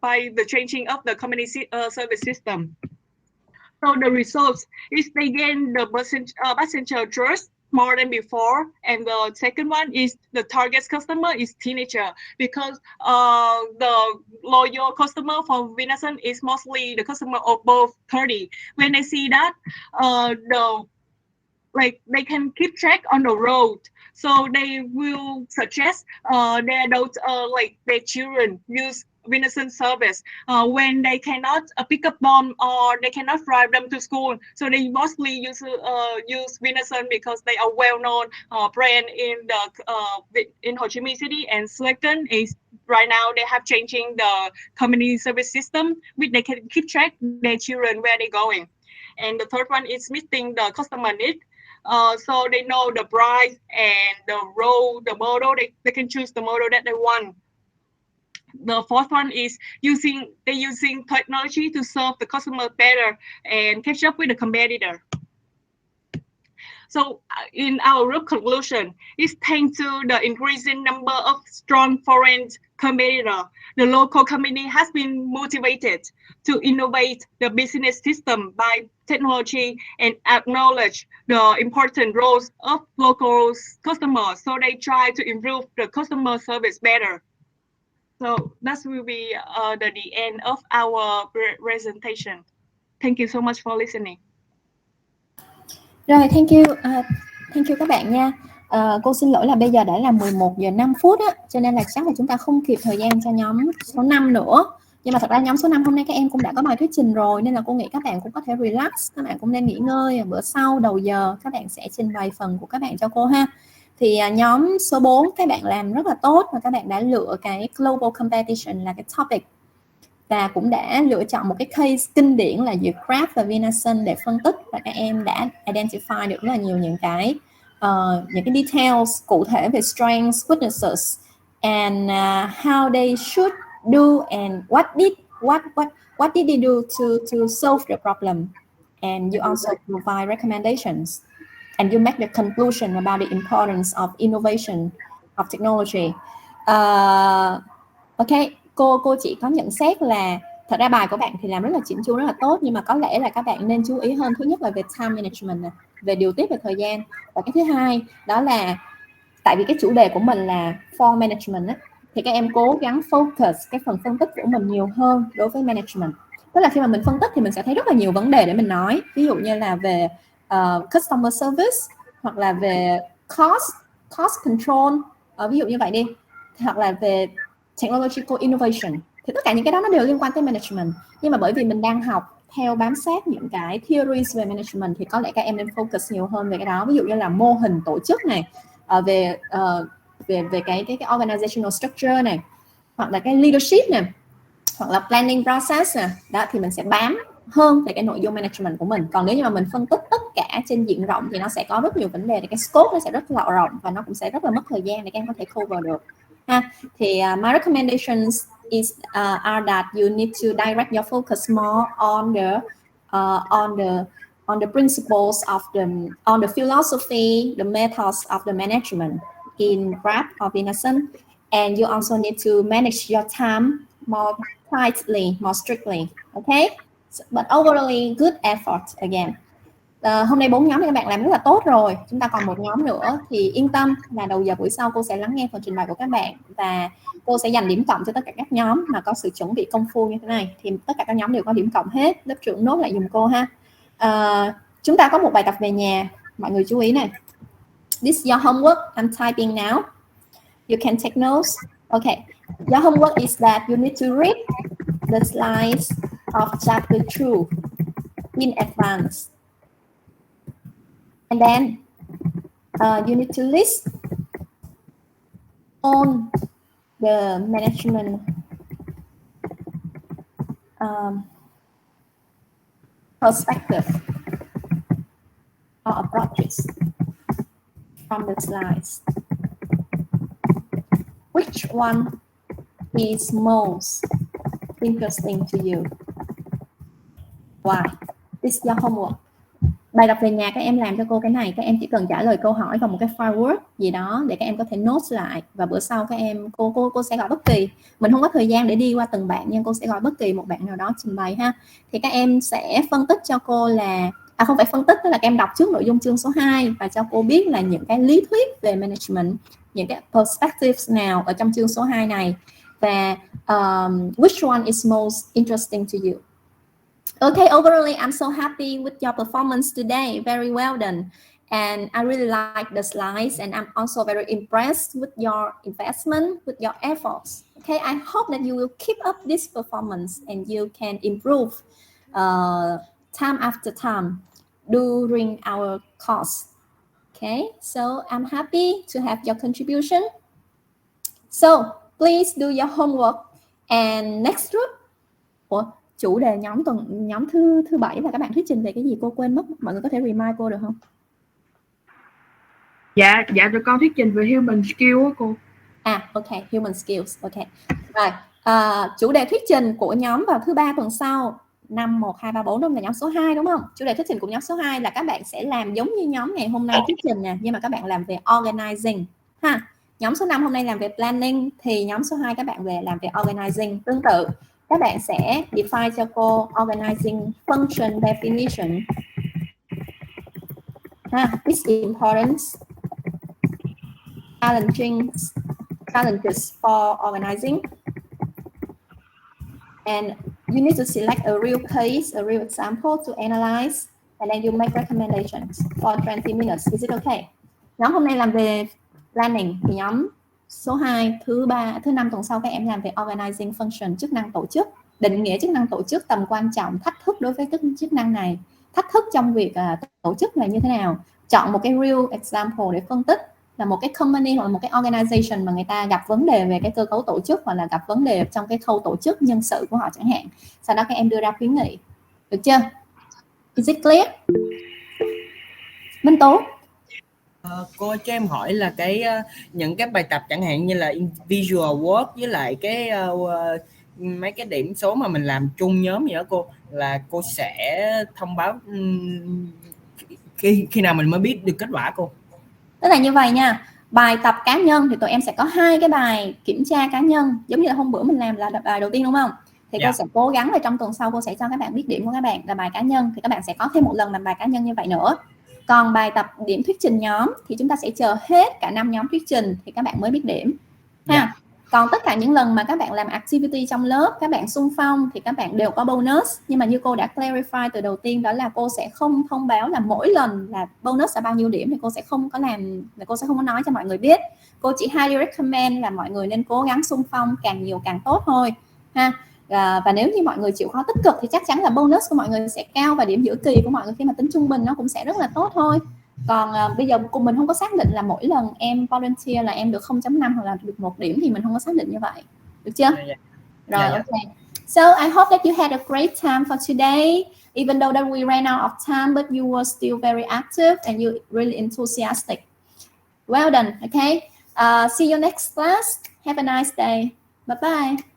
by the changing of the company service system. So the results is they gain the passenger trust more than before, and the second one is the target customer is teenager, because the loyal customer for Vinasun is mostly the customer above 30. When they see that, they can keep track on the road, so they will suggest their children use Vinasun service when they cannot pick up them or they cannot drive them to school. So they mostly use Vinasun because they are well-known brand in Ho Chi Minh City. And second is right now they have changing the company service system, which they can keep track their children where they're going. And the third one is meeting the customer need. So they know the price and the road, the model. They can choose the model that they want. The fourth one is using technology to serve the customer better and catch up with the competitor. So in our group conclusion, it's thanks to the increasing number of strong foreign competitors, the local company has been motivated to innovate the business system by technology and acknowledge the important roles of local customers. So they try to improve the customer service better. So that will be the end of our presentation. Thank you so much for listening. Rồi, thank you các bạn nha. Cô xin lỗi là bây giờ đã là 11 giờ 5 phút á, cho nên là chắc là chúng ta không kịp thời gian cho nhóm số 5 nữa. Nhưng mà thật ra nhóm số 5 hôm nay các em cũng đã có bài thuyết trình rồi, nên là cô nghĩ các bạn cũng có thể relax, các bạn cũng nên nghỉ ngơi. Bữa sau đầu giờ các bạn sẽ trình bày phần của các bạn cho cô ha. Thì nhóm số 4 các bạn làm rất là tốt và các bạn đã lựa cái Global Competition là cái topic và cũng đã lựa chọn một cái case kinh điển là giữa Grab và Vinasun để phân tích, và các em đã identify được rất là nhiều những cái details cụ thể về strengths, weaknesses and how they should do and what did they do to solve the problem, and you also provide recommendations and you make the conclusion about the importance of innovation of technology. Ok, cô chỉ có nhận xét là thật ra bài của bạn thì làm rất là chỉnh chu, rất là tốt, nhưng mà có lẽ là các bạn nên chú ý hơn. Thứ nhất là về time management, về điều tiết về thời gian, và cái thứ hai đó là tại vì cái chủ đề của mình là for management á, thì các em cố gắng focus cái phần phân tích của mình nhiều hơn đối với management. Tức là khi mà mình phân tích thì mình sẽ thấy rất là nhiều vấn đề để mình nói, ví dụ như là về customer service, hoặc là về cost control, ví dụ như vậy đi, hoặc là về technological innovation, thì tất cả những cái đó nó đều liên quan tới management. Nhưng mà bởi vì mình đang học theo bám sát những cái theories về management thì có lẽ các em nên focus nhiều hơn về cái đó, ví dụ như là mô hình tổ chức này, về cái organizational structure này, hoặc là cái leadership này, hoặc là planning process này. Đó thì mình sẽ bám hơn về cái nội dung management của mình. Còn nếu như mà mình phân tích tất cả trên diện rộng thì nó sẽ có rất nhiều vấn đề, thì cái scope nó sẽ rất là rộng và nó cũng sẽ rất là mất thời gian để các em có thể cover được ha. Thì my recommendations are that you need to direct your focus more on the principles of on the philosophy, the methods of the management in Grab or Vinasun, and you also need to manage your time more tightly, more strictly. Okay, but overall good effort again. Hôm nay 4 nhóm thì các bạn làm rất là tốt rồi. Chúng ta còn một nhóm nữa thì yên tâm là đầu giờ buổi sau cô sẽ lắng nghe phần trình bày của các bạn và cô sẽ dành điểm cộng cho tất cả các nhóm mà có sự chuẩn bị công phu như thế này. Thì tất cả các nhóm đều có điểm cộng hết. Lớp trưởng nốt lại dùm cô ha. Chúng ta có một bài tập về nhà. Mọi người chú ý này. This is your homework. I'm typing now. You can take notes. Okay. Your homework is that you need to read the slides of chapter 2 in advance. And then you need to list on the management perspective. is from the slides. Which one is most interesting to you? Why? This is your homework. Bài đọc về nhà các em làm cho cô cái này, các em chỉ cần trả lời câu hỏi và một cái file Word gì đó để các em có thể note lại, và bữa sau các em cô sẽ gọi bất kỳ, mình không có thời gian để đi qua từng bạn nhưng cô sẽ gọi bất kỳ một bạn nào đó trình bày ha. Thì các em sẽ phân tích cho cô là không phải phân tích, tức là các em đọc trước nội dung chương số 2 và cho cô biết là những cái lý thuyết về management, những cái perspectives nào ở trong chương số 2 này, và which one is most interesting to you. Okay, overall, I'm so happy with your performance today. Very well done. And I really like the slides, and I'm also very impressed with your investment, with your efforts. Okay, I hope that you will keep up this performance and you can improve time after time during our course. Okay, so I'm happy to have your contribution. So please do your homework. And next group. Chủ đề nhóm thứ 7 là các bạn thuyết trình về cái gì cô quên mất, mọi người có thể remind cô được không? Dạ tụi con thuyết trình về human skill á cô. Ok, human skills. Ok. Rồi, chủ đề thuyết trình của nhóm vào thứ 3 tuần sau, 5 1 2 3 4 đúng là nhóm số 2 đúng không? Chủ đề thuyết trình của nhóm số 2 là các bạn sẽ làm giống như nhóm ngày hôm nay thuyết trình nè, nhưng mà các bạn làm về organizing ha. Nhóm số 5 hôm nay làm về planning, thì nhóm số 2 các bạn làm về organizing. Tương tự, các bạn sẽ define cho cô organizing function definition. Its importance, challenges for organizing, and you need to select a real case, a real example to analyze, and then you make recommendations for 20 minutes. Is it okay? Nhóm hôm nay làm về planning, thì nhóm số 2 thứ 5 tuần sau các em làm về organizing function, chức năng tổ chức, định nghĩa chức năng tổ chức, tầm quan trọng, thách thức đối với các chức năng này, thách thức trong việc tổ chức là như thế nào, chọn một cái real example để phân tích là một cái company hoặc là một cái organization mà người ta gặp vấn đề về cái cơ cấu tổ chức hoặc là gặp vấn đề trong cái khâu tổ chức nhân sự của họ chẳng hạn. Sau đó các em đưa ra khuyến nghị. Được chưa? Is it clear? Minh Tú. Cô cho em hỏi là những cái bài tập chẳng hạn như là individual work với lại mấy cái điểm số mà mình làm chung nhóm gì đó cô sẽ thông báo khi nào mình mới biết được kết quả cô? Tức là như vậy nha, bài tập cá nhân thì tụi em sẽ có 2 cái bài kiểm tra cá nhân, giống như là hôm bữa mình làm là bài đầu tiên đúng không? Thì cô sẽ cố gắng là trong tuần sau cô sẽ cho các bạn biết điểm của các bạn là bài cá nhân, thì các bạn sẽ có thêm một lần làm bài cá nhân như vậy nữa. Còn bài tập điểm thuyết trình nhóm thì chúng ta sẽ chờ hết cả 5 nhóm thuyết trình thì các bạn mới biết điểm ha. Còn tất cả những lần mà các bạn làm activity trong lớp, các bạn xung phong thì các bạn đều có bonus. Nhưng mà như cô đã clarify từ đầu tiên, đó là cô sẽ không thông báo là mỗi lần là bonus là bao nhiêu điểm, thì cô sẽ không có nói cho mọi người biết. Cô chỉ highly recommend là mọi người nên cố gắng xung phong càng nhiều càng tốt thôi ha. Và nếu như mọi người chịu khó tích cực thì chắc chắn là bonus của mọi người sẽ cao, và điểm giữa kỳ của mọi người khi mà tính trung bình nó cũng sẽ rất là tốt thôi. Còn bây giờ cùng mình không có xác định là mỗi lần em volunteer là em được 0.5 hoặc là được 1 điểm, thì mình không có xác định như vậy. Được chưa? Rồi, okay. So I hope that you had a great time for today. Even though that we ran out of time, but you were still very active and you really enthusiastic. Well done, okay? See you next class. Have a nice day. Bye-bye.